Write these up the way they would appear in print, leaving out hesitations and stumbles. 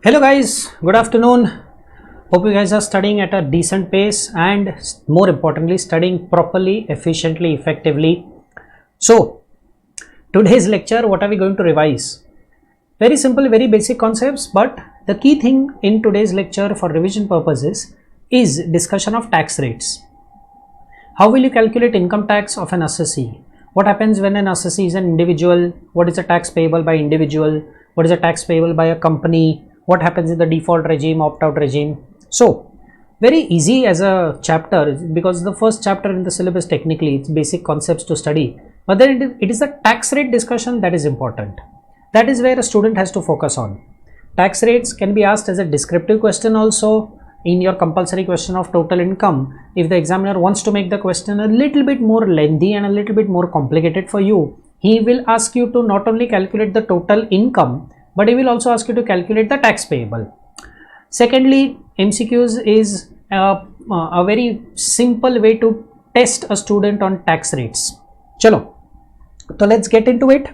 Hello guys, good afternoon. Hope you guys are studying at a decent pace and more importantly studying properly, efficiently, effectively. So today's lecture, what are we going to revise? Very simple, very basic concepts, but the key thing in today's lecture for revision purposes is discussion of tax rates. How will you calculate income tax of an assessee? What happens when an assessee is an individual? What is the tax payable by individual? What is the tax payable by a company? What happens in the default regime, opt-out regime? So very easy as a chapter, because the first chapter in the syllabus technically it's basic concepts to study, but then it is the tax rate discussion that is important. That is where a student has to focus on. Tax rates can be asked as a descriptive question also in your compulsory question of total income. If the examiner wants to make the question a little bit more lengthy and a little bit more complicated for you, he will ask you to not only calculate the total income, but he will also ask you to calculate the tax payable. Secondly, MCQs is a very simple way to test a student on tax rates. Chalo, so let's get into it.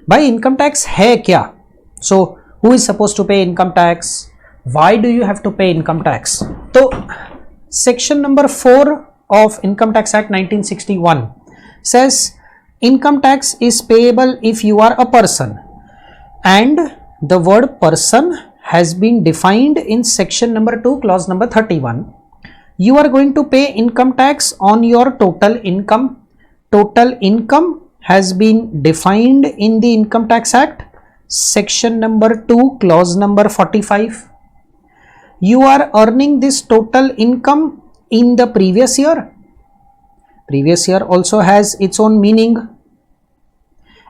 By income tax hai kya? So who is supposed to pay income tax? Why do you have to pay income tax? So section number 4 of Income Tax Act 1961 says income tax is payable if you are a person, and the word person has been defined in section number 2 clause number 31. You are going to pay income tax on your total income. Total income has been defined in the Income Tax Act section number 2 clause number 45. You are earning this total income in the previous year. Previous year also has its own meaning,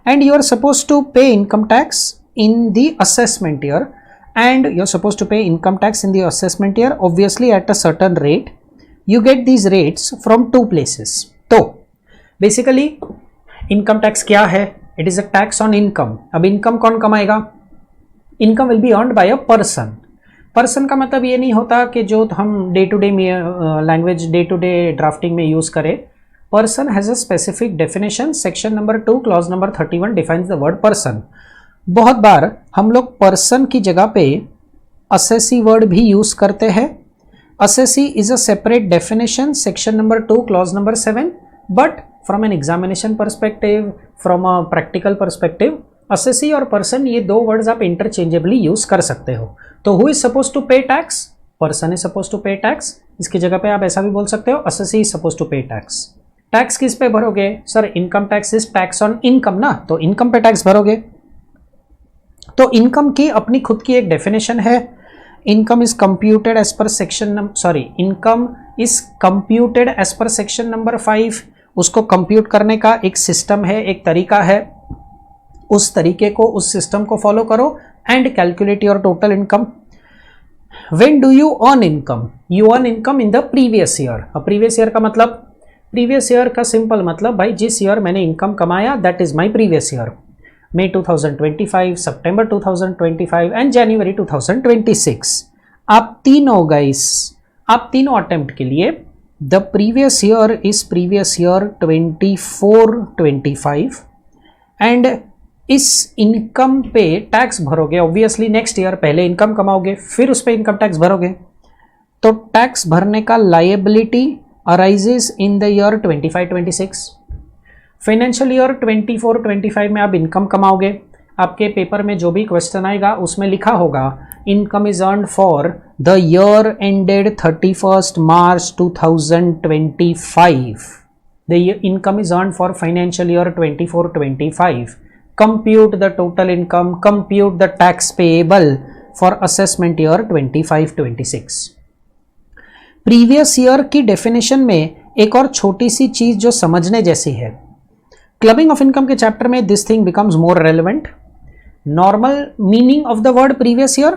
and you are supposed to pay income tax in the assessment year, and you're supposed to pay income tax in the assessment year obviously at a certain rate. You get these rates from two places. So basically income tax क्या है? It is a tax on income. अब income कौन कमाएगा? Income will be earned by a person. Person का मतलब ये नहीं होता कि जो हम day to day language day to day drafting में यूज करें. Person has a specific definition. Section number 2 clause number 31 defines the word person. बहुत बार हम लोग पर्सन की जगह पे असेसी वर्ड भी यूज करते हैं. Assessee is a separate definition, section number 2 clause number 7, but from an examination perspective, from a practical perspective, assessee और पर्सन ये दो वर्ड्स आप इंटरचेंजेबली यूज कर सकते हो. तो who is suppose to pay tax? Person is suppose to pay tax. इसकी जगह पे आप ऐसा भी बोल सकते हो, assessee is suppose to pay tax. Tax किस पे भरोगे? Sir income tax is tax on income ना, तो इनकम पे टैक्स भरोगे. तो इनकम की अपनी खुद की एक डेफिनेशन है. Income is computed as per income is computed as per section number 5. उसको कंप्यूट करने का एक सिस्टम है, एक तरीका है. उस तरीके को, उस सिस्टम को फॉलो करो and calculate your total income. When do you earn income? You earn income in the previous year. अब प्रीवियस ईयर का मतलब, प्रीवियस ईयर का सिंपल मतलब भाई जिस ईयर मैंने इनकम कमाया that is my previous year. May 2025, September 2025 and January 2026. आप तीनों अटेम्प्ट के लिए the previous year is previous year 24-25 and इस इनकम पे टैक्स भरोगे. ऑब्वियसली नेक्स्ट ईयर पहले इनकम कमाओगे फिर उस पर इनकम टैक्स भरोगे. तो टैक्स भरने का liability arises in the year 25-26. Financial year 24-25 में आप इनकम कमाओगे. आपके पेपर में जो भी क्वेश्चन आएगा उसमें लिखा होगा income is earned for the year ended 31st March 2025. The income is earned for financial year 24-25. Compute the total income, compute the tax payable for assessment year 25-26. Previous year की definition में एक और छोटी सी चीज जो समझने जैसी है. क्लबिंग ऑफ इनकम के चैप्टर में this thing becomes more relevant. Normal meaning of the word previous year,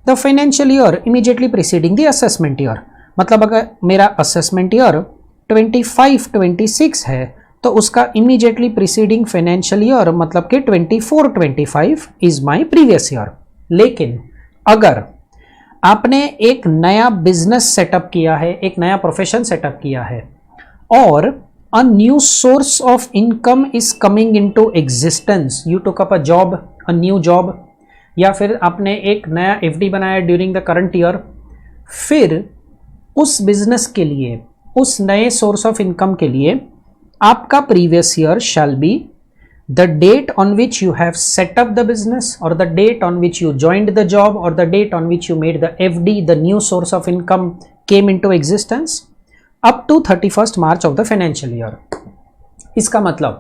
the financial year immediately preceding the assessment year. मतलब अगर मेरा असेसमेंट ईयर 25-26 है तो उसका इमीडिएटली प्रीसीडिंग फाइनेंशियल ईयर मतलब कि 24-25 इज माय प्रीवियस ईयर. लेकिन अगर आपने एक नया बिजनेस सेटअप किया है, एक नया प्रोफेशन सेटअप किया है और a new source of income is coming into existence, you took up a job, a new job, या फिर आपने एक नया एफडी बनाया ड्यूरिंग द करंट ईयर, फिर उस बिजनेस के लिए, उस नए सोर्स ऑफ इनकम के लिए आपका previous year shall be the date on which you have set up the business or the date on which you joined the job or the date on which you made the FD, the new source of income came into existence up to 31st March of the financial year. इसका मतलब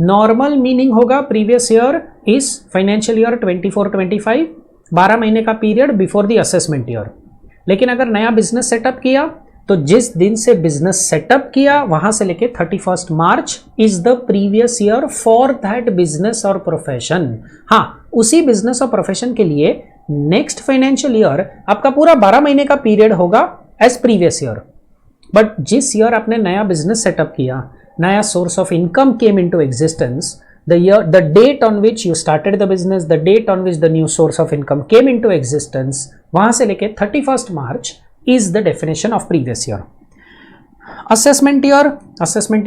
normal meaning होगा previous year is financial year 24-25, 12 महीने का period before the assessment year. लेकिन अगर नया business setup किया तो जिस दिन से बिजनेस सेटअप किया वहां से लेके 31st March is the previous year for that business और प्रोफेशन। हाँ, उसी बिजनेस और प्रोफेशन के लिए नेक्स्ट फाइनेंशियल ईयर आपका पूरा 12 महीने का पीरियड होगा एज प्रीवियस ईयर। बट जिस ईयर आपने नया बिजनेस सेटअप किया, नया source of income came into existence, the date on which you started the business, the date on which the new source of income came into existence, वहां से लेके 31st March is the definition of previous year. Assessment year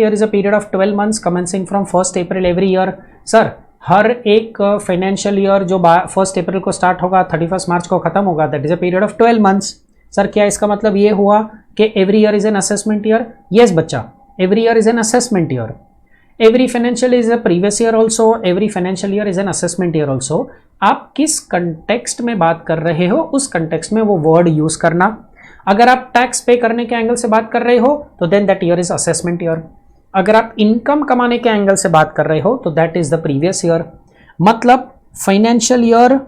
is a period of 12 months commencing from 1st April every year. Sir, हर एक financial year जो 1st अप्रैल को start होगा 31st मार्च को खत्म होगा, that is a period of 12 months. Sir, क्या इसका मतलब ये हुआ कि every year is an assessment year? Yes बच्चा, every year is an assessment year. Every financial is a previous year also, every financial year is an assessment year also. आप किस context में बात कर रहे हो, उस कंटेक्स्ट में वो वर्ड यूज करना। अगर आप टैक्स पे करने के एंगल से बात कर रहे हो तो then that year is assessment year. अगर आप इनकम कमाने के एंगल से बात कर रहे हो तो that is the previous year. मतलब financial year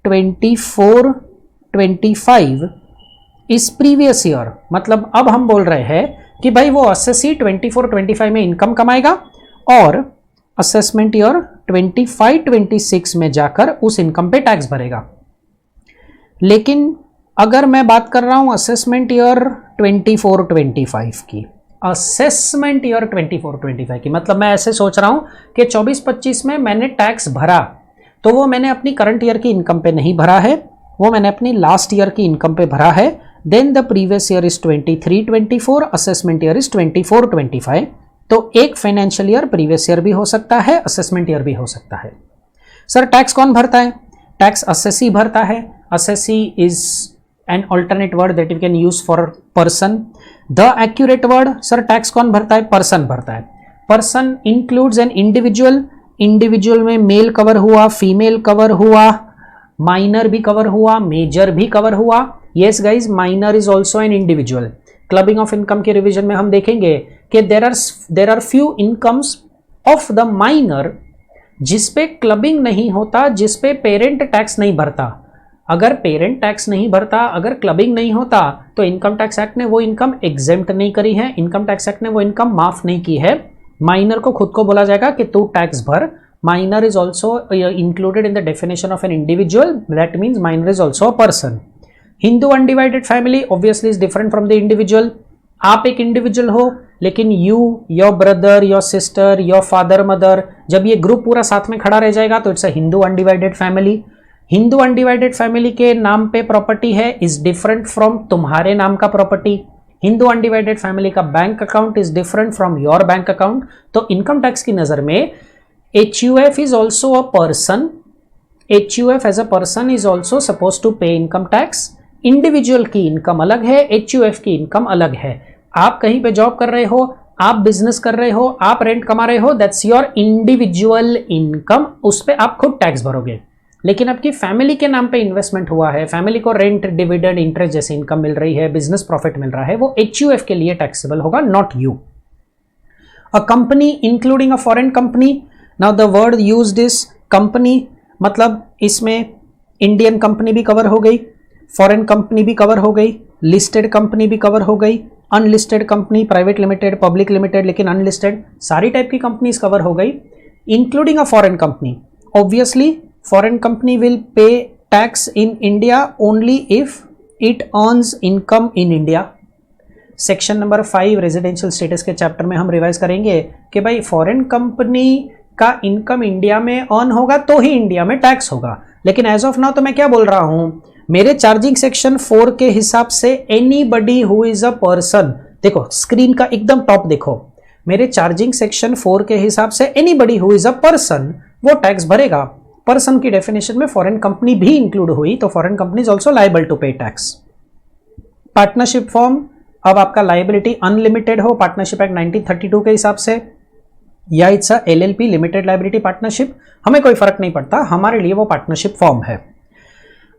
24-25 is previous year. मतलब अब हम बोल रहे हैं कि भाई वो असेसी 24-25 में इनकम कमाएगा और असेसमेंट ईयर 25-26 में जाकर उस इनकम पे टैक्स भरेगा। लेकिन अगर मैं बात कर रहा हूं असेसमेंट ईयर 24-25 की, असेसमेंट ईयर 24-25 की, मतलब मैं ऐसे सोच रहा हूं कि 24-25 में मैंने टैक्स भरा तो वो मैंने अपनी करंट ईयर की इनकम पे नहीं भरा है, वो मैंने अपनी लास्ट ईयर की इनकम पे भरा है। Then the previous year is 23-24, assessment year is 24-25। तो एक फाइनेंशियल ईयर प्रीवियस ईयर भी हो सकता है, असेसमेंट ईयर भी हो सकता है। सर, टैक्स कौन भरता है? टैक्स असेसी भरता है। Assessee is an alternate word that you can use for person. The accurate word, sir, tax कौन भरता है? person भरता है। person includes an individual, individual में मेल कवर हुआ, फीमेल कवर हुआ, माइनर भी कवर हुआ, मेजर भी कवर हुआ। yes guys, minor is also an individual. Clubbing of income के रिवीजन में हम देखेंगे कि there are few incomes of the minor जिसपे क्लबिंग नहीं होता, जिसपे पेरेंट टैक्स नहीं भरता। अगर पेरेंट टैक्स नहीं भरता, अगर क्लबिंग नहीं होता तो इनकम टैक्स एक्ट ने वो इनकम एग्जेम्प्ट नहीं करी है, इनकम टैक्स एक्ट ने वो इनकम माफ नहीं की है। माइनर को खुद को बोला जाएगा कि तू टैक्स भर। Minor is also included in the definition of an individual, that means minor is also a person. Hindu undivided family obviously is different from the individual. आप एक इंडिविजुअल हो लेकिन you, your brother, your sister, your father, mother, जब ये group पूरा साथ में खड़ा रह जाएगा तो it's a Hindu undivided family. Hindu undivided family के नाम पे प्रॉपर्टी है इज डिफरेंट फ्रॉम तुम्हारे नाम का प्रॉपर्टी। हिंदू अनडिवाइडेड फैमिली का bank account is different from your bank account. तो इनकम टैक्स की नजर में HUF is also a person. HUF as a person is also suppose to pay income tax. Individual की income अलग है, HUF की income अलग है। आप कहीं पे जॉब कर रहे हो, आप बिजनेस कर रहे हो, आप रेंट कमा रहे हो, दैट्स योर इंडिविजुअल इनकम, उस पर आप खुद टैक्स भरोगे। लेकिन आपकी फैमिली के नाम पे इन्वेस्टमेंट हुआ है, फैमिली को रेंट, डिविडेंड, इंटरेस्ट जैसे इनकम मिल रही है, बिजनेस प्रॉफिट मिल रहा है, वो HUF के लिए टैक्सेबल होगा, not you. A company including a foreign company, now the word used is company, मतलब इसमें इंडियन कंपनी भी कवर हो गई, फॉरेन कंपनी भी कवर हो गई, लिस्टेड कंपनी भी कवर हो गई, unlisted company, private limited, public limited लेकिन अनलिस्टेड, सारी टाइप की कंपनीज कवर हो गई, including a foreign company. Obviously foreign company will pay tax in India only if it earns income in India. Section number 5 residential status के chapter में हम revise करेंगे कि भाई फॉरेन कंपनी का इनकम इंडिया में अर्न होगा तो ही इंडिया में टैक्स होगा। लेकिन एज ऑफ नाउ तो मैं क्या बोल रहा हूं, मेरे चार्जिंग सेक्शन 4 के हिसाब से anybody who is a person, देखो स्क्रीन का एकदम टॉप देखो, मेरे चार्जिंग सेक्शन 4 के हिसाब से anybody who is a person वो टैक्स भरेगा। पर्सन की डेफिनेशन में फॉरेन कंपनी भी इंक्लूड हुई, तो foreign company is also liable to pay tax. Partnership firm, अब आपका लाइबिलिटी अनलिमिटेड हो पार्टनरशिप एक्ट 1932 के हिसाब से, या it's a LLP limited liability partnership, हमें कोई फर्क नहीं पड़ता, हमारे लिए वो पार्टनरशिप फॉर्म है।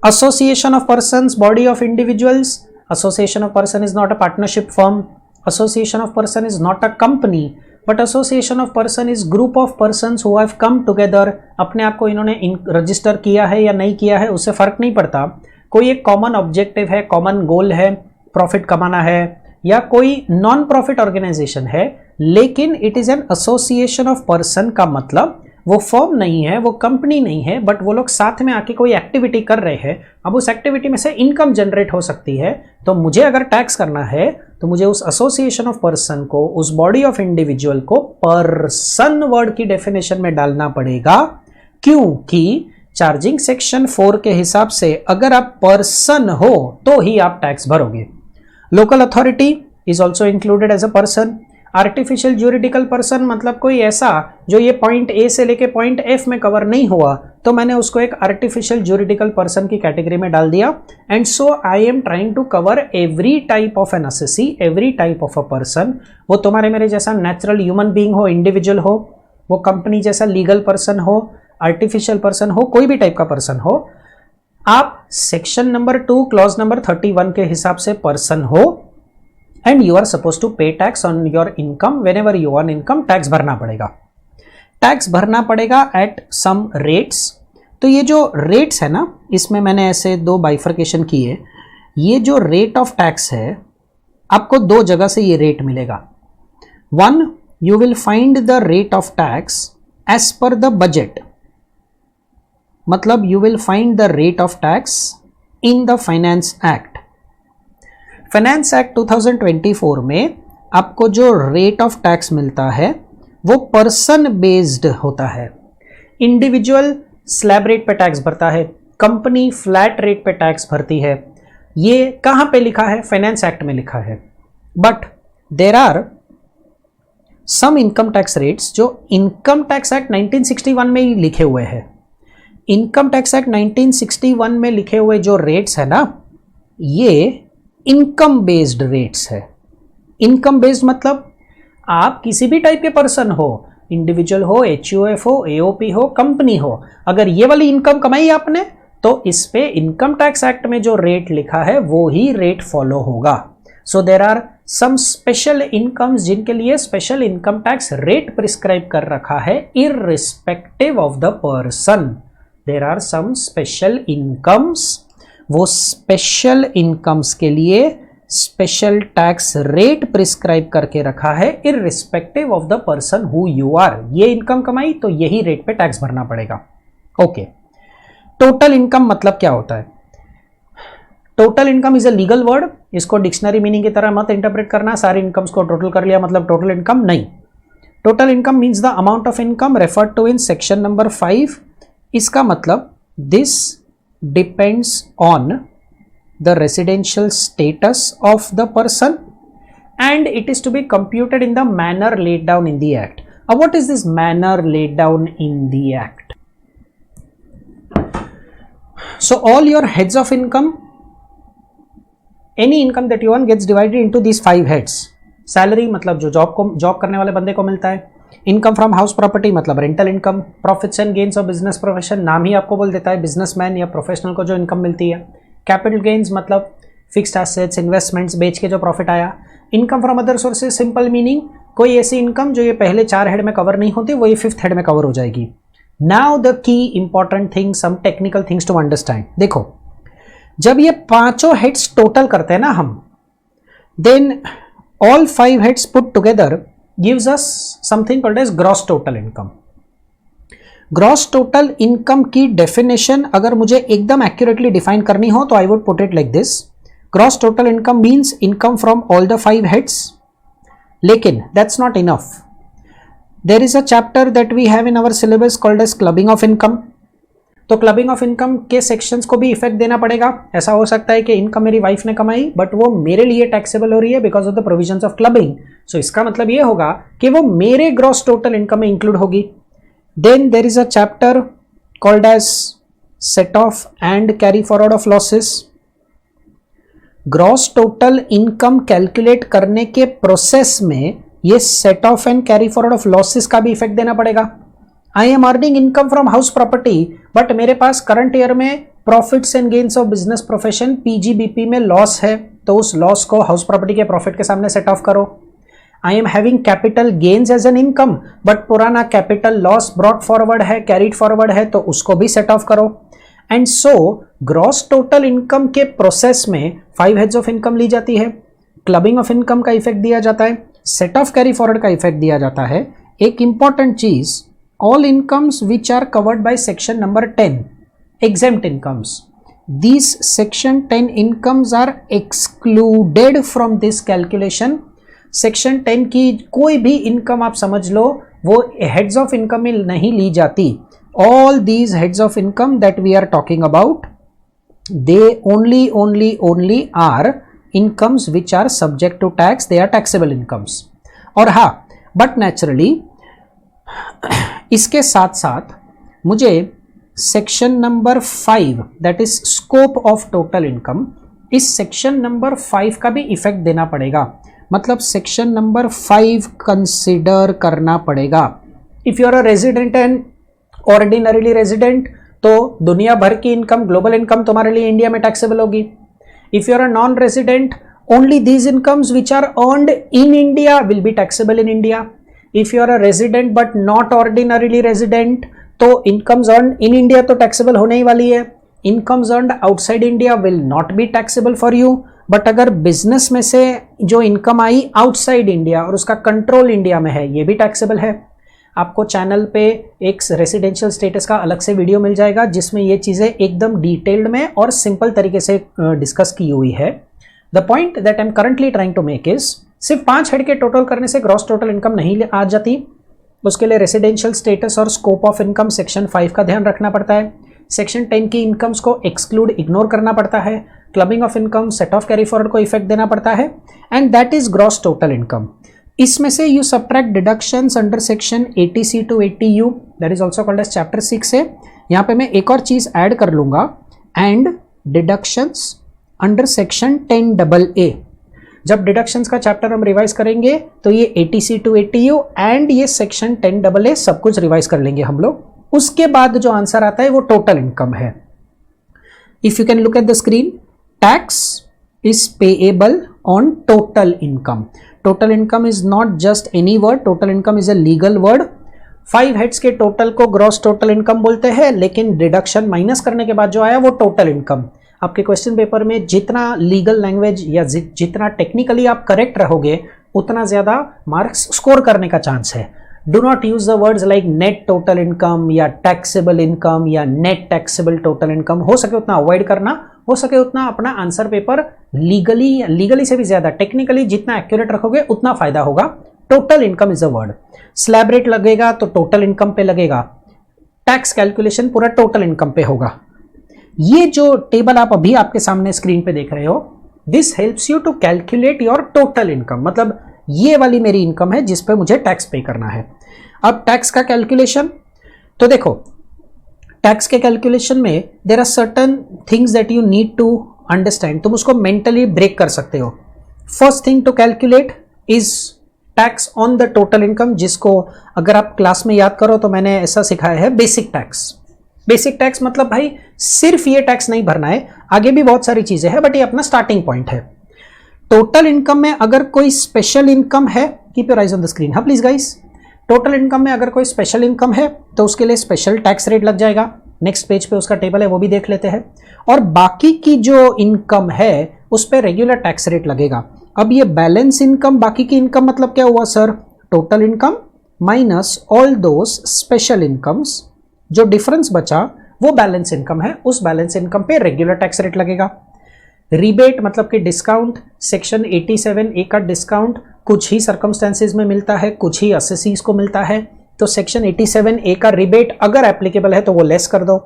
Association of persons, body of individuals, association of person is not a partnership form, association of person is not a company, but association of person is group of persons who have come together. अपने आप को इन्होंने register किया है या नहीं किया है उससे फर्क नहीं पड़ता, कोई एक कॉमन ऑब्जेक्टिव है, कॉमन गोल है, प्रॉफिट कमाना है, या कोई नॉन प्रॉफिट ऑर्गेनाइजेशन है, लेकिन it is an association of person का मतलब वो फर्म नहीं है, वो कंपनी नहीं है, बट वो लोग साथ में आके कोई एक्टिविटी कर रहे हैं। अब उस एक्टिविटी में से इनकम जनरेट हो सकती है, तो मुझे अगर टैक्स करना है तो मुझे उस एसोसिएशन ऑफ पर्सन को, उस बॉडी ऑफ इंडिविजुअल को पर्सन वर्ड की डेफिनेशन में डालना पड़ेगा, क्योंकि चार्जिंग सेक्शन 4 के हिसाब से अगर आप पर्सन हो तो ही आप टैक्स भरोगे। Local authority is also included as a person. Artificial juridical person मतलब कोई ऐसा जो ये पॉइंट ए से लेके पॉइंट एफ में कवर नहीं हुआ, तो मैंने उसको एक आर्टिफिशियल ज्यूरिडिकल पर्सन की कैटेगरी में डाल दिया। And so I am trying to cover every type of an SSC, every type of a person. वो तुम्हारे मेरे जैसा नेचुरल ह्यूमन बीइंग हो, इंडिविजुअल हो, वो कंपनी जैसा लीगल पर्सन हो, आर्टिफिशियल पर्सन हो, कोई भी टाइप का पर्सन हो, आप सेक्शन नंबर 2 क्लॉज नंबर 31 के हिसाब से पर्सन हो, and you are suppose to pay tax on your income whenever you earn income. Tax भरना पड़ेगा, टैक्स भरना पड़ेगा एट सम रेट्स। तो ये जो रेट्स है ना, इसमें मैंने ऐसे 2 बाइफर्केशन किए। ये जो रेट ऑफ टैक्स है, आपको 2 जगह से ये रेट मिलेगा। 1, you will find the rate of tax as per the budget, मतलब you will find the rate of tax in the Finance Act। Finance Act 2024 में आपको जो रेट ऑफ टैक्स मिलता है वो पर्सन बेस्ड होता है। इंडिविजुअल स्लैब रेट पे टैक्स भरता है, कंपनी फ्लैट रेट पे टैक्स भरती है। ये कहाँ पे लिखा है? फाइनेंस एक्ट में लिखा है। But there are some income tax rates जो इनकम टैक्स एक्ट 1961 में ही लिखे हुए हैं। इनकम टैक्स एक्ट 1961 में लिखे हुए जो रेट्स है ना, ये इनकम बेस्ड रेट्स है। इनकम बेस्ड मतलब आप किसी भी टाइप के पर्सन हो, इंडिविजुअल हो, HUF हो, AOP हो, कंपनी हो, अगर ये वाली इनकम कमाई आपने तो इस पे इनकम टैक्स एक्ट में जो रेट लिखा है वो ही रेट फॉलो होगा। So there are some special incomes जिनके लिए special income tax rate prescribe कर रखा है irrespective of the person. There are some special incomes, वो स्पेशल इनकम्स के लिए स्पेशल टैक्स रेट प्रिस्क्राइब करके रखा है irrespective of the person who you are. ये इनकम कमाई तो यही रेट पे टैक्स भरना पड़ेगा। ओके, टोटल इनकम मतलब क्या होता है? Total income is a legal word, इसको डिक्शनरी मीनिंग की तरह मत इंटरप्रेट करना, सारी इनकम्स को टोटल कर लिया मतलब टोटल इनकम नहीं। Total income means the amount of income referred to in section number 5। इसका मतलब this depends on the residential status of the person and it is to be computed in the manner laid down in the act. अब what is this manner laid down in the act? So all your heads of income, any income that you earn gets divided into these 5 heads। Salary मतलब जो job करने वाले बंदे को मिलता है। Income from house property मतलब rental income. Profits and gains of business profession, नाम ही आपको बोल देता है बिजनेसमैन या प्रोफेशनल को जो इनकम मिलती है। कैपिटल गेन्स मतलब फिक्स्ड एसेट्स, इन्वेस्टमेंट्स बेच के जो प्रॉफिट आया। Income from other sources, simple meaning कोई ऐसी इनकम जो ये पहले 4 हेड में कवर नहीं होती वो ये 5th हेड में कवर हो जाएगी। Now the key important thing, some technical things to understand। देखो, जब ये 5 हेड्स टोटल करते हैं ना हम, then all 5 heads put together gives us something called as gross total income। Gross total income की डेफिनेशन अगर मुझे एकदम एक्यूरेटली डिफाइन करनी हो तो I would put it like this. Gross total income means income from all the 5 heads, लेकिन that's not enough. There is a chapter that we have in our syllabus called as clubbing of income। तो clubbing of income के sections को भी effect देना पड़ेगा। ऐसा हो सकता है कि इनकम मेरी वाइफ ने कमाई बट वो मेरे लिए टैक्सेबल हो रही है because of the provisions of clubbing. So इसका मतलब ये होगा कि वो मेरे ग्रॉस टोटल इनकम में इंक्लूड होगी। Then there is a chapter called as set off and carry forward of losses. Gross total income calculate करने के प्रोसेस में ये set off and carry forward of losses का भी इफेक्ट देना पड़ेगा. I am earning income from house property, but मेरे पास करंट ईयर में profits and gains of business profession PGBP में लॉस है, तो उस लॉस को हाउस प्रॉपर्टी के प्रॉफिट के सामने सेट ऑफ करो. I am having capital gains as an income, but पुराना कैपिटल लॉस ब्रॉट फॉरवर्ड है, कैरीड फॉरवर्ड है, तो उसको भी सेट ऑफ करो. And so gross total income के प्रोसेस में 5 हेड्स ऑफ इनकम ली जाती है, क्लबिंग ऑफ इनकम का इफेक्ट दिया जाता है, सेट ऑफ कैरी फॉरवर्ड का इफेक्ट दिया जाता है. एक इंपॉर्टेंट चीज, all incomes which are covered by section number 10 exempt incomes, these section 10 incomes are excluded from this calculation. Section 10 की कोई भी इनकम आप समझ लो वो हेड्स ऑफ इनकम में नहीं ली जाती. All these heads of income that we are talking about, they only are incomes which are subject to tax, they are taxable incomes. और हाँ, but naturally इसके साथ साथ मुझे section number 5 that is scope of total income, इस section number 5 का भी effect देना पड़ेगा. मतलब सेक्शन नंबर 5 कंसिडर करना पड़ेगा. If you are a resident and ordinarily resident, तो दुनिया भर की इनकम, ग्लोबल इनकम तुम्हारे लिए इंडिया में टैक्सेबल होगी. If you are a non resident, only these incomes which are earned in India will be taxable in India. If you are a resident but not ordinarily resident, तो incomes earn in India तो taxable होने ही वाली है. Incomes earn outside India will not be taxable for you. But अगर business में से जो इनकम आई आउटसाइड इंडिया और उसका कंट्रोल इंडिया में है, ये भी टैक्सेबल है. आपको चैनल पे एक रेसिडेंशियल स्टेटस का अलग से वीडियो मिल जाएगा जिसमें ये चीज़ें एकदम डिटेल्ड में और सिंपल तरीके से डिस्कस की हुई है. The point that I am currently trying to make is, सिर्फ 5 हेड के टोटल करने से ग्रॉस टोटल इनकम नहीं आ जाती. उसके लिए रेसिडेंशियल स्टेटस और स्कोप ऑफ इनकम सेक्शन 5 का ध्यान रखना पड़ता है. सेक्शन 10 की इनकम्स को एक्सक्लूड, इग्नोर करना पड़ता है. Clubbing of income, set off carry forward को इफेक्ट देना पड़ता है. And that is gross total income. इसमें से you subtract deductions under section 80C to 80U, that is also called as chapter 6 से. यहाँ पे मैं एक और चीज ऐड कर लूंगा, and deductions under section 10AA. जब डिडक्शंस का चैप्टर हम रिवाइज करेंगे तो ये 80C to 80U एंड ये सेक्शन 10AA सब कुछ रिवाइज कर लेंगे हम लोग. उसके बाद जो आंसर आता है वो टोटल इनकम है. If you can look at the screen, tax is payable on total income. Total income is not just any word, total income is a legal word. 5 heads के टोटल को gross total income बोलते हैं, लेकिन deduction minus करने के बाद जो आया वो टोटल इनकम. आपके क्वेश्चन पेपर में जितना लीगल लैंग्वेज या जितना टेक्निकली आप करेक्ट रहोगे उतना ज्यादा मार्क्स स्कोर करने का चांस है. Do not use the words like net total income या टैक्सेबल इनकम या नेट टैक्सेबल टोटल इनकम. हो सके उतना अवॉइड करना, हो सके उतना अपना आंसर पेपर लीगली से भी ज्यादा टेक्निकली जितना एक्यूरेट रखोगे उतना फायदा होगा. Total income is a word. Slab rate लगेगा तो टोटल इनकम पे लगेगा. टैक्स कैलकुलेशन पूरा टोटल इनकम पे होगा. ये जो टेबल आप अभी आपके सामने स्क्रीन पे देख रहे हो, this helps you to calculate your total income. मतलब ये वाली मेरी इनकम है जिस पे मुझे टैक्स पे करना है. अब टैक्स का कैलकुलेशन, तो देखो टैक्स के कैलकुलेशन में there are certain things that you need to understand. तुम उसको मेंटली ब्रेक कर सकते हो. First thing to calculate is tax on the total income, जिसको अगर आप क्लास में याद करो तो मैंने ऐसा सिखाया है बेसिक टैक्स. बेसिक टैक्स मतलब भाई सिर्फ ये टैक्स नहीं भरना है, आगे भी बहुत सारी चीजें हैं, बट ये अपना स्टार्टिंग पॉइंट है. टोटल इनकम में अगर कोई स्पेशल इनकम है, keep your eyes on the screen, हाँ प्लीज गाइस. टोटल इनकम में अगर कोई स्पेशल इनकम है तो उसके लिए स्पेशल टैक्स रेट लग जाएगा. नेक्स्ट पेज पे उसका टेबल है, वो भी देख लेते हैं. और बाकी की जो इनकम है उस पर रेगुलर टैक्स रेट लगेगा. अब ये बैलेंस इनकम, बाकी की इनकम मतलब क्या हुआ sir? Total income minus all those special incomes. जो डिफरेंस बचा वो बैलेंस इनकम है, उस बैलेंस इनकम पे रेगुलर टैक्स रेट लगेगा. रिबेट मतलब कि डिस्काउंट, सेक्शन 87A का डिस्काउंट कुछ ही सर्कमस्टेंसेज में मिलता है, कुछ ही असेसीज को मिलता है. तो सेक्शन 87A का रिबेट अगर एप्लीकेबल है तो वो लेस कर दो.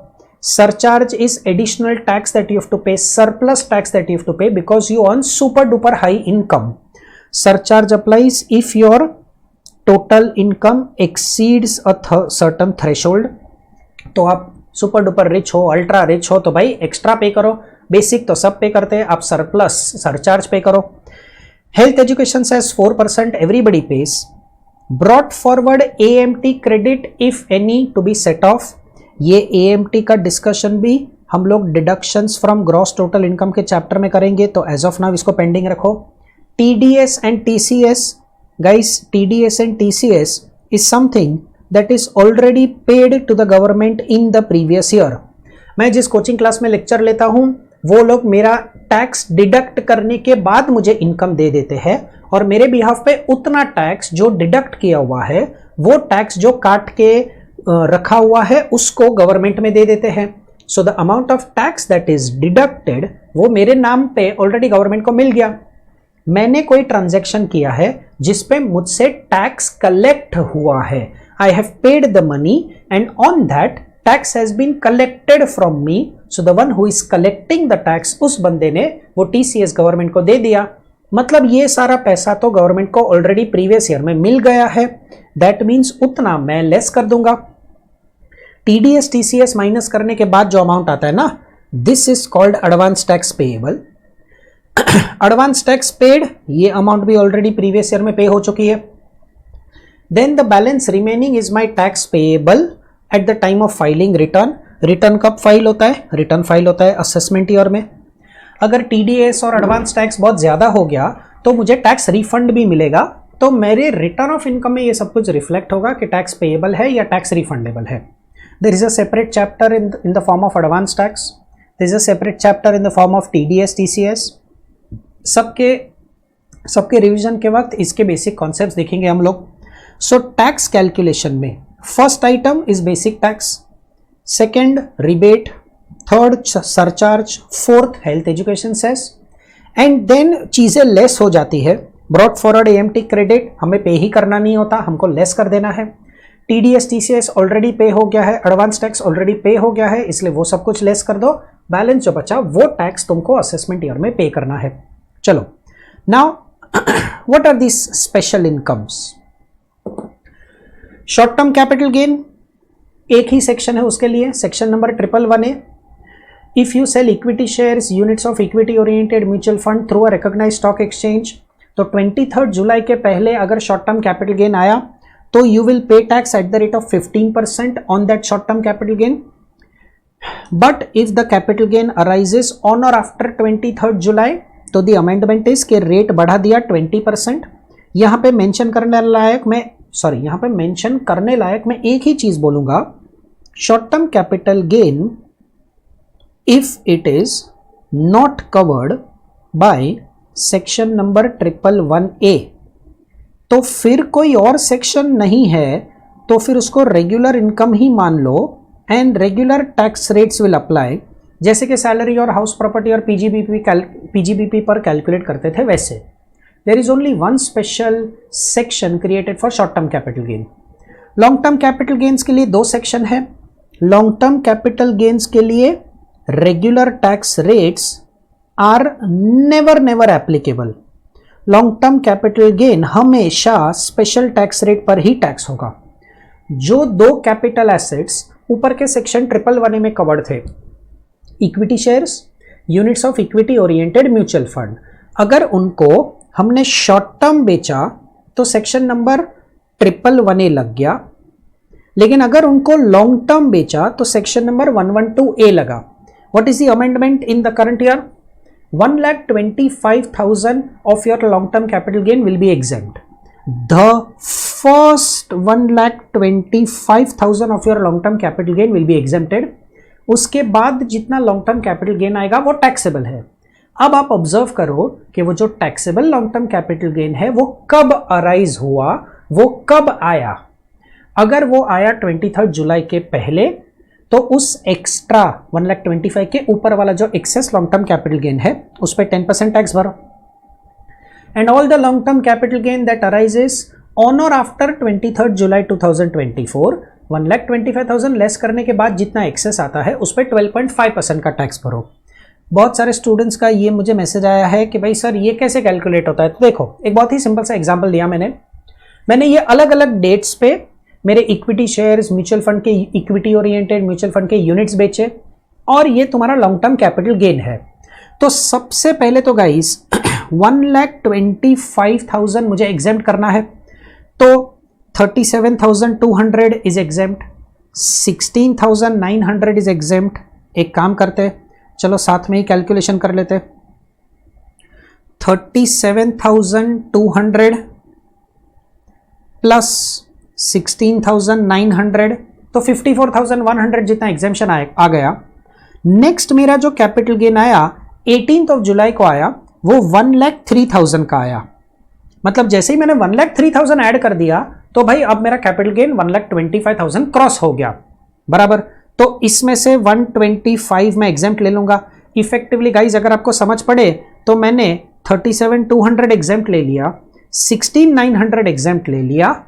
Surcharge is additional tax that you have to pay, surplus tax that you have to pay because you earn super duper high income. Surcharge applies if your total income exceeds a certain threshold. तो आप super duper rich हो, ultra rich हो तो भाई extra पे करो, basic तो सब पे करते हैं, आप सरप्लस सरचार्ज पे करो। Health education cess 4% everybody pays. Brought forward AMT credit if any to be set off. ये AMT का डिस्कशन भी हम लोग deductions from gross total income के चैप्टर में करेंगे, तो एज ऑफ नाउ इसको पेंडिंग रखो। TDS and TCS, guys, TDS and TCS is something that is already paid to the government in the previous year. मैं जिस कोचिंग क्लास में lecture लेता हूं वो लोग मेरा टैक्स डिडक्ट करने के बाद मुझे इनकम दे देते हैं और मेरे बिहाफ पे उतना टैक्स जो डिडक्ट किया हुआ है वो टैक्स जो काट के रखा हुआ है उसको गवर्नमेंट में दे देते हैं। So the amount of tax that is deducted वो मेरे नाम पे ऑलरेडी गवर्नमेंट को मिल गया। मैंने कोई ट्रांजैक्शन किया है जिसपे मुझसे टैक्स कलेक्ट हुआ है, I have paid the money and on that tax has been collected from me, so the one who is collecting the tax उस बंदे ने वो TCS गवर्नमेंट को दे दिया। मतलब ये सारा पैसा तो गवर्नमेंट को ऑलरेडी प्रीवियस ईयर में मिल गया है, दैट मीन्स उतना मैं लेस कर दूंगा। TDS TCS माइनस करने के बाद जो अमाउंट आता है ना, this is called advance tax payable. Advance tax paid, ये अमाउंट भी ऑलरेडी प्रीवियस ईयर में पे हो चुकी है। Then the balance remaining is my tax payable at the time of filing return. Return कब फाइल होता है? रिटर्न फाइल होता है असेसमेंट ईयर में। अगर TDS और एडवांस टैक्स बहुत ज्यादा हो गया तो मुझे टैक्स रिफंड भी मिलेगा, तो मेरे रिटर्न ऑफ इनकम में ये सब कुछ रिफ्लेक्ट होगा कि टैक्स पेएबल है या टैक्स रिफंडेबल है। There is a separate chapter in the form of advance tax, there is a separate chapter in the form of TDS TCS। सबके रिवीजन के वक्त इसके बेसिक कॉन्सेप्ट्स देखेंगे हम लोग। सो टैक्स कैलकुलेशन में first item is basic tax, second rebate, third surcharge, fourth health education cess, and then चीजें less हो जाती है। ब्रॉट फॉरवर्ड AMT क्रेडिट हमें पे ही करना नहीं होता, हमको लेस कर देना है। TDS TCS ऑलरेडी पे हो गया है, एडवांस टैक्स ऑलरेडी पे हो गया है, इसलिए वो सब कुछ लेस कर दो। बैलेंस जो बचा वो टैक्स तुमको असेसमेंट ईयर में पे करना है। चलो now what are this special incomes? Short term capital gain एक ही सेक्शन है उसके लिए, section number 111A। If you sell equity shares units of equity oriented mutual fund through a recognized stock exchange, तो 23 जुलाई के पहले अगर शॉर्ट टर्म कैपिटल गेन आया तो you will pay tax at the rate of 15% on that short term capital gain. But if the capital gain arises on और after 23 जुलाई तो दी amendment is के rate बढ़ा दिया 20%। यहां पे मेंशन करने लायक मैं एक ही चीज बोलूंगा, short term capital gain if it is not covered by section number 111A, तो फिर कोई और सेक्शन नहीं है तो फिर उसको रेगुलर इनकम ही मान लो and regular tax rates will apply. जैसे कि सैलरी और हाउस प्रॉपर्टी और PGBP पर कैलकुलेट करते थे वैसे। There is only one special section created for short term capital gain. Long term capital gains के लिए दो सेक्शन है। लॉन्ग टर्म कैपिटल गेन्स के लिए regular tax rates are never applicable. Long term capital gain हमेशा special tax rate पर ही tax होगा। जो दो कैपिटल एसेट्स ऊपर के सेक्शन 111A में कवर्ड थे, equity shares, units of equity oriented mutual fund, अगर उनको हमने शॉर्ट टर्म बेचा तो सेक्शन नंबर 111A लग गया, लेकिन अगर उनको लॉन्ग टर्म बेचा तो सेक्शन नंबर 112A लगा। What is the amendment in the current year? 1,25,000 of your long-term capital gain will be exempt. The first 1,25,000 of your long-term capital gain will be exempted. उसके बाद जितना long term capital gain आएगा वो taxable है। अब आप observe करो कि वो जो taxable long term capital gain है वो कब अराइज हुआ, वो कब आया। अगर वो आया 23 जुलाई के पहले तो उस एक्स्ट्रा 1,25,000 के ऊपर वाला जो excess long term capital gain है उस पर 10% टैक्स भरो। And all the long term capital gain that arises on और आफ्टर 23 जुलाई 2024, 1,25,000 लेस करने के बाद जितना एक्सेस आता है उस पर 12.5% का टैक्स भरो। बहुत सारे स्टूडेंट्स का ये मुझे मैसेज आया है कि भाई सर ये कैसे कैलकुलेट होता है। तो देखो, एक बहुत ही सिंपल सा एग्जांपल दिया मैंने ये अलग अलग डेट्स पे मेरे इक्विटी शेयर्स, म्यूचुअल फंड के इक्विटी ओरिएंटेड म्यूचुअल फंड के यूनिट्स बेचे, और ये तुम्हारा लॉन्ग टर्म कैपिटल गेन है। तो सबसे पहले तो गाइस 1,25,000 मुझे एग्जेम्प्ट करना है, तो 37,200 इज एग्जेम्प्ट, 16,900 इज एग्जेम्प्ट। एक काम करते, चलो साथ में ही कैलकुलेशन कर लेते, 37,200 प्लस 16,900 तो 54,100 जितना एग्जेम्पशन आ गया। नेक्स्ट मेरा जो कैपिटल गेन आया 18th ऑफ जुलाई को आया, वो 1,03,000 का आया। मतलब जैसे ही मैंने 1,03,000 ऐड कर दिया तो भाई अब मेरा कैपिटल गेन 1,25,000 क्रॉस हो गया, बराबर। तो इसमें से 125 मैं एग्जेम्प्ट ले लूंगा। इफेक्टिवली गाइज अगर आपको समझ पड़े तो मैंने 37,200 एग्जेम्प्ट ले लिया, 16,900 एग्जेम्प्ट ले लिया,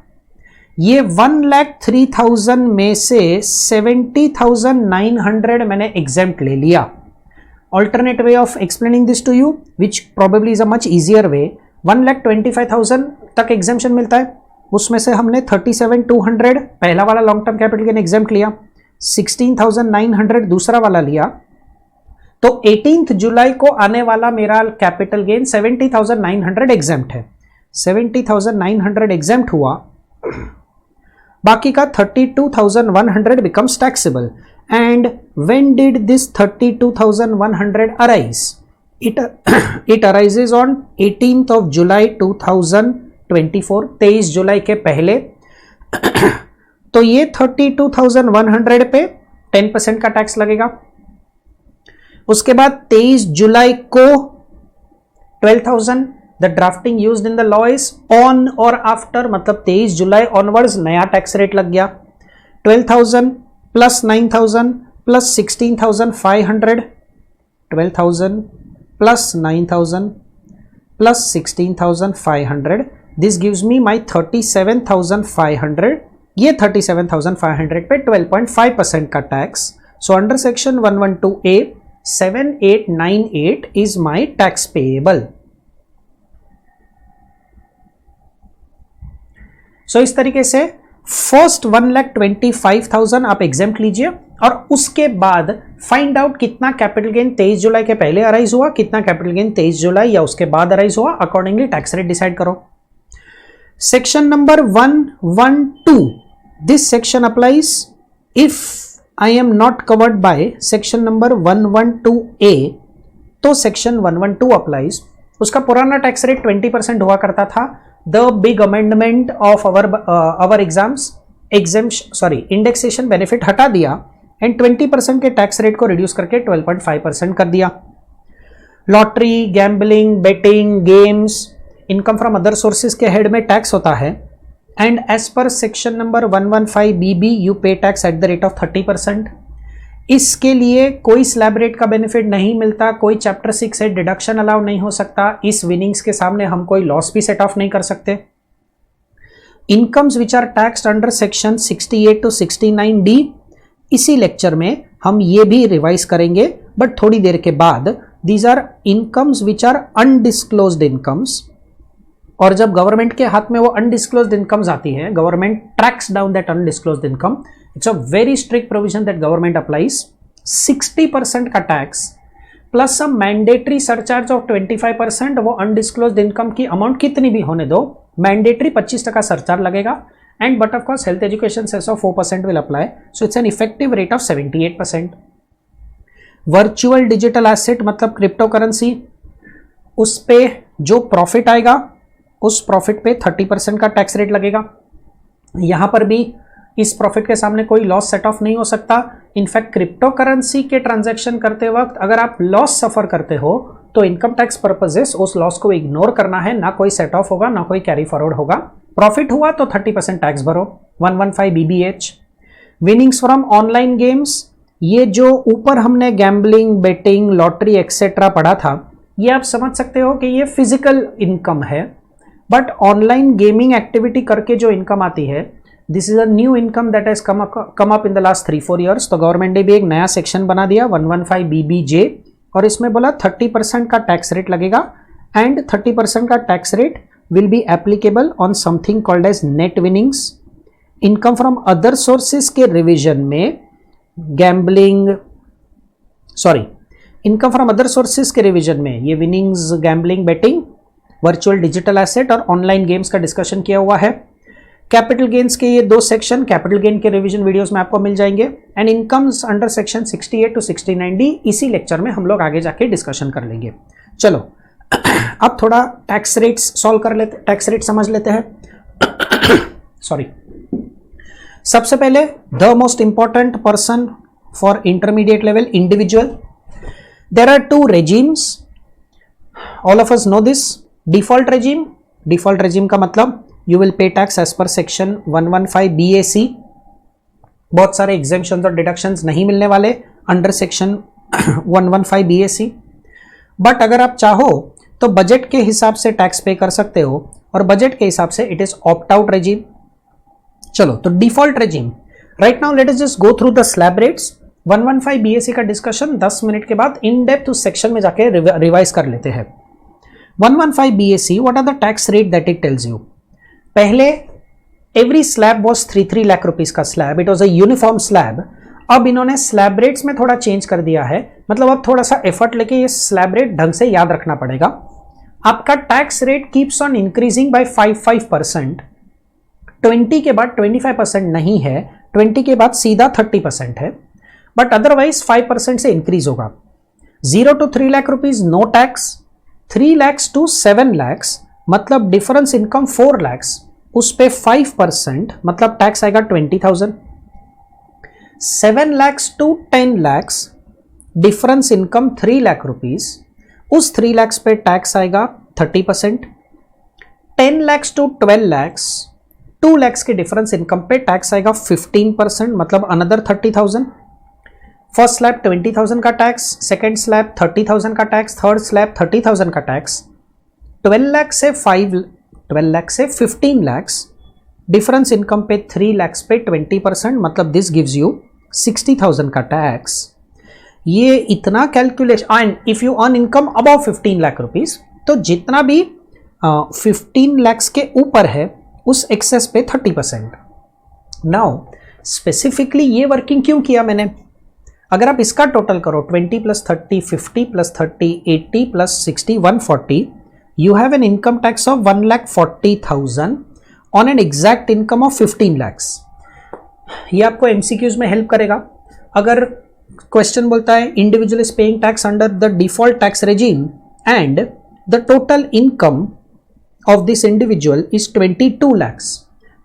ये 1,03,000 में से 70,900 मैंने एग्जेम्प्ट ले लिया। Alternate way of explaining this to you, which probably is a much easier way, 1,25,000 तक एग्जेम्पशन मिलता है, उसमें से हमने 37,200 पहला वाला long term capital gain exempt लिया, 16,900 दूसरा वाला लिया, तो 18th जुलाई को आने वाला मेरा कैपिटल गेन 70,900 एग्जेम्प्ट है। 70,900 एग्जेम्प्ट हुआ, बाकी का 32,100 becomes taxable. And when did this 32,100 arise? It arises on 18th of July 2024, 23 जुलाई के पहले। तो ये 32,100 पे 10% का टैक्स लगेगा। उसके बाद 23 जुलाई को 12,000, the drafting used in the law is on और आफ्टर, मतलब 23 जुलाई ऑनवर्ड्स नया टैक्स रेट लग गया। 12,000 plus 9,000 plus 16,500, 12,000 plus 9,000 plus 16,500, this gives me my 37,500। ये 37,500 पे 12.5% का tax. So under section 112A 7898 is my tax payable. So इस तरीके से फर्स्ट 1,25,000 आप एग्जेम्प्ट लीजिए और उसके बाद फाइंड आउट कितना कैपिटल गेन 23 जुलाई के पहले अराइज हुआ, कितना कैपिटल गेन 23 जुलाई या उसके बाद अराइज हुआ, अकॉर्डिंगली टैक्स रेट डिसाइड करो। Section number 112, this section applies if I am not covered by section number 112A, तो सेक्शन 112 अप्लाइज। उसका पुराना टैक्स रेट 20% हुआ करता था। The big amendment of our indexation benefit हटा दिया एंड 20% के टैक्स रेट को रिड्यूस करके 12.5% कर दिया। Lottery, gambling, betting, games, income from other sources के हेड में टैक्स होता है and as per section number 115BB you pay tax at the rate of 30%। इसके लिए कोई स्लैब रेट का बेनिफिट नहीं मिलता, कोई चैप्टर 6 से डिडक्शन अलाउ नहीं हो सकता। इस विनिंग्स के सामने हम कोई लॉस भी सेट ऑफ नहीं कर सकते। Incomes which are taxed under section 68 to 69D, इसी लेक्चर में हम ये भी रिवाइज करेंगे बट थोड़ी देर के बाद। These are incomes which are undisclosed incomes, और जब गवर्नमेंट के हाथ में वो अनडिस्क्लोज्ड इनकम्स आती है, government tracks down that undisclosed income. It's a very strict provision that government applies. 60% का tax plus some mandatory surcharge of 25%, वो अनडिस्क्लोज्ड इनकम की अमाउंट कितनी भी होने दो, मैंडेटरी 25% सरचार्ज लगेगा and but of course health education cess of 4% will apply. So it's an effective rate of 78%। Virtual digital asset मतलब crypto currency, उस पे जो प्रॉफिट आएगा उस प्रॉफिट पे 30% का टैक्स रेट लगेगा। यहां पर भी इस प्रॉफिट के सामने कोई लॉस सेट ऑफ नहीं हो सकता। इनफैक्ट क्रिप्टो करेंसी के ट्रांजैक्शन करते वक्त अगर आप लॉस सफर करते हो तो इनकम टैक्स पर्पसेस उस लॉस को इग्नोर करना है, ना कोई सेट ऑफ होगा ना कोई कैरी फॉरवर्ड होगा। प्रॉफिट हुआ तो 30% टैक्स भरो। 115BBH। Winnings from online games, ये जो ऊपर हमने गैम्बलिंग, बेटिंग, लॉटरी एक्सेट्रा पढ़ा था, ये आप समझ सकते हो कि ये फिजिकल इनकम है, बट ऑनलाइन गेमिंग एक्टिविटी करके जो इनकम आती है, this is a new income that has come up in the last 3-4 years. तो गवर्नमेंट ने भी एक नया सेक्शन बना दिया 115BBJ, और इसमें बोला 30% का टैक्स रेट लगेगा एंड 30% का tax rate will be applicable on something called as net winnings income from other sources के रिवीजन में इनकम फ्रॉम अदर सोर्सेस के रिवीजन में ये winnings, gambling, betting, virtual digital asset और ऑनलाइन गेम्स का discussion किया हुआ है। कैपिटल गेन्स के ये 2 सेक्शन कैपिटल गेन के रिवीजन वीडियोस में आपको मिल जाएंगे and incomes under section 68 to 69D इसी लेक्चर में हम लोग आगे जाके डिस्कशन कर लेंगे। चलो अब थोड़ा टैक्स रेट्स सॉल्व कर लेते, टैक्स रेट समझ लेते हैं। सॉरी, सबसे पहले the most important person for intermediate level, individual. There are 2 regimes, all of us know this. Default regime का मतलब you will pay tax as per section 115 BAC। बहुत सारे एग्जेम्पशंस और डिडक्शंस नहीं मिलने वाले अंडर सेक्शन 115 BAC, बट अगर आप चाहो तो बजट के हिसाब से टैक्स पे कर सकते हो और बजट के हिसाब से it is opt out regime. चलो तो default regime, right now let us just go through the slab rates. 115 BAC का डिस्कशन 10 मिनट के बाद इन डेप्थ उस सेक्शन में जाके रिवाइज कर लेते हैं। 115 BAC, what are the tax rate that it tells you? पहले every slab was 3 lakh rupees का slab, it was a uniform slab. अब इन्होंने स्लैब रेट्स में थोड़ा चेंज कर दिया है, मतलब अब थोड़ा सा एफर्ट लेके ये स्लैब रेट ढंग से याद रखना पड़ेगा। आपका tax rate keeps on increasing by 5%। 20 के बाद 25% नहीं है, 20 के बाद सीधा 30% है, बट अदरवाइज 5% से इंक्रीज होगा। 0 to 3 lakh rupees no tax, 3 lakhs to 7 lakhs मतलब डिफरेंस इनकम 4 lakhs, उस पे 5% मतलब टैक्स आएगा 20,000। 7 lakhs to 10 lakhs difference income 3 lakh rupees, उस 3 lakhs पे टैक्स आएगा 30%। 10 lakhs to 12 lakhs 2 lakhs के डिफरेंस इनकम पे टैक्स आएगा 15% मतलब अनदर 30,000। फर्स्ट स्लैब 20,000 का टैक्स, सेकेंड स्लैब 30,000 का टैक्स, थर्ड स्लैब 30,000 का टैक्स। 12 लाख से 15 lakhs डिफरेंस इनकम पे 3 lakhs पे 20% मतलब दिस गिव्स यू 60,000 का टैक्स। ये इतना calculation, and if you earn income above 15 lakh rupees तो जितना भी 15 lakhs के ऊपर है उस एक्सेस पे 30%। नाउ स्पेसिफिकली ये वर्किंग क्यों किया मैंने? अगर आप इसका टोटल करो 20 + 30 50 + 30 80 + 60 140, you have an income tax of 1,40,000 on an exact income of 15 lakhs। ये आपको MCQs में हेल्प करेगा। अगर क्वेश्चन बोलता है individual is paying tax under the default tax regime and the total income of this individual is 22 lakhs,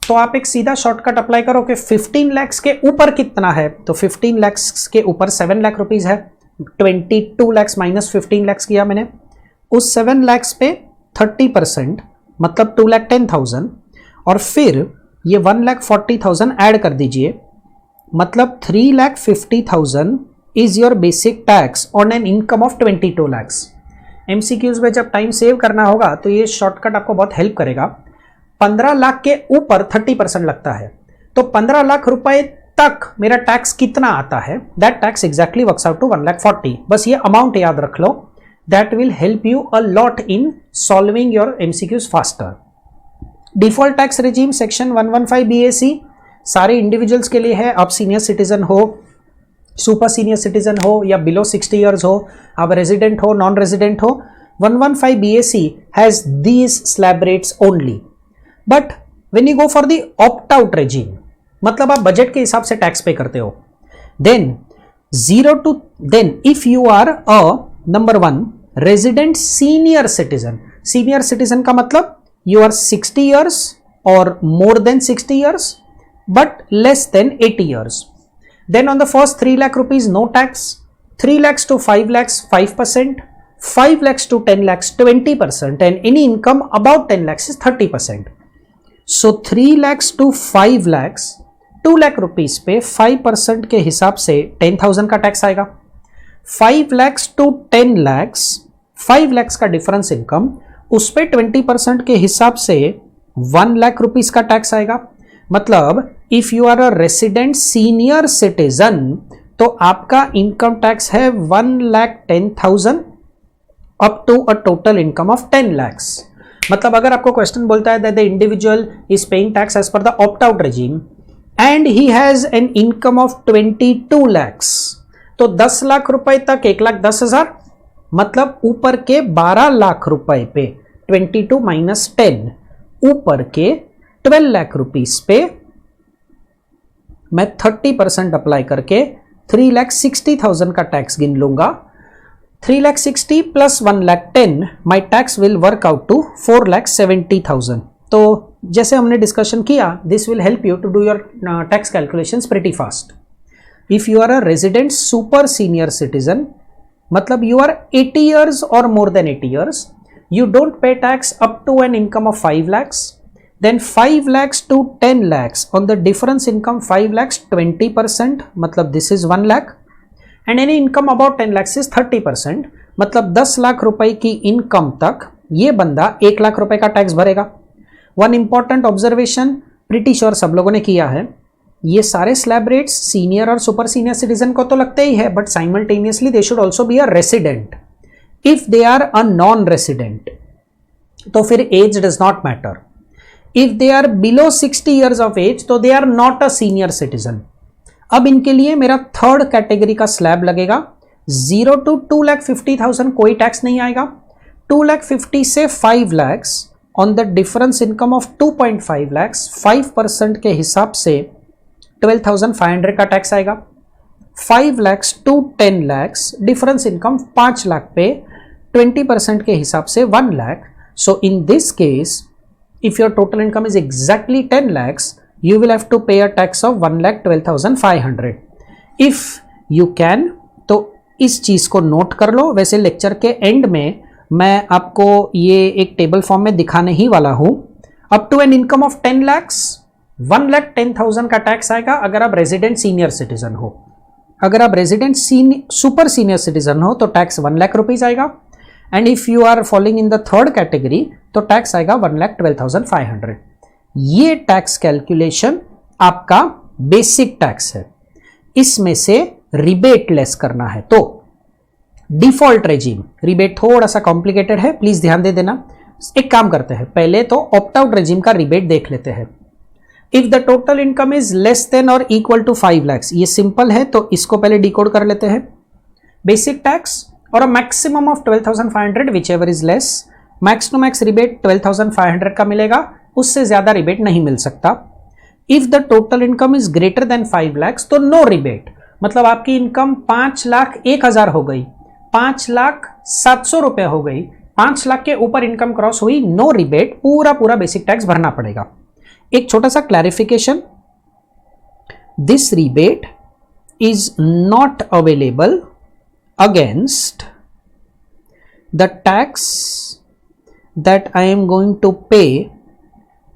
तो आप एक सीधा शॉर्टकट अप्लाई करो कि 15 lakhs के ऊपर कितना है, तो 15 lakhs के ऊपर 7 लाख रुपीज है, 22 lakhs माइनस 15 lakhs किया मैंने, उस 7 lakhs पे 30% मतलब 2,10,000 और फिर ये 1,40,000 ऐड कर दीजिए मतलब 3,50,000 is your basic tax on an income of 22 lakhs। MCQs में जब टाइम सेव करना होगा तो ये शॉर्टकट आपको बहुत हेल्प करेगा। 15 लाख के ऊपर 30% लगता है, तो 15 लाख रुपए तक मेरा टैक्स कितना आता है, that tax exactly works out to 1,40,000। बस ये अमाउंट याद रख लो, that will help you a lot in solving your MCQs faster. Default tax regime section 115 BAC सारे इंडिविजुअल्स के लिए है। आप सीनियर सिटीजन हो, सुपर सीनियर सिटीजन हो या बिलो 60 ईयर्स हो, आप रेजिडेंट हो, नॉन रेजिडेंट हो, 115 BAC has these slab rates only. But when you go for the opt out regime मतलब आप बजट के हिसाब से टैक्स पे करते हो, then if you are a number 1 resident senior citizen. Senior citizen का मतलब you are 60 years or more than 60 years but less than 80 years, then on the first 3 lakh rupees no tax, 3 lakhs to 5 lakhs 5%, 5 lakhs to 10 lakhs 20%, and any income above 10 lakhs is 30%. so 3 lakhs to 5 lakhs 2 lakh rupees पे 5% के हिसाब से 10,000 का tax आएगा। 5 lakhs to 10 lakhs 5 lakhs का difference income, उस पे 20% के हिसाब से 1 लाख रुपीज का टैक्स आएगा। मतलब if you are a resident senior citizen तो आपका इनकम टैक्स है 1,10,000 up to a total income of 10 lakhs। मतलब अगर आपको क्वेश्चन बोलता है that the individual is paying tax as per the opt out regime and he has an income of 22 lakhs, तो 10 लाख रुपए तक 1,10,000, मतलब ऊपर के 12 लाख रुपए पे 22 माइनस 10, ऊपर के 12 लाख रुपीस पे मैं 30% अप्लाई करके 3,60,000 का टैक्स गिन लूंगा. 3,60,000 plus 1,10,000, my tax will work out to 4,70,000. तो जैसे हमने डिस्कशन किया, this will help you to do your tax calculations pretty fast. If you are a resident super senior citizen, मतलब you are 80 years or more than 80 years, you don't pay tax up to an income of 5 lakhs, then 5 lakhs to 10 lakhs on the difference income 5 lakhs 20%, मतलब this is 1 lakh, and any income about 10 lakhs is 30%, मतलब 10 लाख रुपए की income तक ये बंदा 1 लाख रुपए का टैक्स भरेगा. One important observation, pretty sure सब लोगों ने किया है, ये सारे स्लैब रेट्स सीनियर और सुपर सीनियर सिटीजन को तो लगते ही है, but simultaneously they should also be a resident. If they are a non resident तो फिर age does not matter. If they are below 60 years of age तो they are not a senior citizen. अब इनके लिए मेरा third category का slab लगेगा. 0 to 2,50,000 कोई टैक्स नहीं आएगा. 2,50,000 से 5 lakhs on the difference income of 2.5 lakhs 5% के हिसाब से 12,500 का टैक्स आएगा. 5 lakhs to 10 lakhs difference income 5 lakh पे 20% के हिसाब से 1 lakh. So in this case if your total income is exactly 10 lakhs, you will have to pay a tax of 1,12,500. if you can, तो इस चीज को नोट कर लो. वैसे लेक्चर के एंड में मैं आपको ये एक टेबल फॉर्म में दिखाने ही वाला हूं. Up to an income of 10 lakhs 1,10,000 का टैक्स आएगा अगर आप रेजिडेंट सीनियर सिटीजन हो. अगर आप रेजिडेंट सुपर सीनियर सिटीजन हो तो टैक्स 1 लाख रुपीज आएगा. And if you are following in the third category तो टैक्स आएगा 1,12,500. ये टैक्स कैलकुलेशन आपका बेसिक टैक्स है, इसमें से रिबेट लेस करना है. तो डिफॉल्ट रेजिम, रिबेट थोड़ा सा कॉम्प्लिकेटेड है, प्लीज ध्यान दे देना. एक काम करते हैं, पहले तो ऑप्ट आउट रेजिम का रिबेट देख लेते हैं. If the total income is less than और इक्वल टू 5 lakhs, ये सिंपल है तो इसको पहले डिकोड कर लेते हैं. बेसिक टैक्स और a maximum of 12,500 whichever is less. Max to max rebate 12,500 का मिलेगा, उससे ज्यादा रिबेट नहीं मिल सकता. If the total income is greater than 5 lakhs तो नो रिबेट, मतलब आपकी इनकम 5,01,000 हो गई, 5,07,000 रुपए हो गई, 5 लाख के ऊपर इनकम क्रॉस हुई, नो रिबेट, पूरा बेसिक टैक्स भरना पड़ेगा. एक छोटा सा clarification, this rebate is not available against the tax that I am going to pay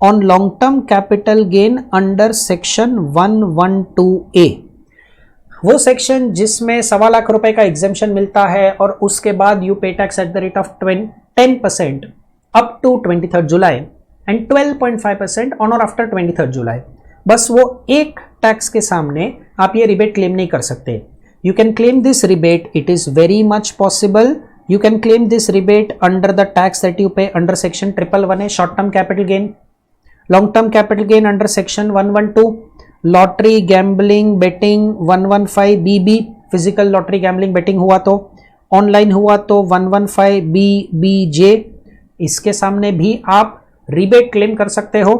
on long term capital gain under section 112A. वो सेक्शन जिसमें 1.25 लाख रुपए का एग्जेम्पशन मिलता है और उसके बाद you pay tax at the rate of 10% up to 23rd July and 12.5% on और आफ्टर 23rd जुलाई. बस वो एक टैक्स के सामने आप ये रिबेट क्लेम नहीं कर सकते. You can claim this rebate, it is very much possible. You can claim this rebate under the tax that you pay under section 111A, short term capital gain. Long term capital gain under section 112, lottery gambling betting 115BB, physical lottery gambling betting हुआ तो, online हुआ तो 115BBJ, इसके सामने भी आप rebate claim कर सकते हो.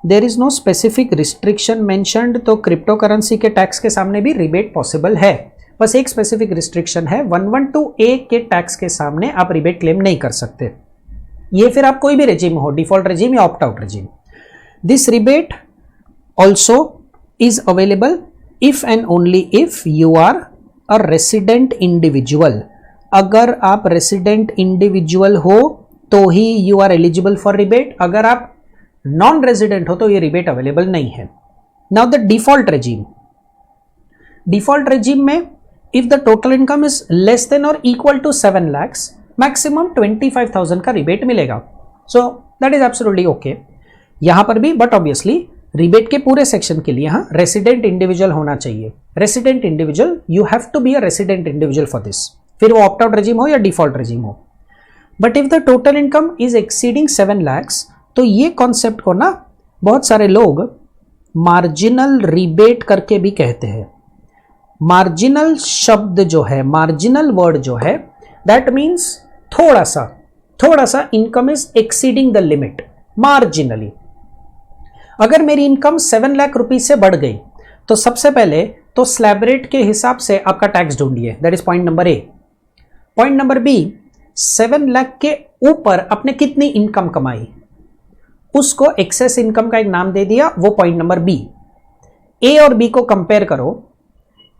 There is no specific restriction mentioned, तो क्रिप्टो करेंसी के टैक्स के सामने भी रिबेट पॉसिबल है. बस एक स्पेसिफिक रिस्ट्रिक्शन है, 112A के टैक्स के सामने आप रिबेट क्लेम नहीं कर सकते. ये फिर आप कोई भी रेजिम हो, डिफॉल्ट रेजिम या opt out regime. This rebate also is available if and only if you are a resident individual. अगर आप resident individual हो तो ही you are eligible for rebate. अगर आप non resident हो तो ये rebate available नहीं है. Now the default regime. Default regime में if the total income is less than or equal to 7 lakhs, maximum 25,000 का rebate मिलेगा. So that is absolutely okay. यहां पर भी, but obviously रिबेट के पूरे सेक्शन के लिए यहां रेसिडेंट इंडिविजुअल होना चाहिए. Resident individual, you have to be a resident individual for this, फिर वो ऑप्ट आउट रेजिम हो या डिफॉल्ट रेजिम हो. But if the total income is exceeding 7 lakhs, तो ये कॉन्सेप्ट को ना बहुत सारे लोग मार्जिनल रिबेट करके भी कहते हैं। मार्जिनल शब्द जो है, मार्जिनल वर्ड जो है, दैट मीन्स थोड़ा सा income is exceeding the limit marginally. अगर मेरी इनकम 7 लाख रुपीज से बढ़ गई तो सबसे पहले तो स्लैब रेट के हिसाब से आपका टैक्स ढूंढिए, that is point number A. Point number B, 7 lakh के ऊपर आपने कितनी इनकम कमाई, उसको एक्सेस इनकम का एक नाम दे दिया, वो पॉइंट नंबर बी। ए और बी को कंपेयर करो,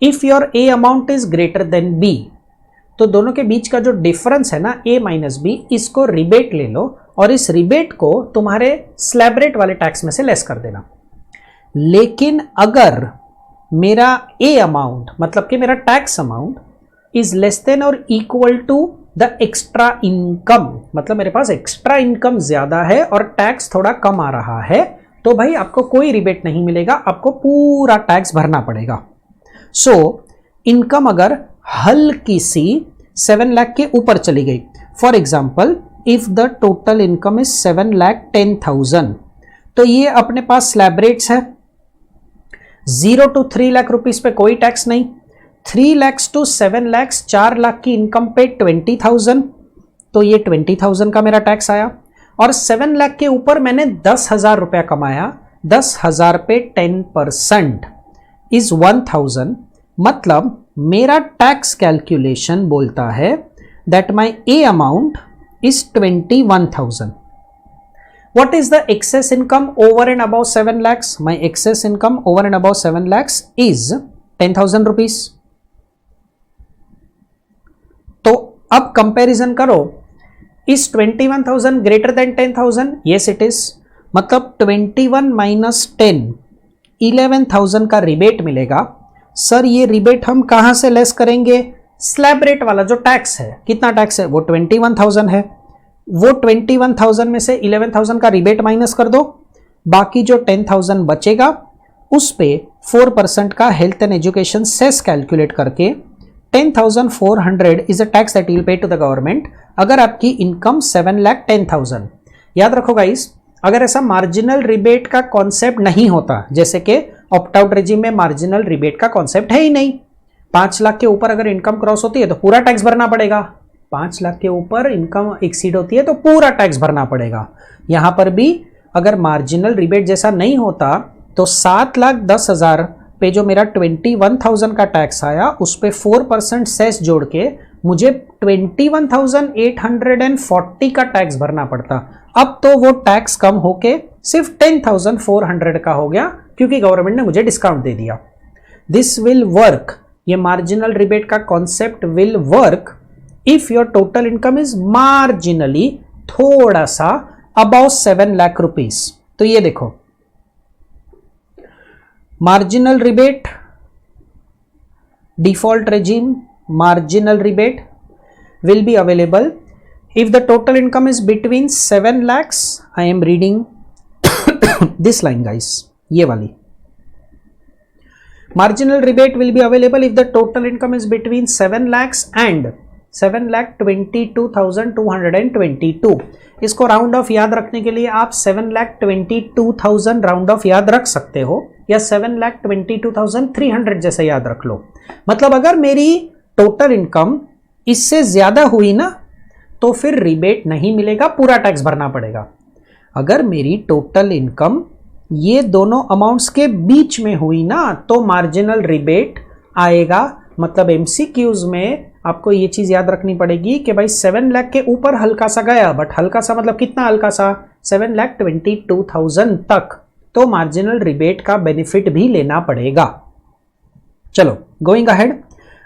if your A amount is greater than B, तो दोनों के बीच का जो डिफरेंस है ना ए माइनस बी, इसको रिबेट ले लो और इस रिबेट को तुम्हारे स्लैब रेट वाले टैक्स में से लेस कर देना। लेकिन अगर मेरा ए अमाउंट मतलब कि मेरा tax amount is less than और equal to the extra income, मतलब मेरे पास एक्स्ट्रा इनकम ज्यादा है और टैक्स थोड़ा कम आ रहा है, तो भाई आपको कोई रिबेट नहीं मिलेगा, आपको पूरा टैक्स भरना पड़ेगा। सो इनकम अगर हल्की सी 7 लाख के ऊपर चली गई, for example if the total income is 7,10,000, तो ये अपने पास स्लैब रेट्स है। 0 to 3 लाख रुपीस पे कोई टैक्स नहीं, 3 लाख to 7 लाख, 4 लाख की इनकम पे 20,000, तो ये 20,000 का मेरा टैक्स आया। और 7 लाख के ऊपर मैंने 10,000 रुपया कमाया, 10,000 पे 10% इज 1,000, मतलब मेरा टैक्स कैलकुलेशन बोलता है that my A amount is 21,000। What is the excess income over and above 7 lakhs? My excess income over and above 7 lakhs is 10,000 rupees. तो अब कंपैरिजन करो, is 21,000 greater than 10,000? Yes it is, मतलब 21 minus 10, 11,000 का rebate मिलेगा। Sir ये rebate हम कहां से लेस करेंगे? स्लैब रेट वाला जो टैक्स है, कितना टैक्स है? वो 21,000 है, वो 21,000 में से 11,000 का रिबेट माइनस कर दो, बाकी जो 10,000 बचेगा उस पे 4% का health and education cess calculate करके 10,400 is a tax that you will pay to the government अगर आपकी इनकम 7,10,000। याद रखो गाइस, अगर ऐसा मार्जिनल रिबेट का कॉन्सेप्ट नहीं होता, जैसे कि ऑप्ट आउट रेजिम में मार्जिनल रिबेट का कॉन्सेप्ट है ही नहीं, 5 लाख के ऊपर अगर इनकम क्रॉस होती है तो पूरा टैक्स भरना पड़ेगा, 5 लाख के ऊपर इनकम एक्सीड होती है तो पूरा टैक्स भरना पड़ेगा। यहां पर भी अगर मार्जिनल रिबेट जैसा नहीं होता तो 7,10,000 पे जो मेरा 21,000 का टैक्स आया उस पे 4% सेस जोड़ के मुझे 21,840 का टैक्स भरना पड़ता। अब तो वो टैक्स कम होके सिर्फ 10,400 का हो गया क्योंकि गवर्नमेंट ने मुझे डिस्काउंट दे दिया। दिस विल वर्क, ये मार्जिनल रिबेट का concept will work if your total income is marginally थोड़ा सा अबाउ 7 लाख रुपीस। तो ये देखो, marginal rebate, default regime, marginal rebate will be available if the total income is between 7 lakhs. I am reading this line guys, ये वाली marginal rebate will be available if the total income is between 7 lakhs and 7,22,222। इसको round of याद रखने के लिए आप 7,22,000 round of याद रख सकते हो या 7,22,300 जैसा याद रख लो। मतलब अगर मेरी टोटल इनकम इससे ज्यादा हुई ना तो फिर रिबेट नहीं मिलेगा, पूरा टैक्स भरना पड़ेगा। अगर मेरी टोटल इनकम ये दोनों अमाउंट्स के बीच में हुई ना तो मार्जिनल रिबेट आएगा। मतलब एमसीक्यूज में आपको ये चीज याद रखनी पड़ेगी कि भाई 7 लाख के ऊपर हल्का सा गया, बट हल्का सा मतलब कितना हल्का सा? 7,22,000 तक, तो मार्जिनल रिबेट का बेनिफिट भी लेना पड़ेगा। चलो गोइंग अहेड,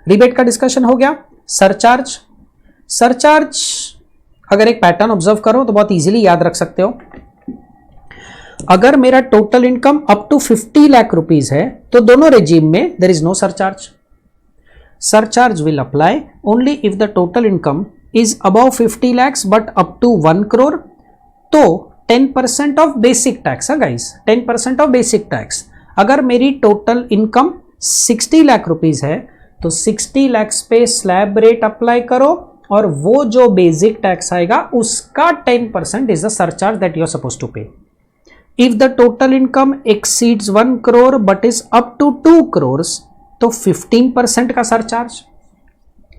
रिबेट का डिस्कशन हो गया। सरचार्ज, सरचार्ज अगर एक पैटर्न ऑब्जर्व करो तो बहुत इजीली याद रख सकते हो। अगर मेरा total income up to 50 lakh rupees है तो दोनों रेजिम में there is no surcharge. Surcharge will apply only if the total income is above 50 lakhs but up to 1 crore, तो 10% ऑफ बेसिक टैक्स है गाइस, 10% ऑफ बेसिक टैक्स। अगर मेरी total income 60 lakh rupees है तो 60 lakhs पे slab rate apply करो और वो जो बेसिक टैक्स आएगा उसका 10% is the surcharge that you are suppose to पे। If the total income exceeds 1 crore but is up to 2 crore तो 15% का surcharge.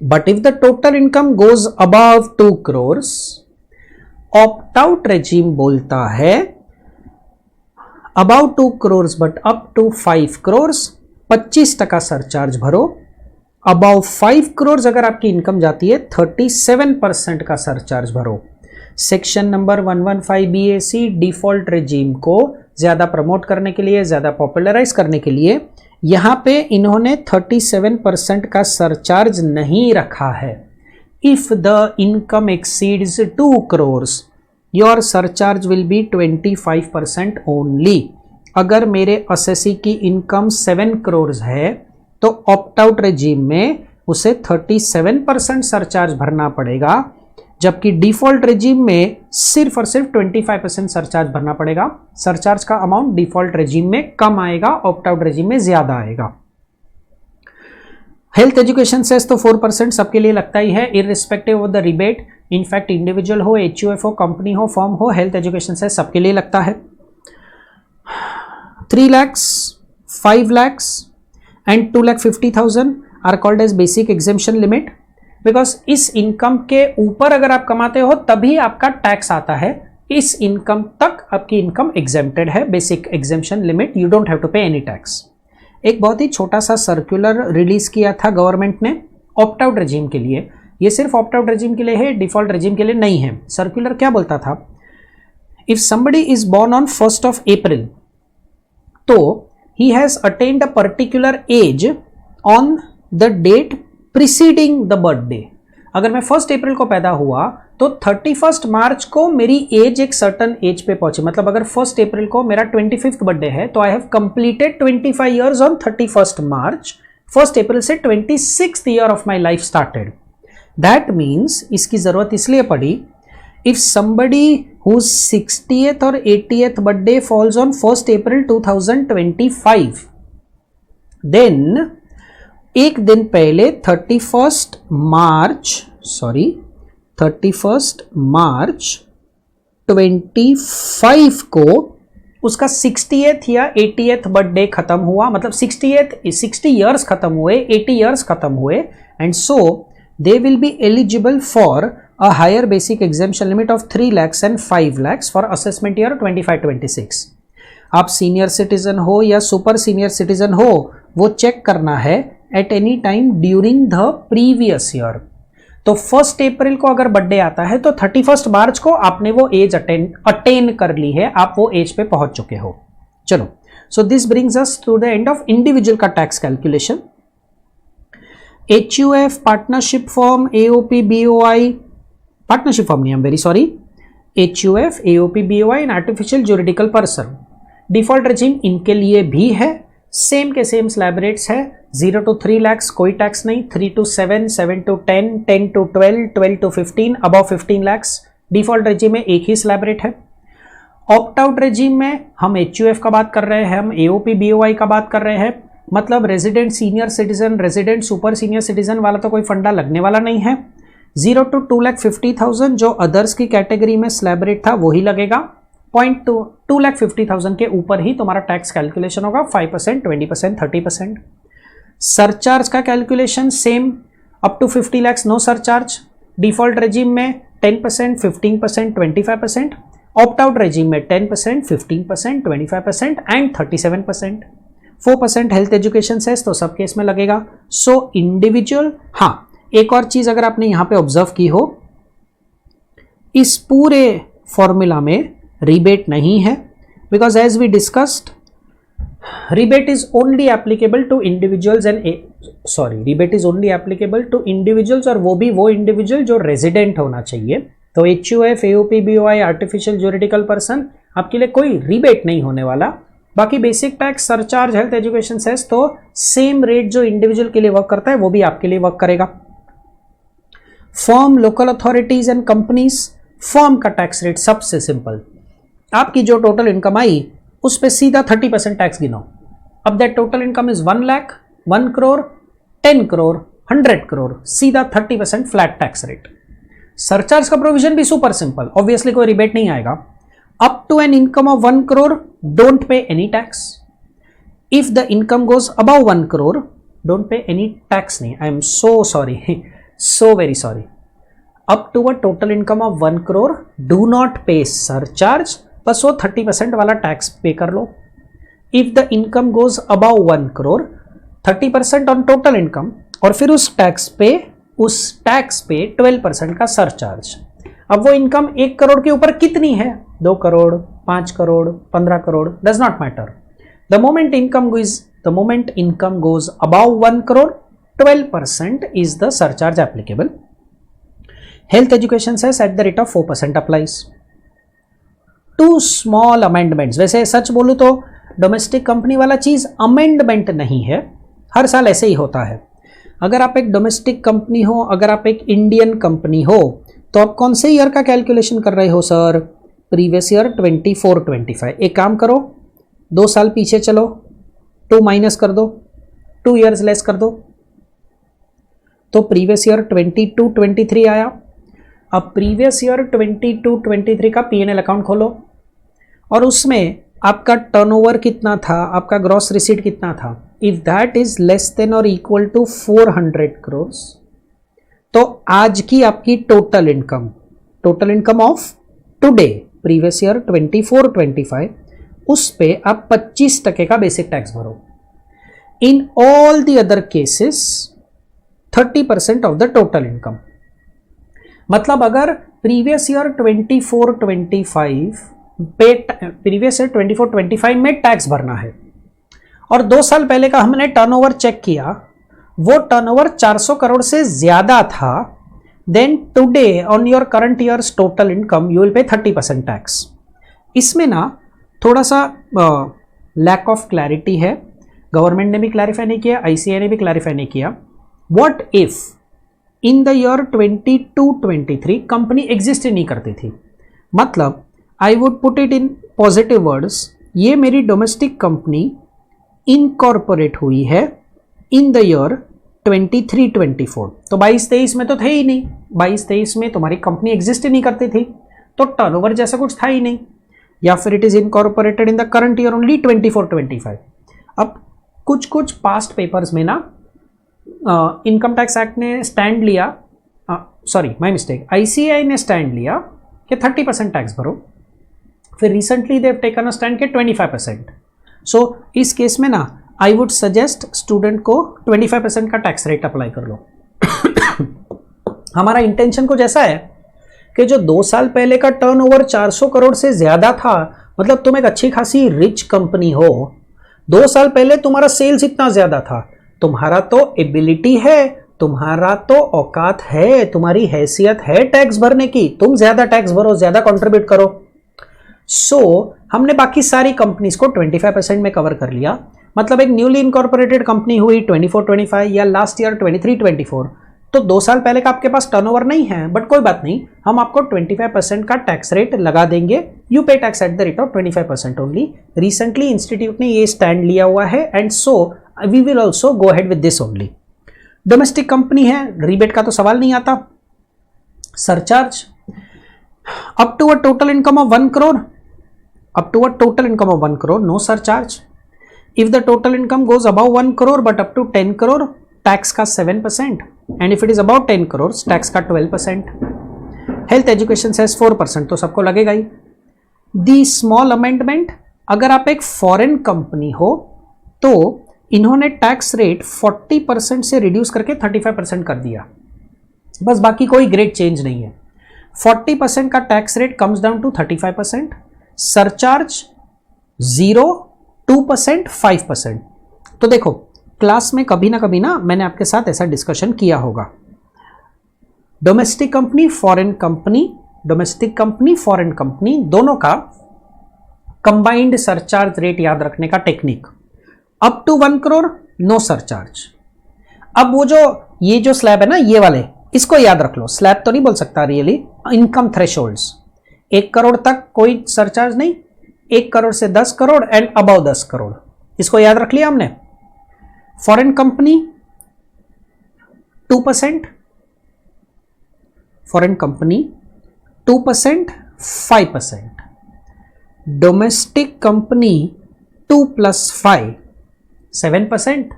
But if the total income goes above 2 crore, opt out regime बोलता है about 2 crore but up to 5 crore 25% surcharge भरो. About 5 crore अगर आपकी income जाती है 37% का सरचार्ज भरो. Section number 115 BAC default regime को ज्यादा प्रमोट करने के लिए, ज्यादा पॉपुलराइज करने के लिए यहां पे इन्होंने 37% का सरचार्ज नहीं रखा है. If the income exceeds 2 crore your surcharge will be 25% only. अगर मेरे असेसी की इनकम 7 करोड़ है तो ऑप्ट आउट रेजिम में उसे 37% सरचार्ज भरना पड़ेगा, जबकि डिफॉल्ट रेजिम में सिर्फ और सिर्फ 25% सरचार्ज भरना पड़ेगा. सरचार्ज का अमाउंट डिफॉल्ट रेजिम में कम आएगा, ऑप्ट आउट रेजिम में ज्यादा आएगा. हेल्थ एजुकेशन सेस तो 4% सबके लिए लगता ही है, irrespective of the rebate. In fact individual हो, HUF हो, कंपनी हो, फर्म हो, हेल्थ एजुकेशन सेस सबके लिए लगता है. 3 lakhs, 5 lakhs and 2,50,000 are called as basic exemption limit, because इस इनकम के ऊपर अगर आप कमाते हो तभी आपका टैक्स आता है. इस इनकम तक आपकी इनकम एग्जेम्प्टेड है, basic exemption limit, you don't have to pay any tax. एक बहुत ही छोटा सा सर्कुलर रिलीज किया था गवर्नमेंट ने ऑप्ट आउट रेजिम के लिए. ये सिर्फ ऑप्ट आउट रेजिम के लिए है, डिफॉल्ट रेजिम के लिए नहीं है. सर्कुलर क्या बोलता था, if somebody is born on 1st of April तो he has attained a particular age on the date preceding the birthday. अगर मैं 1st April को पैदा हुआ तो 31st मार्च को मेरी एज एक सर्टन एज पे पहुंची. मतलब अगर 1st April को मेरा 25th बर्थडे है तो I have completed 25 years on 31st March. 1st April से 26th year of my life started. That means इसकी जरूरत इसलिए पड़ी, if somebody whose 60th or 80th birthday falls on 1st April 2025, then एक दिन पहले 31st March 25 को उसका 60th या 80th बर्थडे खत्म हुआ. मतलब 60 years खत्म हुए, 80 years खत्म हुए, and so they will be eligible for a higher basic exemption limit of 3 lakhs and 5 lakhs for assessment year 25-26. आप सीनियर सिटीजन हो या सुपर सीनियर सिटीजन हो, वो चेक करना है at any time during the previous year. तो 1st April को अगर बर्थडे आता है तो 31st मार्च को आपने वो एज अटेन कर ली है, आप वो एज पे पहुंच चुके हो. चलो, so this brings us to the end of individual का tax calculation. HUF, partnership firm, AOP, BOI, partnership firm नहीं, I am very sorry, HUF, AOP, BOI and artificial juridical person. Default regime इनके लिए भी है, same के same slab rates है. 0 to 3 lakhs कोई tax नहीं, 3 to 7, 7 to 10, 10 to 12, 12 to 15, above 15 lakhs. Default regime में एक ही स्लैब रेट है. ऑप्ट आउट रेजिम में हम HUF का बात कर रहे हैं, हम AOP, BOI का बात कर रहे हैं. मतलब resident senior citizen, resident super senior citizen वाला तो कोई फंडा लगने वाला नहीं है. 0 to 2,50,000 जो अदर्स की कैटेगरी में स्लैब रेट था वही लगेगा. 2,50,000 के ऊपर ही तुम्हारा टैक्स कैलकुलेशन होगा, 5%, 20%, 30%. सरचार्ज का calculation same, up to 50 lakhs no surcharge. Default regime में 10%, 15%, 25%. ऑप्ट आउट रेजिम में 10%, 15%, 25% एंड 37%. 4% हेल्थ एजुकेशन सेस तो सब केस में लगेगा. So individual. हाँ, एक और चीज अगर आपने यहां पे ऑब्जर्व की हो, इस पूरे फॉर्मूला में रिबेट नहीं है, because as we discussed rebate is only applicable to individuals and rebate is only applicable to individuals और वो भी वो इंडिविजुअल जो रेजिडेंट होना चाहिए. तो HUF, AOP, BOI, artificial juridical person आपके लिए कोई रिबेट नहीं होने वाला. बाकी basic tax, surcharge, health education cess तो सेम रेट जो इंडिविजुअल के लिए वर्क करता है वो भी आपके लिए वर्क करेगा. Firm, local authorities and companies, firm का टैक्स रेट सबसे सिंपल. आपकी जो टोटल इनकम आई उस पर सीधा 30% टैक्स गिनो. अब that total income is 1 lakh, 1 crore, 10 crore, 100 crore, सीधा 30% फ्लैट टैक्स रेट. सरचार्ज का प्रोविजन भी सुपर सिंपल, ऑब्वियसली कोई रिबेट नहीं आएगा. up to an income of 1 crore, don't pay any tax. If the income goes above 1 crore, don't pay any tax. I am so sorry, so very sorry. Up to a total income of 1 crore, do not pay surcharge, बस वो 30% वाला tax पे कर लो. If the income goes above 1 crore, 30% on total income, और फिर उस tax पे 12% का सरचार्ज. अब वो इनकम 1 करोड़ के ऊपर कितनी है? 2 crore, 5 crore, 15 crore, does not matter. The moment income goes above 1 crore, 12% is the surcharge applicable. Health education says at the rate of 4% applies. Two small amendments. वैसे सच बोलूं तो डोमेस्टिक कंपनी वाला चीज अमेंडमेंट नहीं है, हर साल ऐसे ही होता है. अगर आप एक डोमेस्टिक कंपनी हो, अगर आप एक इंडियन कंपनी हो, तो आप कौन से ईयर का कैलकुलेशन कर रहे हो सर? Previous year 24-25. एक काम करो, 2 साल पीछे चलो, 2 माइनस कर दो, 2 ईयर्स लेस कर दो, तो प्रीवियस ईयर 22-23 आया. अब प्रीवियस ईयर 22-23 का P&L अकाउंट खोलो और उसमें आपका टर्नओवर कितना था, आपका ग्रॉस रिसीट कितना था. If that is less than और इक्वल टू 400 करोड़, तो आज की आपकी total income of today, previous year 24-25, उस पे आप 25% का बेसिक टैक्स भरो. In all the other cases 30% of the total income. मतलब अगर प्रीवियस ईयर 24-25 में टैक्स भरना है और 2 साल पहले का हमने टर्नओवर चेक किया, वो टर्नओवर 400 करोड़ से ज्यादा था, then today on your current year's total income you will pay 30% tax. इसमें ना थोड़ा सा लैक ऑफ क्लैरिटी है. गवर्नमेंट ने भी क्लैरिफाई नहीं किया, ICAI ने भी क्लैरिफाई नहीं किया. What if in the year 22-23 company exist ही नहीं करती थी? मतलब I would put it in positive words, ये मेरी डोमेस्टिक कंपनी इनकॉर्पोरेट हुई है इन द ईयर 23-24. तो 22-23 में तो थे ही नहीं, 22-23 में तुम्हारी कंपनी एग्जिस्ट ही नहीं करती थी, तो टर्नओवर जैसा कुछ था ही नहीं. या फिर it is incorporated in the current year only 24-25. अब कुछ पास्ट पेपर्स में ना इनकम टैक्स एक्ट ने स्टैंड लिया, सॉरी माय मिस्टेक, ICAI ने स्टैंड लिया कि 30% टैक्स भरो. फिर recently they've taken a stand के 25%. सो इस केस में ना आई वुड सजेस्ट स्टूडेंट को 25% का टैक्स रेट अप्लाई कर लो. हमारा इंटेंशन कुछ ऐसा है कि जो 2 साल पहले का टर्नओवर 400 करोड़ से ज्यादा था, मतलब तुम एक अच्छी खासी रिच कंपनी हो, 2 साल पहले तुम्हारा सेल्स इतना ज्यादा था, तुम्हारा तो एबिलिटी है, तुम्हारा तो औकात है, तुम्हारी हैसियत है टैक्स भरने की, तुम ज्यादा टैक्स भरो, ज्यादा कंट्रीब्यूट करो. सो हमने बाकी सारी कंपनीज को 25% में कवर कर लिया. मतलब एक न्यूली इनकॉर्पोरेटेड कंपनी हुई 24-25 या लास्ट ईयर 23-24, तो 2 साल पहले का आपके पास टर्नओवर नहीं है, बट कोई बात नहीं, हम आपको 25% का टैक्स रेट लगा देंगे. You pay tax at the rate of 25% only. Recently institute ने ये स्टैंड लिया हुआ है, and so we will also go ahead with this only. Domestic company है, रिबेट का तो सवाल नहीं आता. Surcharge up to a total income of 1 crore, up to a total income of 1 crore, no surcharge. If the total income goes above 1 crore but up to 10 crore, tax का 7%, and if it is above 10 crores, tax का 12%. Health education says 4%, तो सबको लगेगा ही. The small amendment, अगर आप एक foreign company हो तो इन्होंने टैक्स रेट 40% से रिड्यूस करके 35% कर दिया, बस, बाकी कोई ग्रेट चेंज नहीं है. 40% का tax rate comes down to 35%, surcharge 0, 2%, 5%. तो देखो क्लास में कभी ना कभी ना मैंने आपके साथ ऐसा डिस्कशन किया होगा. Domestic company, foreign company, domestic company, foreign company, दोनों का कंबाइंड सरचार्ज रेट याद रखने का technique. Up to 1 crore no surcharge. अब वो जो ये जो स्लैब है ना, ये वाले, इसको याद रख लो. स्लैब तो नहीं बोल सकता रियली, इनकम थ्रेशोल्ड्स. 1 करोड़ तक कोई सरचार्ज नहीं, 1 करोड़ से 10 करोड़ एंड अबव 10 करोड़, इसको याद रख लिया हमने. Foreign company 2%, foreign company 2%, 5%. Domestic company 2 + 5 7%,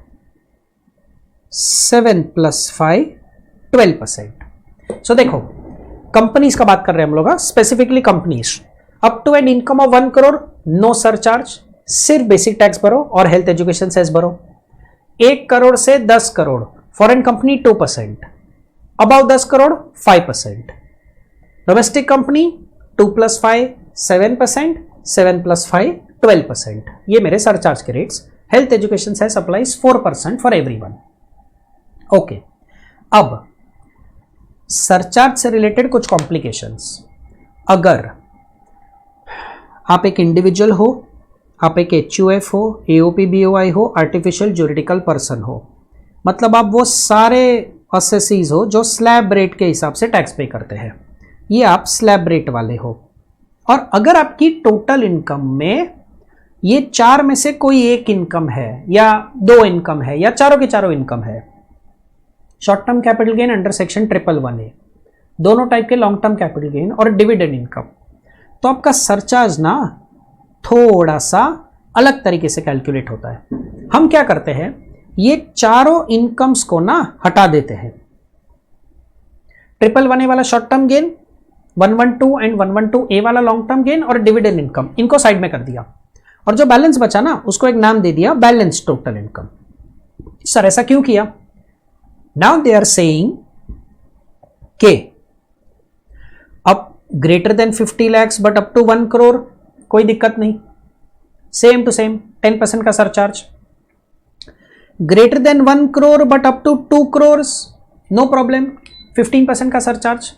7 + 5 12%. So देखो कंपनीज का बात कर रहे हैं हम लोग, specifically companies. Up to an income of 1 crore no surcharge, सिर्फ बेसिक टैक्स भरो और हेल्थ एजुकेशन सेस भरो। 1 करोड़ से 10 crore foreign company 2%, above 10 crore 5%, domestic company 2 + 5 7%, 7 + 5 12%। ये मेरे सरचार्ज के rates. Health education cess applies 4% for everyone. Okay, अब सरचार्ज से रिलेटेड कुछ कॉम्प्लिकेशंस। अगर आप एक इंडिविजुअल हो, आप एक HUF हो, AOP BOI हो, आर्टिफिशियल ज्यूरिडिकल पर्सन हो, मतलब आप वो सारे असेसीज हो जो स्लैब रेट के हिसाब से टैक्स पे करते हैं, ये आप स्लैब रेट वाले हो। और अगर आपकी टोटल इनकम में ये 4 में से कोई एक इनकम है या 2 इनकम है या चारों के चारों इनकम है, short term capital gain under section 111A, दोनों टाइप के लॉन्ग टर्म कैपिटल गेन और डिविडेंड इनकम, तो आपका सरचार्ज ना थोड़ा सा अलग तरीके से कैलकुलेट होता है। हम क्या करते हैं, ये चारों इनकम्स को ना हटा देते हैं। 111A वाला short term gain, 112 and 112A वाला लॉन्ग टर्म गेन और डिविडेंड इनकम, इनको साइड में कर दिया और जो बैलेंस बचा ना उसको एक नाम दे दिया बैलेंस टोटल इनकम। सर ऐसा क्यों किया? नाउ दे आर सेइंग के अब greater than 50 lakhs but up to 1 crore कोई दिक्कत नहीं, सेम टू सेम 10% का surcharge. Greater than 1 crore but up to 2 crore no problem, 15% का surcharge.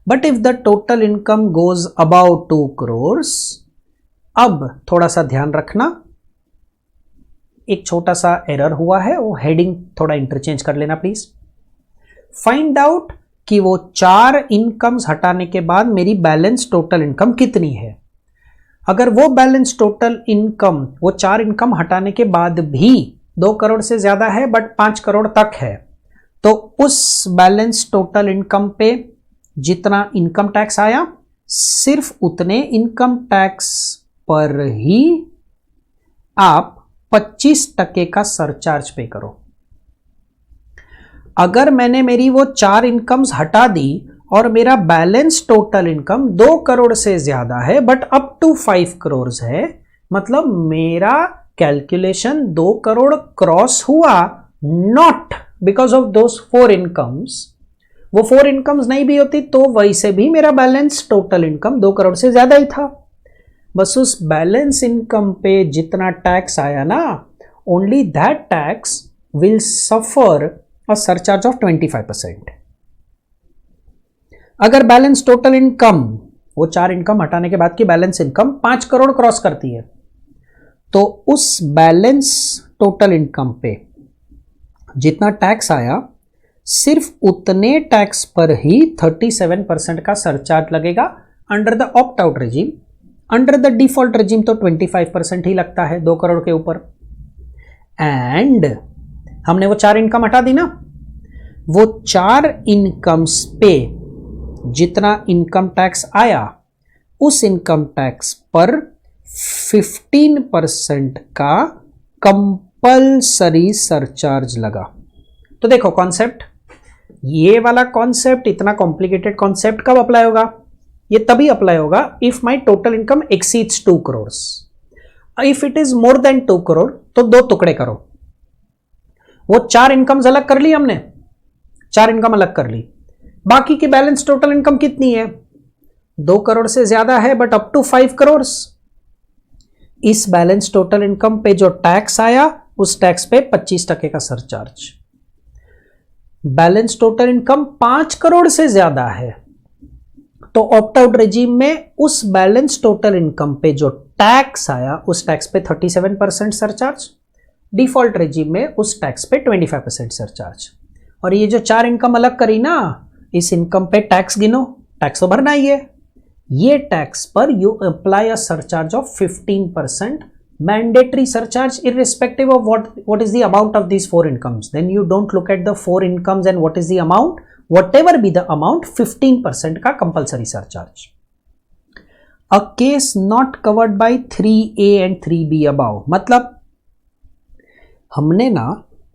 But if the total income goes about 2 crore, अब थोड़ा सा ध्यान रखना, एक छोटा सा एरर हुआ है, वो हेडिंग थोड़ा इंटरचेंज कर लेना प्लीज। फाइंड आउट कि वो 4 इनकम्स हटाने के बाद मेरी बैलेंस टोटल इनकम कितनी है। अगर वो बैलेंस टोटल इनकम वो 4 इनकम हटाने के बाद भी 2 करोड़ से ज्यादा है बट 5 करोड़ तक है, तो उस बैलेंस टोटल इनकम पे जितना इनकम टैक्स आया सिर्फ उतने इनकम टैक्स पर ही आप 25% का सरचार्ज पे करो। अगर मैंने मेरी वो 4 इनकम्स हटा दी और मेरा बैलेंस टोटल इनकम 2 करोड़ से ज्यादा है बट अप टू 5 करोड़ है, मतलब मेरा कैलकुलेशन 2 करोड़ क्रॉस हुआ, not because of those 4 incomes. वो 4 इनकम्स नहीं भी होती तो वैसे भी मेरा बैलेंस टोटल इनकम 2 करोड़ से ज्यादा ही था। बस उस बैलेंस इनकम पे जितना टैक्स आया ना, only that tax will suffer a surcharge of 25%। अगर बैलेंस टोटल इनकम वो 4 इनकम हटाने के बाद की बैलेंस इनकम 5 करोड़ क्रॉस करती है, तो उस बैलेंस टोटल इनकम पे जितना टैक्स आया सिर्फ उतने टैक्स पर ही 37% का सरचार्ज लगेगा under the opt out regime. Under the default regime तो 25% ही लगता है 2 करोड़ के ऊपर। एंड हमने वो 4 इनकम हटा दी ना, वो 4 इनकम्स पे जितना इनकम टैक्स आया उस इनकम टैक्स पर 15% का कंपल्सरी सरचार्ज लगा। तो देखो कॉन्सेप्ट, ये वाला कॉन्सेप्ट इतना कॉम्प्लिकेटेड कॉन्सेप्ट कब अप्लाई होगा? ये तभी अप्लाई होगा if my total income exceeds 2 crore. If it is more than 2 crore तो 2 टुकड़े करो। वो 4 इनकम्स अलग कर ली हमने, 4 इनकम अलग कर ली, बाकी की बैलेंस टोटल इनकम कितनी है? 2 करोड़ से ज्यादा है बट अप टू 5 करोड़। इस बैलेंस टोटल इनकम पे जो टैक्स आया उस टैक्स पे 25% का surcharge. Balance total income 5 crore से ज्यादा है तो ऑप्ट आउट रेजिम में उस बैलेंस टोटल इनकम पे जो टैक्स आया उस टैक्स पे 37% सरचार्ज, डिफॉल्ट रेजिम में उस टैक्स पे 25% सरचार्ज। और ये जो 4 इनकम अलग करी ना, इस इनकम पे टैक्स गिनो, टैक्स तो भरना ही है। ये टैक्स पर you apply a surcharge of 15%, mandatory surcharge irrespective of what is the amount of these 4 incomes. Then you don't look at the 4 incomes and what is the amount. whatever be the amount 15% का compulsory surcharge. A case not covered by 3A and 3B above. मतलब हमने ना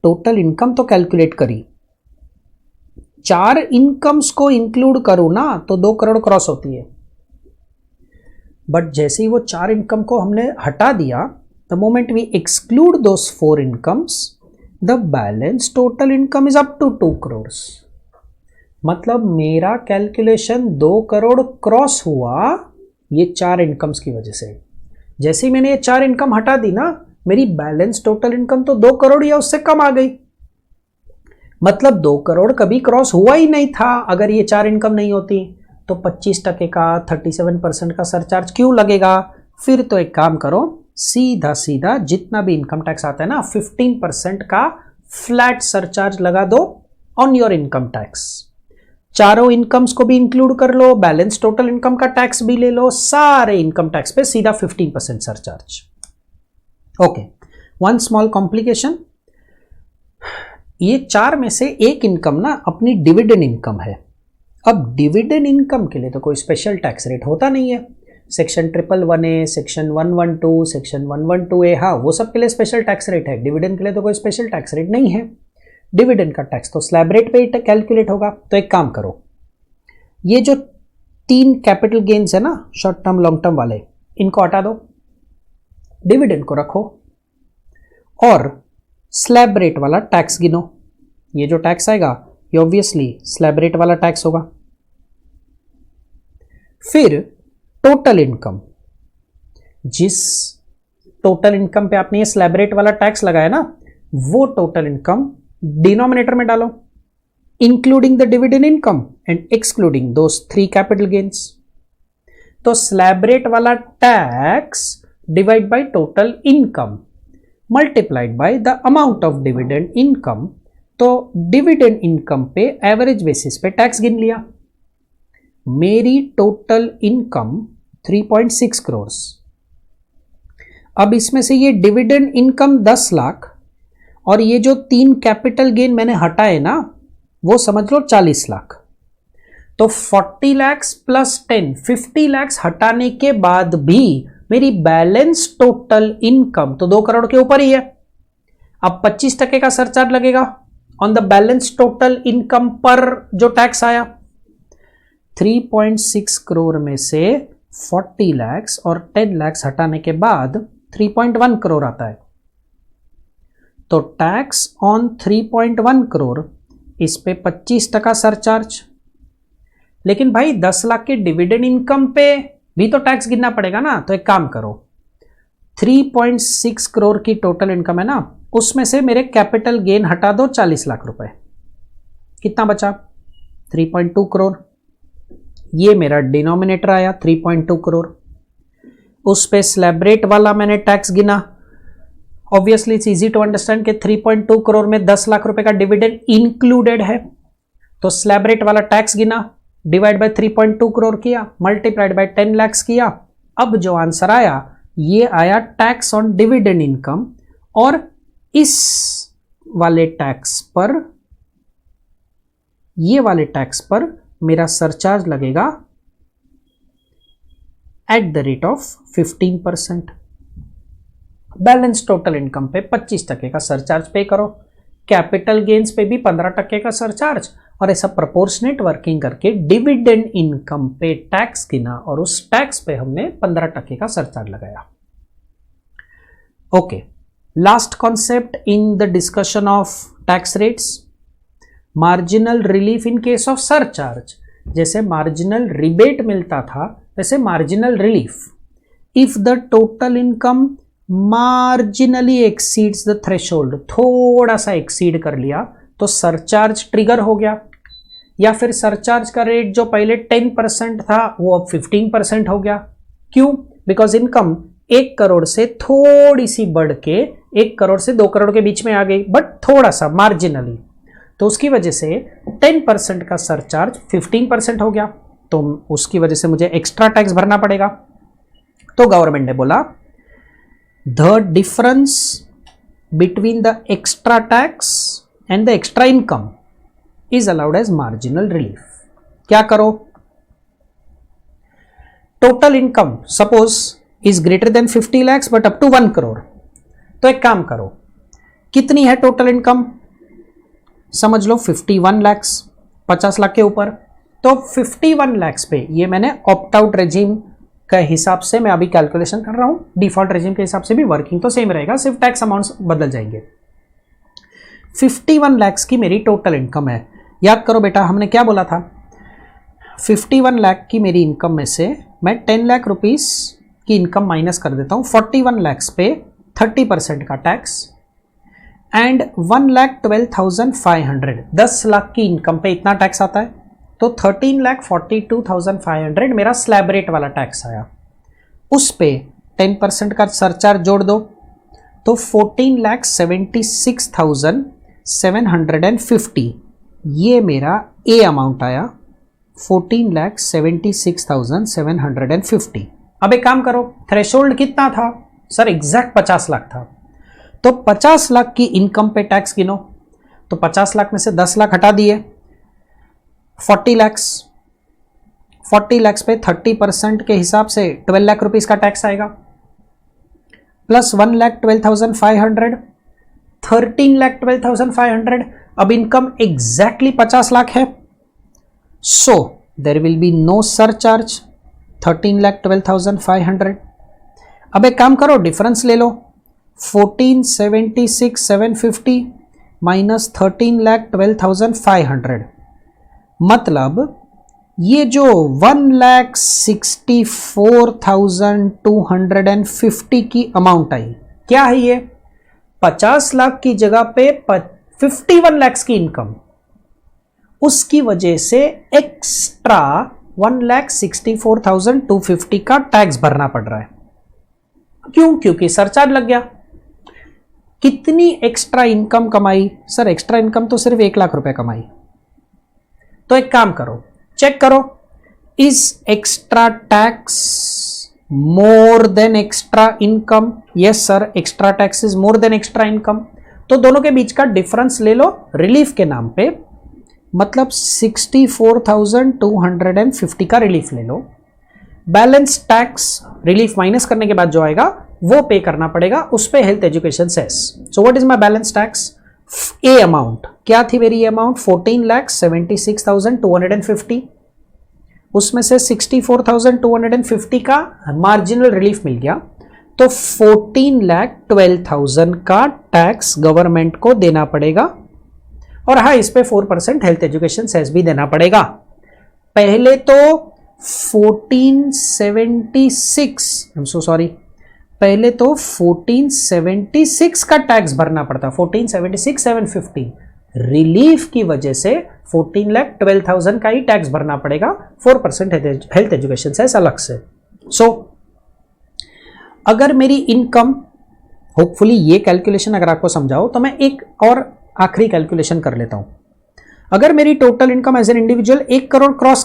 total income तो calculate करी, 4 incomes को include करूं ना तो 2 करोड़ क्रॉस होती है. बट जैसे ही वो 4 इनकम को हमने हटा दिया, the moment we exclude those 4 incomes, the balance total income is up to 2 crore. मतलब मेरा कैलकुलेशन 2 करोड़ क्रॉस हुआ ये 4 इनकम्स की वजह से. जैसे ही मैंने ये 4 इनकम हटा दी ना, मेरी बैलेंस टोटल इनकम तो 2 करोड़ या उससे कम आ गई. मतलब 2 करोड़ कभी क्रॉस हुआ ही नहीं था अगर ये 4 इनकम नहीं होती. तो 25% का 37% का सरचार्ज क्यों लगेगा? फिर तो एक काम करो, सीधा सीधा जितना भी इनकम टैक्स आता है ना 15% का फ्लैट सरचार्ज लगा दो ऑन योर इनकम टैक्स. चारों इनकम्स को भी इंक्लूड कर लो, बैलेंस टोटल इनकम का टैक्स भी ले लो, सारे इनकम टैक्स पे सीधा 15% surcharge. Okay, one small complication. ये 4 में से एक इनकम ना अपनी डिविडेंड इनकम है. अब डिविडेंड इनकम के लिए तो कोई स्पेशल टैक्स रेट होता नहीं है. Section 111A, section 112, section 112A, हाँ वो सब के लिए स्पेशल टैक्स रेट है. डिविडेंड के लिए तो कोई स्पेशल टैक्स रेट नहीं है. डिविडेंड का टैक्स तो स्लैब रेट पे ही कैलकुलेट होगा. तो एक काम करो, ये जो 3 कैपिटल गेन्स है ना, शॉर्ट टर्म लॉन्ग टर्म वाले, इनको हटा दो, डिविडेंड को रखो और स्लैब रेट वाला टैक्स गिनो. ये जो टैक्स आएगा ये ऑब्वियसली स्लैब रेट वाला टैक्स होगा. फिर टोटल इनकम, जिस टोटल इनकम पे आपने ये स्लैब रेट वाला टैक्स लगाया ना, वो टोटल इनकम डिनोमिनेटर में डालो, including the dividend income and excluding those 3 capital gains. तो स्लैब रेट वाला tax divide by total income multiplied by the amount of dividend income. तो डिविडेंड इनकम पे एवरेज बेसिस पे टैक्स गिन लिया. मेरी टोटल इनकम 3.6 करोड़. अब इसमें से ये डिविडेंड इनकम 10 लाख और ये जो 3 कैपिटल गेन मैंने हटाए ना, वो समझ लो 40 लाख. तो 40 लाख प्लस 10, 50 लाख हटाने के बाद भी मेरी बैलेंस टोटल इनकम तो 2 करोड़ के ऊपर ही है. अब 25% का सरचार्ज लगेगा on the balance total income पर जो टैक्स आया. 3.6 करोड़ में से 40 लाख और 10 लाख हटाने के बाद 3.1 करोड़ आता है. तो टैक्स ऑन 3.1 करोड़, इस पे 25% सरचार्ज. लेकिन भाई 10 लाख के डिविडेंड इनकम पे भी तो टैक्स गिनना पड़ेगा ना. तो एक काम करो, 3.6 करोड़ की टोटल इनकम है ना, उसमें से मेरे कैपिटल गेन हटा दो 40 लाख रुपए. कितना बचा? 3.2 करोड़. ये मेरा डिनोमिनेटर आया 3.2 करोड़. उस पे स्लैब रेट वाला मैंने टैक्स गिना. Obviously it's easy to understand कि 3.2 करोड़ में 10 लाख रुपए का डिविडेंड इंक्लूडेड है. तो स्लैब रेट वाला टैक्स गिना, डिवाइड बाय 3.2 करोड़ किया, मल्टीप्लाइड बाय 10 लाख किया. अब जो आंसर आया ये आया टैक्स ऑन डिविडेंड इनकम. और इस वाले टैक्स पर, ये वाले टैक्स पर मेरा सरचार्ज लगेगा eight the rate of 15%. Balance total income पे 25% का सरचार्ज पे करो, कैपिटल गेन्स पे भी 15% का सरचार्ज, और ऐसा प्रोपोर्शनेट वर्किंग करके डिविडेंड इनकम पे टैक्स गिना और उस टैक्स पे हमने 15% का सरचार्ज लगाया. Okay, last concept in the discussion of tax rates, marginal relief in case of surcharge. जैसे मार्जिनल रिबेट मिलता था वैसे marginal relief. If the total income marginally exceeds the threshold, थोड़ा सा एक्सीड कर लिया तो सरचार्ज ट्रिगर हो गया. या फिर सरचार्ज का रेट जो पहले 10% था वो अब 15% हो गया. क्यों? बिकॉज इनकम 1 करोड़ से थोड़ी सी बढ़ के 1 करोड़ से 2 करोड़ के बीच में आ गई, बट थोड़ा सा मार्जिनली. तो उसकी वजह से 10% का सरचार्ज 15% हो गया. तो उसकी वजह से मुझे एक्स्ट्रा टैक्स भरना पड़ेगा. तो गवर्नमेंट ने बोला the difference between the extra tax and the extra income is allowed as marginal relief. क्या करो, total income suppose is greater than 50 lakhs but up to 1 crore। तो एक काम करो, कितनी है टोटल इनकम, समझ लो 51 lakhs, 50 लाख के ऊपर। तो 51 lakhs पे ये मैंने ऑप्ट आउट रेजिम के हिसाब से मैं अभी कैलकुलेशन कर रहा हूं, डिफॉल्ट रेजिम के हिसाब से भी वर्किंग तो सेम रहेगा, सिर्फ टैक्स अमाउंट्स बदल जाएंगे। 51 lakhs की मेरी टोटल इनकम है। याद करो बेटा, हमने क्या बोला था, 51 लाख की मेरी इनकम में से मैं 10 लाख रुपीस की इनकम माइनस कर देता हूं। 41 lakhs पे 30% का टैक्स एंड 1,12,500, 10 लाख की इनकम पे इतना टैक्स आता है। तो 13,42,500 मेरा स्लैब रेट वाला टैक्स आया। उस पे 10% का सरचार्ज जोड़ दो तो 14,76,750 ये मेरा ए अमाउंट आया, 14,76,750। अब एक काम करो, थ्रेशोल्ड कितना था सर, एग्जैक्ट 50 लाख था। तो 50 लाख की इनकम पे टैक्स गिनो, तो 50 लाख में से 10 लाख हटा दिए, 40 lakhs, 40 lakhs पे 30% के हिसाब से 12 लाख रुपीस का टैक्स आएगा, प्लस 1,12,500, 13,12,500। अब इनकम एग्जैक्टली 50 लाख है, so there will be no surcharge, 13,12,500। अब एक काम करो, डिफरेंस ले लो, 14,76,750 माइनस 13,12,500, मतलब ये जो 1,64,250 की अमाउंट आई, क्या है ये, 50 लाख की जगह पे 51 lakhs की इनकम, उसकी वजह से एक्स्ट्रा 1,64,250 का टैक्स भरना पड़ रहा है। क्यों, क्योंकि सरचार्ज लग गया। कितनी एक्स्ट्रा इनकम कमाई सर, एक्स्ट्रा इनकम तो सिर्फ 1 लाख रुपए कमाई। तो एक काम करो, चेक करो, is extra tax more than extra income? Yes sir, extra tax is more than extra income. तो दोनों के बीच का डिफरेंस ले लो रिलीफ के नाम पे, मतलब 64,250 का रिलीफ ले लो। बैलेंस टैक्स रिलीफ माइनस करने के बाद जो आएगा वो पे करना पड़ेगा, उस पे health education cess. So what is my balance tax? A amount क्या थी मेरी? अमाउंट 14,76,250, उसमें से 64,250 का मार्जिनल रिलीफ मिल गया, तो 14,12,000 का टैक्स गवर्नमेंट को देना पड़ेगा। और हाँ, इस पे 4% हेल्थ एजुकेशन सेस भी देना पड़ेगा। पहले तो 1476 का टैक्स भरना पड़ता, 1476,750। रिलीफ की वजह से 14,12,000 का ही टैक्स भरना पड़ेगा, 4% हेल्थ एजुकेशन सेस अलग से। सो अगर मेरी इनकम, होपफुली ये कैलकुलेशन अगर आपको समझाओ, तो मैं एक और आखिरी कैलकुलेशन कर लेता हूं। अगर मेरी total income as an individual 1 crore cross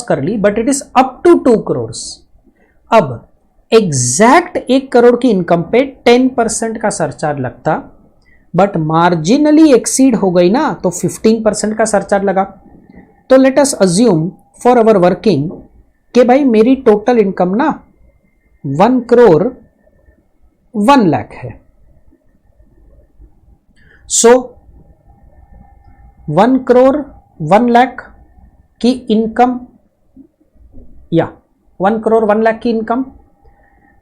कर ली, but it is up to 2 crores। अब एग्जैक्ट 1 करोड़ की इनकम पे 10% का सरचार्ज लगता, बट मार्जिनली एक्सीड हो गई ना, तो 15% का सरचार्ज लगा। तो let us assume for our working कि भाई मेरी टोटल इनकम ना 1 crore 1 lakh है। सो 1 crore 1 lakh की इनकम, या 1 crore 1 lakh की इनकम,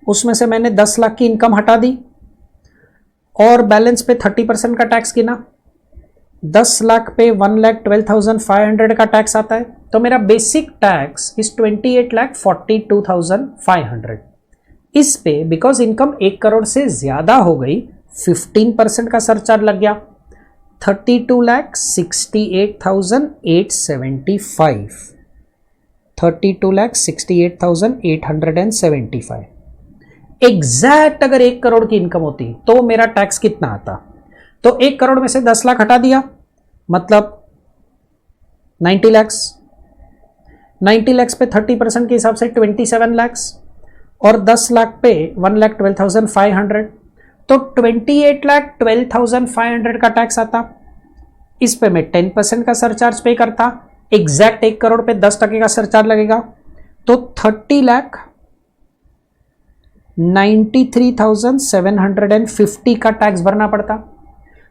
उसमें से मैंने 10 लाख की इनकम हटा दी और बैलेंस पे 30% का टैक्स गिना। 10 लाख पे 1,12,500 का टैक्स आता है, तो मेरा बेसिक टैक्स इज 28,42,500। इस पे बिकॉज इनकम 1 करोड़ से ज्यादा हो गई, 15% का सरचार्ज लग गया, 32,68,875, 32,68,875। एग्जैक्ट अगर 1 करोड़ की इनकम होती तो मेरा टैक्स कितना आता? तो 1 करोड़ में से 10 लाख हटा दिया, मतलब 90 lakhs। 90 lakhs पे 30% के हिसाब से 27 lakhs, और 10 लाख पे 1,12,500, तो 28,12,500 का टैक्स आता। इस पे मैं 10% का सरचार्ज पे करता, एग्जैक्ट 1 करोड़ पे 10% का सरचार्ज लगेगा, तो 30,93,750 का टैक्स भरना पड़ता।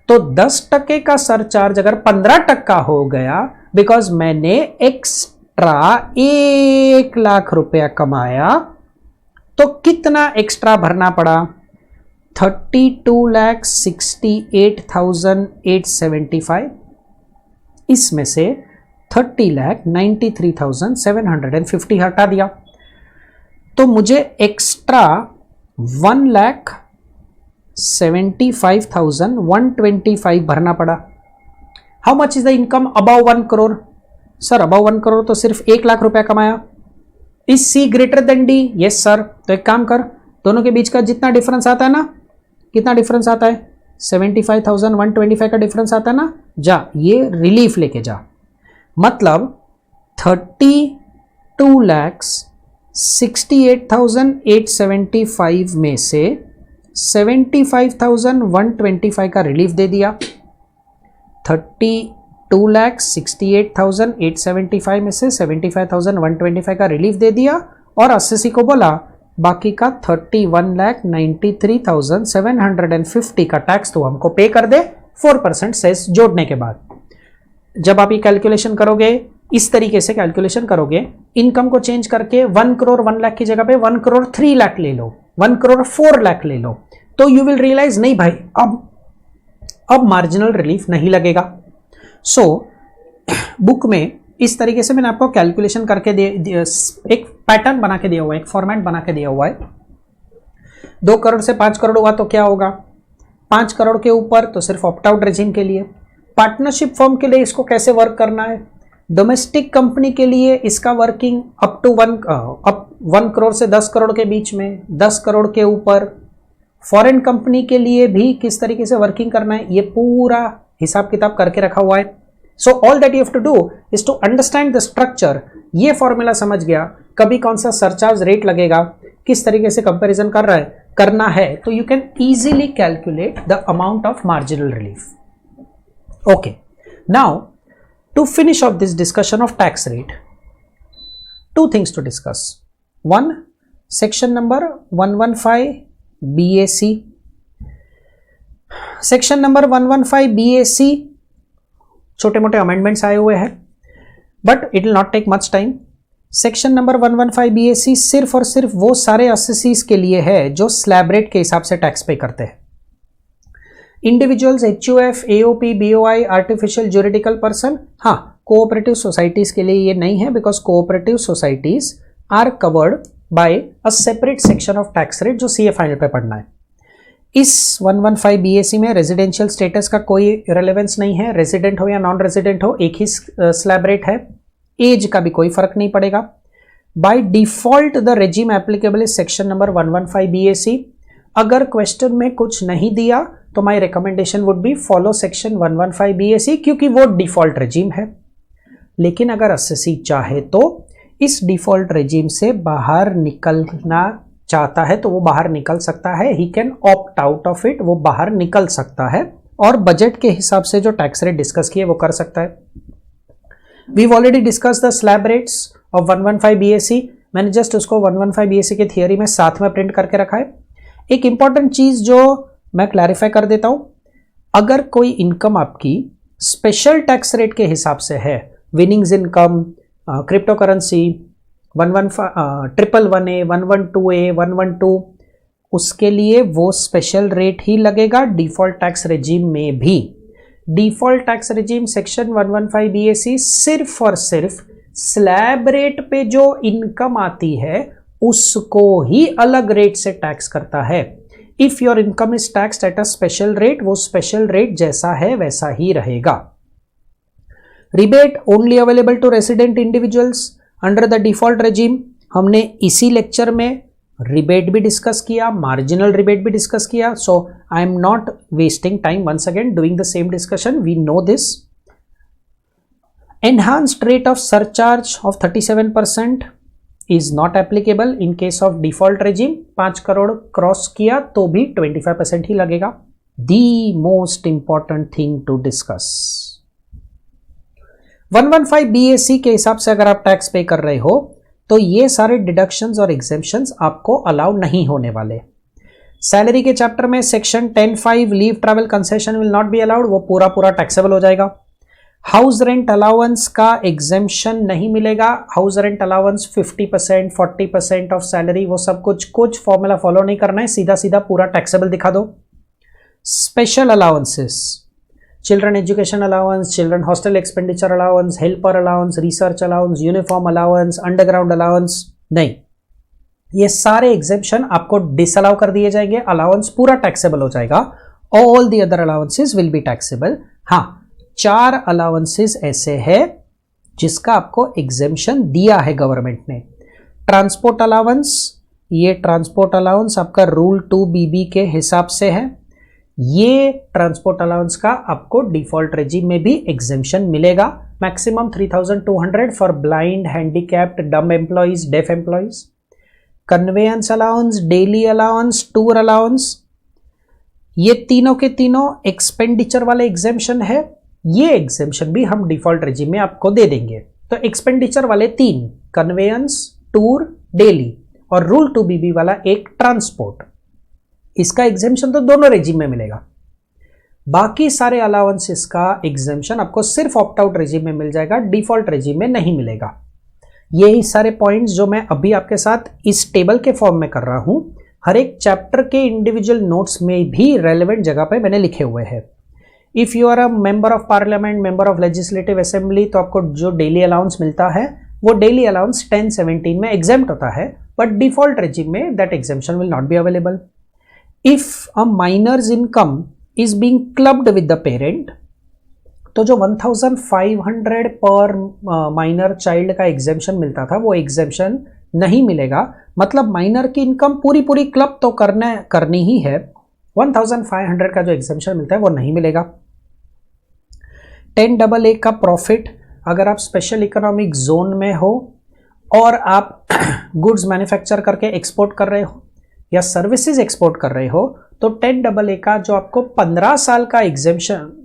तो 10% का सरचार्ज अगर 15% हो गया, बिकॉज मैंने एक्स्ट्रा 1 लाख रुपया कमाया, तो कितना एक्स्ट्रा भरना पड़ा? 32,68,875। इसमें से 30,93,750 हटा दिया, तो मुझे एक्स्ट्रा 1,75,125 भरना पड़ा। How much is the income above 1 crore? Sir above 1 crore तो सिर्फ 1 लाख रुपया कमाया। Is C greater than D? Yes sir. तो एक काम कर, दोनों के बीच का जितना डिफरेंस आता है ना, कितना डिफरेंस आता है? 75,125 का डिफरेंस आता है ना, जा ये रिलीफ लेके जा। मतलब 32,68,875 में से 75,125 का रिलीफ दे दिया। 32,68,875 में से 75,125 का रिलीफ दे दिया और एसएससी को बोला बाकी का 31,93,750 का टैक्स तो हमको पे कर दे 4% सेस जोड़ने के बाद। जब आप ये कैलकुलेशन करोगे, इस तरीके से कैलकुलेशन करोगे, इनकम को चेंज करके 1 करोड़ 1 लाख की जगह पे 1 करोड़ 3 लाख ले लो, 1 करोड़ 4 लाख ले लो, तो यू विल रियलाइज नहीं भाई अब मार्जिनल रिलीफ नहीं लगेगा। सो बुक में इस तरीके से मैंने आपको कैलकुलेशन करके एक पैटर्न बना के दिया हुआ है, एक फॉर्मेट बना के दिया हुआ है। 2 करोड़ से 5 करोड़ हुआ तो क्या होगा? 5 करोड़ के ऊपर तो सिर्फ ऑप्ट आउट रेजिम के लिए। पार्टनरशिप फर्म के लिए इसको कैसे वर्क करना है? डोमेस्टिक कंपनी के लिए इसका वर्किंग अप टू 1 करोड़ से 10 करोड़ के बीच में, 10 करोड़ के ऊपर। फॉरेन कंपनी के लिए भी किस तरीके से वर्किंग करना है, ये पूरा हिसाब किताब करके रखा हुआ है। So all that you have to do is to understand the structure. ये फॉर्मूला समझ गया, कभी कौन सा सरचार्ज रेट लगेगा, किस तरीके से कंपैरिजन करना है, तो you can easily calculate the amount of marginal relief. Okay, now to finish off this discussion of tax rate, 2 things to discuss. One, section number 115 BAC. Section number 115 BAC छोटे मोटे amendments आए हुए हैं, but it will not take much time. Section number 115 BAC सिर्फ और सिर्फ वो सारे एसएससीज के लिए है जो स्लैब रेट के हिसाब से टैक्स पे करते हैं। Individuals, HUF, AOP, BOI, artificial juridical person, हाँ कोऑपरेटिव सोसाइटीज के लिए ये नहीं है, because cooperative societies are covered by a separate section of tax rate जो CA फाइनल पे पढ़ना है। इस 115 BAC में रेजिडेंशियल स्टेटस का कोई रिलेवेंस नहीं है, रेजिडेंट हो या नॉन रेजिडेंट हो एक ही स्लैब रेट है। एज का भी कोई फर्क नहीं पड़ेगा। By default the regime applicable is section number 115 BAC। अगर क्वेश्चन में कुछ नहीं दिया तो my recommendation would be follow section 115 BAC, क्योंकि वो डिफॉल्ट रेजिम है। लेकिन अगर एसएससी चाहे तो इस डिफॉल्ट रेजिम से बाहर निकलना चाहता है तो वो बाहर निकल सकता है। He can opt out of it, वो बाहर निकल सकता है और बजट के हिसाब से जो टैक्स रेट डिस्कस किए वो कर सकता है। We already discuss the slab rates of 115 BAC। मैंने जस्ट उसको 115 BAC के थियरी में साथ में प्रिंट करके रखा है। एक इंपॉर्टेंट चीज जो मैं क्लैरिफाई कर देता हूं, अगर कोई इनकम आपकी स्पेशल टैक्स रेट के हिसाब से है, winnings income, crypto currency, 111A, 112A, 112, उसके लिए वो स्पेशल रेट ही लगेगा डिफॉल्ट टैक्स रेजिम में भी। Default tax regime section 115 BAC सिर्फ और सिर्फ स्लैब रेट पे जो इनकम आती है उसको ही अलग रेट से टैक्स करता है। If your income is taxed at a special rate, वो स्पेशल रेट जैसा है वैसा ही रहेगा। Rebate only available to resident individuals under the default regime. हमने इसी लेक्चर में रिबेट भी डिस्कस किया, मार्जिनल रिबेट भी डिस्कस किया। So I am not wasting time once again doing the same discussion, we know this. Enhanced rate of surcharge of 37% is not applicable in case of default regime। 5 crore cross किया तो भी 25% ही लगेगा। The most important thing to discuss, 115 BAC के हिसाब से अगर आप tax पे कर रहे हो तो ये सारे डिडक्शंस और एग्जेम्पशंस आपको अलाउ नहीं होने वाले। सैलरी के चैप्टर में section 10(5) leave travel concession will not be allowed, वो पूरा पूरा टैक्सेबल हो जाएगा। हाउस रेंट अलाउंस का एग्जेम्पशन नहीं मिलेगा। House rent allowance 50%, 40% of salary, वो सब कुछ फॉर्मूला फॉलो नहीं करना है, सीधा सीधा पूरा टैक्सेबल दिखा दो। Special allowances, children education allowance, children hostel expenditure allowance, helper allowance, research allowance, uniform allowance, underground allowance, नहीं, ये सारे एग्जेम्पशन आपको डिसअलाउ कर दिए जाएंगे। अलाउंस पूरा टैक्सेबल हो जाएगा। All the other allowances will be taxable. हाँ, 4 अलाउंसेस ऐसे हैं जिसका आपको एग्जेम्पशन दिया है गवर्नमेंट ने। ट्रांसपोर्ट अलाउंस, ये ट्रांसपोर्ट अलाउंस आपका रूल 2BB के हिसाब से है। ये ट्रांसपोर्ट अलाउंस का आपको डिफॉल्ट रेजिम में भी एग्जेम्पशन मिलेगा। Maximum 3200 for blind, handicapped, dumb employees, deaf employees. Conveyance allowance, daily allowance, tour allowance, ये तीनों के तीनों एक्सपेंडिचर वाले एग्जेम्पशन है। ये एग्जेम्पशन भी हम डिफॉल्ट रेजिम में आपको दे देंगे। तो एक्सपेंडिचर वाले 3, कन्वेयंस, टूर, डेली, और रूल 2BB वाला एक ट्रांसपोर्ट, इसका एग्जेम्पशन तो दोनों रेजिम में मिलेगा। बाकी सारे अलाउंसेस का एग्जेम्पशन आपको सिर्फ ऑप्ट आउट रेजिम में मिल जाएगा, डिफॉल्ट रेजिम में नहीं मिलेगा। यही सारे पॉइंट्स जो मैं अभी आपके साथ इस टेबल के फॉर्म में कर रहा हूं, हर एक चैप्टर के इंडिविजुअल नोट्स में भी रेलेवेंट जगह पे मैंने लिखे हुए हैं। If you are a member of parliament, member of legislative assembly, तो आपको जो डेली अलाउंस मिलता है वो डेली अलाउंस 1017 में एग्जेम्प्ट होता है, बट डिफॉल्ट रेजिम में that exemption will not be available. If a minor's income is being clubbed with the parent, तो जो 1500 पर माइनर चाइल्ड का एग्जेम्पशन मिलता था वो एग्जेम्पशन नहीं मिलेगा। मतलब माइनर की इनकम पूरी क्लब तो करनी ही है, 1500 का जो एग्जेम्पशन मिलता है वो नहीं मिलेगा। 10AA का प्रॉफिट, अगर आप स्पेशल इकोनॉमिक जोन में हो और आप गुड्स मैन्युफैक्चर करके एक्सपोर्ट कर रहे हो या सर्विसेज एक्सपोर्ट कर रहे हो, तो 10AA का जो आपको 15 साल का एग्जेम्पशन,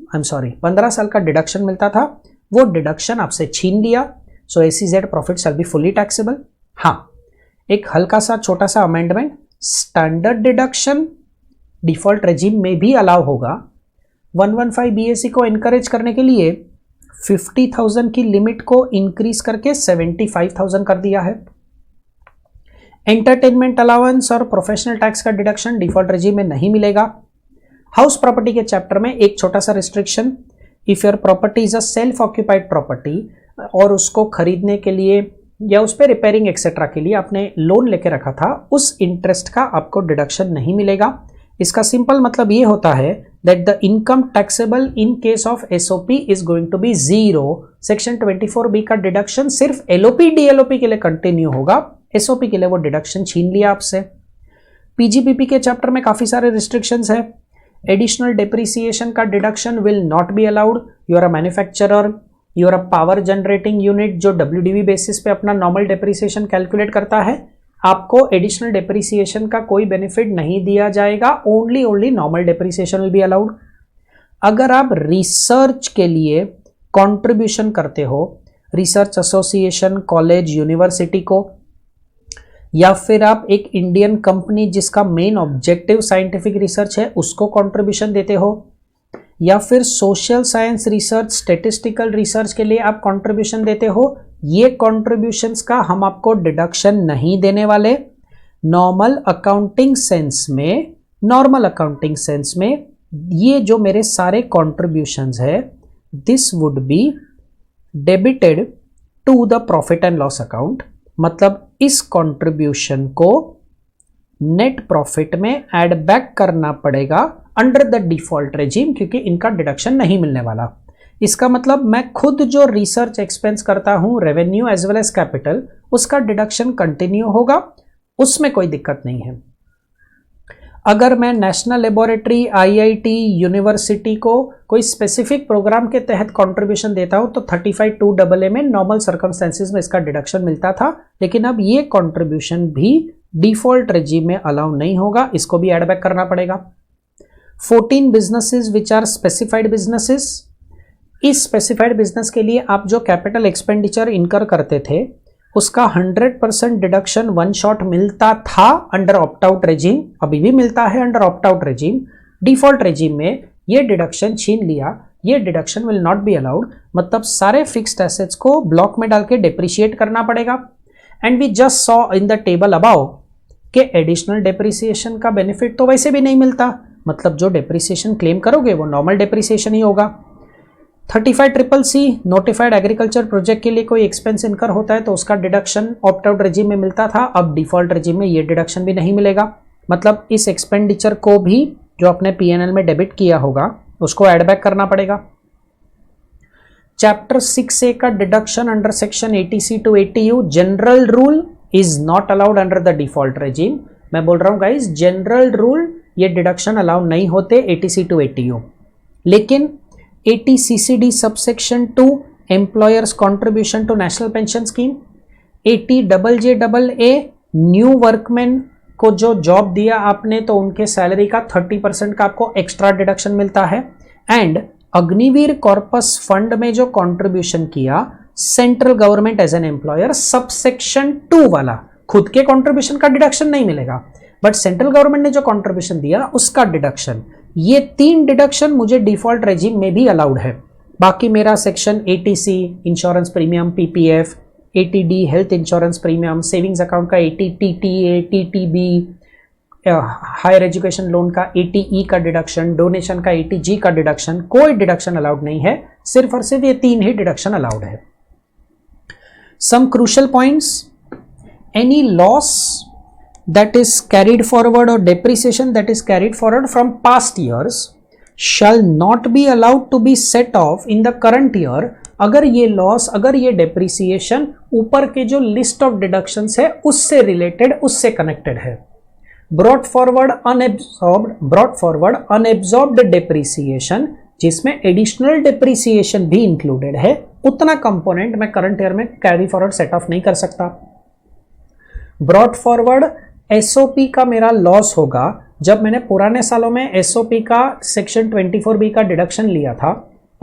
15 साल का डिडक्शन मिलता था, वो डिडक्शन आपसे छीन लिया। सो SEZ profit shall be fully taxable. हाँ, एक हल्का सा छोटा सा amendment, standard deduction default regime में भी अलाउ होगा। 115 BAC को एनकरेज करने के लिए 50,000 की लिमिट को इंक्रीज करके 75,000 कर दिया है। एंटरटेनमेंट अलाउंस और प्रोफेशनल टैक्स का डिडक्शन डिफॉल्ट रेजिम में नहीं मिलेगा। हाउस प्रॉपर्टी के चैप्टर में एक छोटा सा restriction, if your property is a self occupied property और उसको खरीदने के लिए या उस पर रिपेयरिंग एक्सेट्रा के लिए आपने लोन लेके रखा था, उस इंटरेस्ट का आपको डिडक्शन नहीं मिलेगा। इसका सिंपल मतलब ये होता है that the income taxable in case of SOP is going to be 0। Section 24B का डिडक्शन सिर्फ LOP DLOP के लिए कंटिन्यू होगा, SOP के लिए वो डिडक्शन छीन लिया आपसे। PGBP के चैप्टर में काफी सारे रिस्ट्रिक्शंस है। एडिशनल डेप्रिसिएशन का deduction will not be allowed. You are a manufacturer, you are a power generating unit जो WDV बेसिस पे अपना नॉर्मल डेप्रिसिएशन कैलकुलेट करता है, आपको एडिशनल डेप्रिसिएशन का कोई बेनिफिट नहीं दिया जाएगा। Only normal depreciation will be allowed. अगर आप रिसर्च के लिए कंट्रीब्यूशन करते हो, रिसर्च एसोसिएशन, कॉलेज, यूनिवर्सिटी को, या फिर आप एक इंडियन कंपनी जिसका मेन ऑब्जेक्टिव साइंटिफिक रिसर्च है उसको कंट्रीब्यूशन देते हो, या फिर social science research, statistical research के लिए आप कंट्रीब्यूशन देते हो, ये कंट्रीब्यूशंस का हम आपको डिडक्शन नहीं देने वाले। नॉर्मल अकाउंटिंग सेंस में ये जो मेरे सारे कंट्रीब्यूशंस है, this would be debited to the profit and loss account. मतलब इस कंट्रीब्यूशन को नेट प्रॉफिट में ऐड बैक करना पड़ेगा अंडर द डिफॉल्ट रेजिम, क्योंकि इनका डिडक्शन नहीं मिलने वाला। इसका मतलब मैं खुद जो रिसर्च एक्सपेंस करता हूं, revenue as well as capital, उसका डिडक्शन कंटिन्यू होगा, उसमें कोई दिक्कत नहीं है। अगर मैं नेशनल लेबोरेटरी, IIT, यूनिवर्सिटी को कोई स्पेसिफिक प्रोग्राम के तहत कंट्रीब्यूशन देता हूं तो 35(2)AA में नॉर्मल सर्कमस्टेंसेस में इसका डिडक्शन मिलता था, लेकिन अब ये कंट्रीब्यूशन भी डिफॉल्ट रेजिम में अलाउ नहीं होगा, इसको भी ऐड बैक करना पड़ेगा। 14 businesses which are specified businesses, इस स्पेसिफाइड बिजनेस के लिए आप जो कैपिटल एक्सपेंडिचर इनकर करते थे उसका 100% डिडक्शन वन शॉट मिलता था अंडर ऑप्ट आउट रेजिम, अभी भी मिलता है under opt out regime. Default regime में ये डिडक्शन छीन लिया, ये deduction will not be allowed, मतलब सारे फिक्स्ड एसेट्स को ब्लॉक में डाल के डिप्रिशिएट करना पड़ेगा। And we just saw in the table above कि एडिशनल डेप्रिसिएशन का बेनिफिट तो वैसे भी नहीं मिलता, मतलब जो डेप्रिसिएशन क्लेम करोगे वो नॉर्मल डेप्रिसिएशन ही होगा। 35CCC नोटिफाइड एग्रीकल्चर प्रोजेक्ट के लिए कोई एक्सपेंस इनकर होता है तो उसका डिडक्शन ऑप्ट आउट रेजिम में मिलता था, अब डिफॉल्ट रेजिम में ये डिडक्शन भी नहीं मिलेगा, मतलब इस एक्सपेंडिचर को भी जो अपने पीएनएल में डेबिट किया होगा उसको एड बैक करना पड़ेगा। चैप्टर 6A का deduction under section 80C to 80U general rule is not allowed under the default regime. मैं बोल रहा हूं गाइस, जनरल रूल ये डिडक्शन अलाउ नहीं होते 80C to 80U, लेकिन 80CCD subsection 2 employer's contribution to national pension scheme, 80JJAA new workman को जो जॉब दिया आपने तो उनके सैलरी का 30% का आपको एक्स्ट्रा डिडक्शन मिलता है। एंड अग्निवीर कॉर्पस फंड में जो कंट्रीब्यूशन किया central government as an employer subsection 2 वाला, खुद के कंट्रीब्यूशन का डिडक्शन नहीं मिलेगा बट सेंट्रल गवर्नमेंट ने जो कंट्रीब्यूशन दिया उसका डिडक्शन, ये 3 डिडक्शन मुझे डिफॉल्ट रेजिम में भी अलाउड है। बाकी मेरा section 80C insurance premium PPF, 80D health insurance premium, savings account का 80TTA TTB, higher education loan का 80E का डिडक्शन, डोनेशन का 80G का डिडक्शन, कोई डिडक्शन अलाउड नहीं है, सिर्फ और सिर्फ ये 3 ही डिडक्शन अलाउड है। Some crucial points, any loss that is carried forward or depreciation that is carried forward from past years shall not be allowed to be set off in the current year अगर ये loss, अगर ये depreciation ऊपर के जो list of deductions है उससे related, उससे कनेक्टेड है। ब्रॉट फॉरवर्ड अनएब्सॉर्ब्ड डेप्रिसिएशन जिसमें एडिशनल डेप्रिसिएशन भी इंक्लूडेड है, उतना कंपोनेंट मैं करंट ईयर में कैरी फॉरवर्ड सेट ऑफ नहीं कर सकता। ब्रॉट फॉरवर्ड एसओपी का मेरा लॉस होगा जब मैंने पुराने सालों में एसओपी का सेक्शन 24B का डिडक्शन लिया था,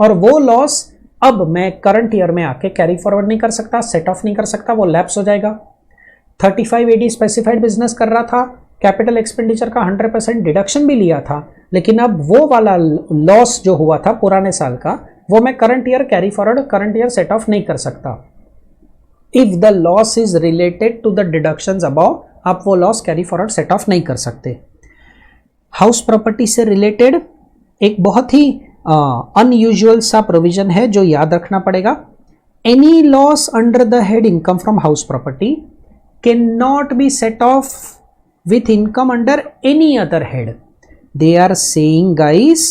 और वो लॉस अब मैं करंट ईयर में आके कैरी फॉरवर्ड नहीं कर सकता, सेट ऑफ नहीं कर सकता, वो लैप्स हो जाएगा। 35AD स्पेसिफाइड बिजनेस कर रहा था, कैपिटल एक्सपेंडिचर का 100% डिडक्शन भी लिया था, लेकिन अब वो वाला लॉस जो हुआ था पुराने साल का वो मैं current year carry forward, current year set off नहीं कर सकता। If the loss is related to the deductions above, आप वो loss carry forward set off नहीं कर सकते। हाउस प्रॉपर्टी से रिलेटेड एक बहुत ही अनयूजुअल सा प्रोविजन है जो याद रखना पड़ेगा। Any loss under the head income from house property can not be set off with income under any other head. They are saying guys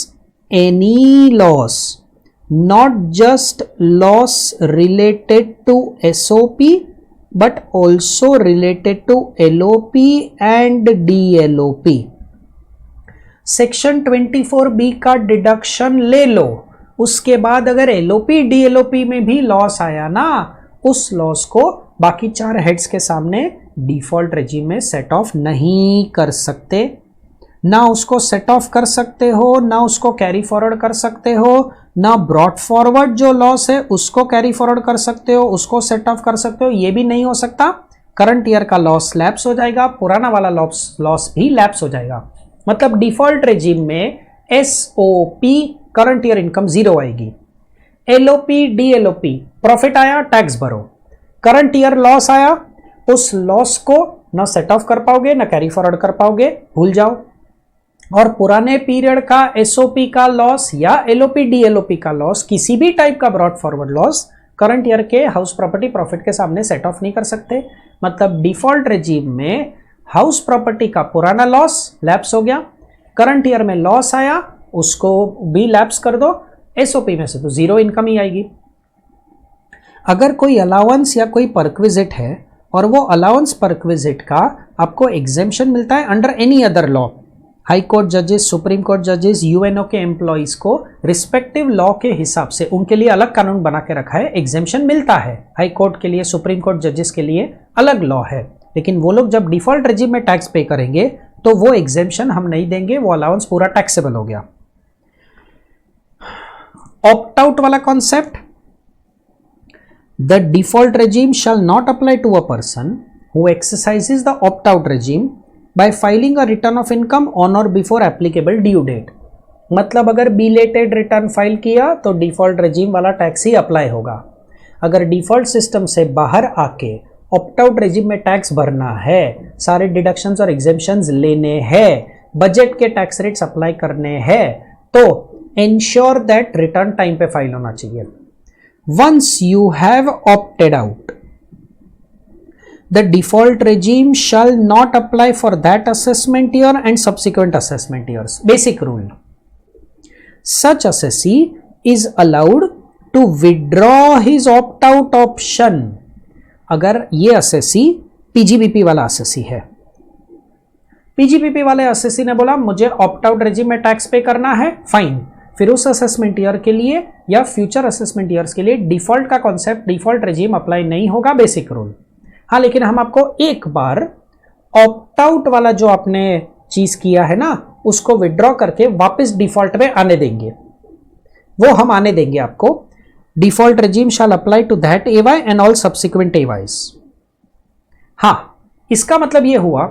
any loss, not just loss related to SOP but also related to LOP and DLOP। Section 24B का deduction ले लो, उसके बाद अगर LOP DLOP में भी loss आया ना, उस लॉस को बाकी 4 हेड्स के सामने डिफॉल्ट रेजिम में सेट ऑफ नहीं कर सकते। ना उसको सेट ऑफ कर सकते हो, ना उसको कैरी फॉरवर्ड कर सकते हो, ना ब्रॉट फॉरवर्ड जो लॉस है उसको कैरी फॉरवर्ड कर सकते हो, उसको सेट ऑफ कर सकते हो, ये भी नहीं हो सकता। करंट ईयर का लॉस लैप्स हो जाएगा, पुराना वाला लॉस भी लैप्स हो जाएगा। मतलब डिफॉल्ट रेजिम में SOP करंट ईयर इनकम 0 आएगी, LOP DLOP प्रॉफिट आया टैक्स भरो, करंट ईयर लॉस आया उस लॉस को ना सेट ऑफ कर पाओगे ना कैरी फॉरवर्ड कर पाओगे, भूल जाओ। और पुराने पीरियड का SOP का लॉस या LOP DLOP का लॉस, किसी भी टाइप का brought forward loss current year के हाउस प्रॉपर्टी प्रॉफिट के सामने सेट ऑफ नहीं कर सकते। मतलब डिफॉल्ट रेजिम में हाउस प्रॉपर्टी का पुराना लॉस लैप्स हो गया, करंट ईयर में लॉस आया उसको भी लैप्स कर दो, SOP में से तो 0 इनकम ही आएगी। अगर कोई अलाउंस या कोई परक्विजिट है और वो अलाउंस परक्विजिट का आपको एग्जेम्पशन मिलता है under any other law, high court जजेस, सुप्रीम कोर्ट जजेस, UNO के एम्प्लॉइज को रिस्पेक्टिव लॉ के हिसाब से उनके लिए अलग कानून बना के रखा है, एग्जेम्पशन मिलता है। हाई कोर्ट के लिए, सुप्रीम कोर्ट जजेस के लिए अलग लॉ है, लेकिन वो लोग जब डिफॉल्ट रेजिम में टैक्स पे करेंगे तो वो एग्जेम्पशन हम नहीं देंगे, वो अलाउंस पूरा टैक्सेबल हो गया। ऑप्ट आउट वाला concept, the default regime shall not apply to a person who exercises the opt out regime by filing a return of income on or before applicable due date. मतलब अगर belated return file किया तो default regime वाला tax ही apply होगा। अगर default system से बाहर आके ऑप्ट आउट regime में टैक्स भरना है, सारे डिडक्शंस और एग्जेम्पशंस लेने हैं, बजट के टैक्स रेट्स अप्लाई करने हैं, तो इंश्योर दैट रिटर्न टाइम पे फाइल होना चाहिए। Once you have opted out, the default regime shall not apply for that assessment year and subsequent assessment years. Basic rule. Such assessee is allowed to withdraw his opt-out option. अगर ये assessee PGBP वाला assessee है, PGBP वाले assessee ने बोला मुझे opt-out regime में tax पे करना है, फाइन, फिर उस असेसमेंट ईयर के लिए या फ्यूचर असेसमेंट ईयर्स के लिए डिफॉल्ट का कॉन्सेप्ट, डिफॉल्ट regime अप्लाई नहीं होगा, बेसिक रूल। हाँ, लेकिन हम आपको एक बार ऑप्ट आउट वाला जो आपने चीज किया है ना, उसको विड्रॉ करके वापस डिफॉल्ट में आने देंगे, वो हम आने देंगे आपको। Default regime shall apply to that AY and all subsequent AYs. हाँ, इसका मतलब ये हुआ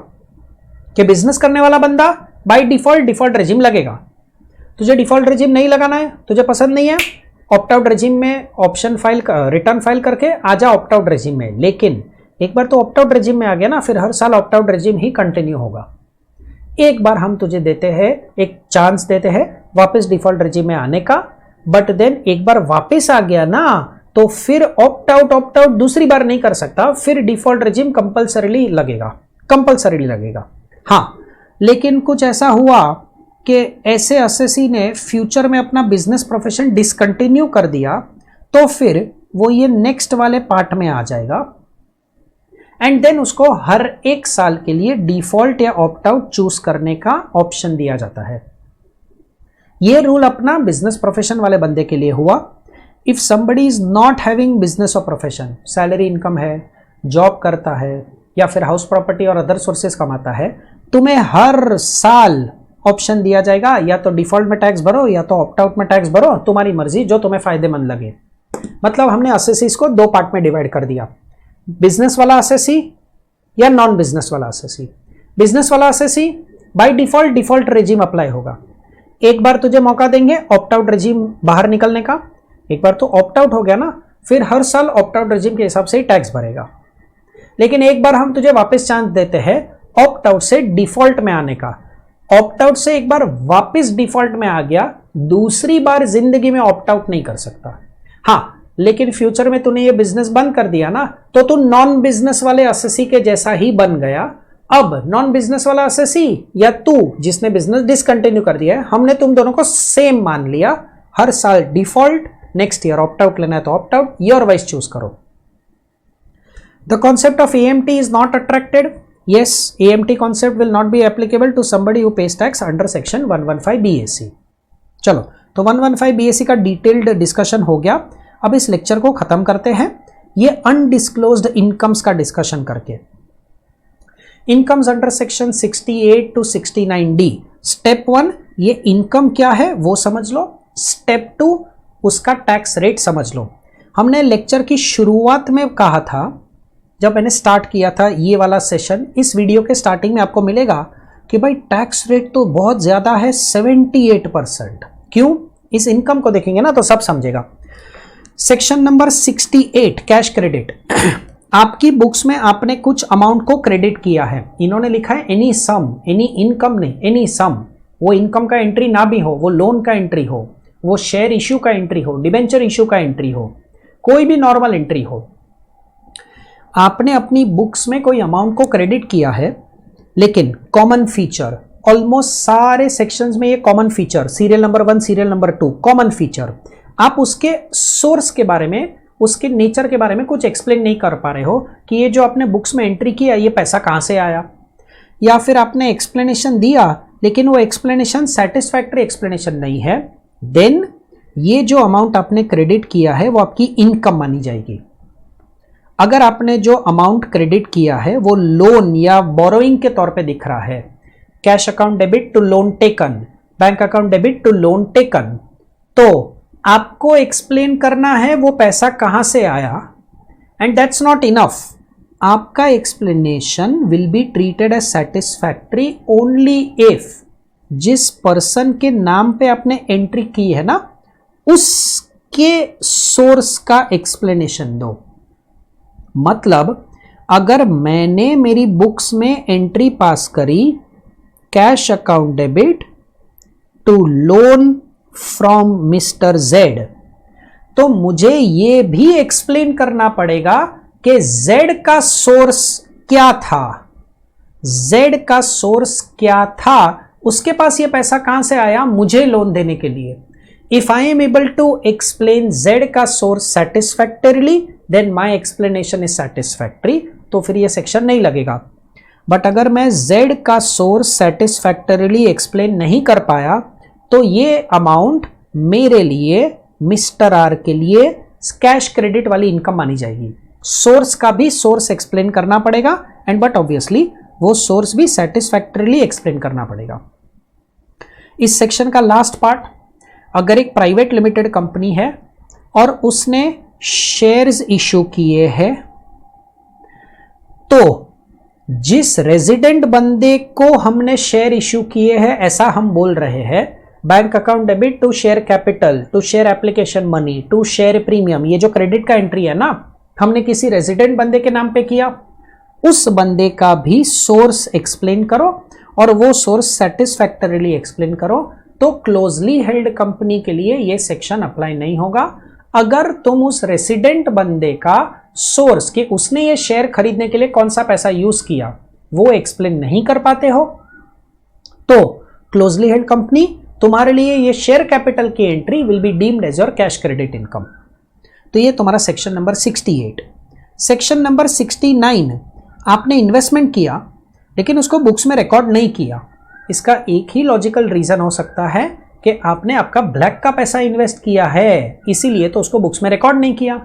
कि बिजनेस करने वाला बंदा बाय डिफॉल्ट regime लगेगा। तुझे डिफॉल्ट regime नहीं लगाना है, तुझे पसंद नहीं है, ऑप्ट आउट regime में ऑप्शन फाइल, रिटर्न फाइल करके आजा ऑप्ट आउट regime में। लेकिन एक बार तो ऑप्ट आउट regime में आ गया ना, फिर हर साल ऑप्ट आउट regime ही कंटिन्यू होगा। एक बार हम तुझे देते हैं, एक चांस देते हैं वापस डिफॉल्ट regime में आने का, बट देन एक बार वापस आ गया ना तो फिर ऑप्ट आउट दूसरी बार नहीं कर सकता, फिर डिफॉल्ट regime कंपल्सरीली लगेगा। हाँ, लेकिन कुछ ऐसा हुआ कि ऐसे असेसी ने फ्यूचर में अपना बिजनेस प्रोफेशन डिसकंटिन्यू कर दिया, तो फिर वो ये नेक्स्ट वाले पार्ट में आ जाएगा एंड देन उसको हर एक साल के लिए डिफॉल्ट या ऑप्ट आउट चूज करने का ऑप्शन दिया जाता है। ये रूल अपना बिजनेस प्रोफेशन वाले बंदे के लिए हुआ। If somebody is not having business और प्रोफेशन, सैलरी इनकम है, जॉब करता है या फिर हाउस प्रॉपर्टी और अदर सोर्सेस कमाता है, तुम्हें हर साल ऑप्शन दिया जाएगा, या तो डिफॉल्ट में टैक्स भरो या तो ऑप्ट आउट में टैक्स भरो, तुम्हारी मर्जी, जो तुम्हें फायदेमंद लगे। मतलब हमने असेसीज को दो पार्ट में डिवाइड कर दिया, बिजनेस वाला असेसी या नॉन बिजनेस वाला असेसी। बिजनेस वाला assessee by default regime apply होगा। एक बार तुझे मौका देंगे ऑप्ट आउट regime बाहर निकलने का, एक बार तो ऑप्ट आउट हो गया ना, फिर हर साल ऑप्ट आउट regime के हिसाब से ही टैक्स भरेगा। लेकिन एक बार हम तुझे वापस चांस देते हैं ऑप्ट आउट से डिफॉल्ट में आने का। ऑप्ट आउट से एक बार वापस डिफॉल्ट में आ गया, दूसरी बार जिंदगी में ऑप्ट आउट नहीं कर सकता। हाँ, लेकिन फ्यूचर में तूने ये बिजनेस बंद कर दिया ना, तो तू नॉन बिजनेस वाले असेसी के जैसा ही बन गया। अब नॉन बिजनेस वाला असेसी या तू जिसने बिजनेस डिसकंटिन्यू कर दिया है, हमने तुम दोनों को सेम मान लिया, हर साल default, next year opt out लेना है तो opt out, year wise choose करो। The concept of AMT is not attracted. Yes, AMT concept will not be applicable to somebody who pays tax under section 115 BAC। चलो, तो 115 BAC का detailed discussion हो गया। अब इस लेक्चर को खत्म करते हैं ये अनडिस्क्लोज्ड इनकम्स का डिस्कशन करके। Incomes under section 68 to 69D। Step 1 ये इनकम क्या है वो समझ लो, स्टेप 2 उसका टैक्स रेट समझ लो। हमने लेक्चर की शुरुआत में कहा था, जब मैंने स्टार्ट किया था ये वाला सेशन, इस वीडियो के स्टार्टिंग में आपको मिलेगा कि भाई टैक्स रेट तो बहुत ज़्यादा है, 78%। क्यों? इस इनकम को देखेंगे ना तो सब समझेगा। Section number 68 cash credit. आपकी बुक्स में आपने कुछ अमाउंट को क्रेडिट किया है, इन्होंने लिखा है एनी सम, एनी इनकम नहीं, एनी सम। वो इनकम का एंट्री ना भी हो, वो लोन का एंट्री हो, वो शेयर इश्यू का एंट्री हो, डिबेंचर इश्यू का एंट्री हो, कोई भी नॉर्मल एंट्री हो, आपने अपनी बुक्स में कोई अमाउंट को क्रेडिट किया है। लेकिन कॉमन फीचर, ऑलमोस्ट सारे सेक्शंस में ये common feature, serial number 1, serial number 2, common feature, आप उसके सोर्स के बारे में, उसके नेचर के बारे में कुछ एक्सप्लेन नहीं कर पा रहे हो कि ये जो आपने बुक्स में एंट्री किया ये पैसा कहाँ से आया, या फिर आपने एक्सप्लेनेशन दिया लेकिन वो एक्सप्लेनेशन सेटिस्फैक्टरी एक्सप्लेनेशन नहीं है, देन ये जो अमाउंट आपने क्रेडिट किया है वो आपकी इनकम मानी जाएगी। अगर आपने जो अमाउंट क्रेडिट किया है वो लोन या बोरोइंग के तौर पे दिख रहा है, cash account debit to loan taken, bank account debit to loan taken, तो आपको एक्सप्लेन करना है वो पैसा कहां से आया, एंड दैट्स नॉट इनफ. आपका explanation will be treated as satisfactory only if जिस पर्सन के नाम पे आपने एंट्री की है ना, उसके सोर्स का एक्सप्लेनेशन दो. मतलब अगर मैंने मेरी बुक्स में एंट्री पास करी cash account debit to loan from mister Z, तो मुझे यह भी एक्सप्लेन करना पड़ेगा कि जेड का सोर्स क्या था. जेड का सोर्स क्या था, उसके पास यह पैसा कहां से आया मुझे लोन देने के लिए. If I am able to explain Z का source satisfactorily, then my explanation is satisfactory, तो फिर ये सेक्शन नहीं लगेगा. बट अगर मैं z का सोर्स सेटिस्फैक्टरीली एक्सप्लेन नहीं कर पाया, तो ये अमाउंट मेरे लिए मिस्टर आर के लिए कैश क्रेडिट वाली इनकम मानी जाएगी. सोर्स का भी सोर्स एक्सप्लेन करना पड़ेगा, एंड बट ऑब्वियसली वो सोर्स भी सेटिस्फैक्टरीली एक्सप्लेन करना पड़ेगा. इस सेक्शन का लास्ट पार्ट, अगर एक प्राइवेट लिमिटेड कंपनी है और उसने शेयर्स इशू किए हैं, तो जिस रेजिडेंट बंदे को हमने शेयर इशू किए हैं, ऐसा हम बोल रहे हैं, bank account debit to share capital to share application money to share premium, ये जो क्रेडिट का एंट्री है ना, हमने किसी रेजिडेंट बंदे के नाम पे किया, उस बंदे का भी सोर्स एक्सप्लेन करो और वो सोर्स सेटिस्फैक्टरीली एक्सप्लेन करो. तो क्लोजली हेल्ड कंपनी के लिए ये सेक्शन अप्लाई नहीं होगा. अगर तुम उस रेसिडेंट बंदे का सोर्स कि उसने ये शेयर खरीदने के लिए कौन सा पैसा यूज किया वो एक्सप्लेन नहीं कर पाते हो, तो क्लोजली हेल्ड कंपनी तुम्हारे लिए ये शेयर कैपिटल की entry will be deemed as your cash credit income. तो ये तुम्हारा सेक्शन नंबर 68. सेक्शन नंबर 69, आपने इन्वेस्टमेंट किया लेकिन उसको बुक्स में रिकॉर्ड नहीं किया. इसका एक ही लॉजिकल रीजन हो सकता है कि आपने आपका ब्लैक का पैसा इन्वेस्ट किया है, इसीलिए तो उसको बुक्स में रिकॉर्ड नहीं किया,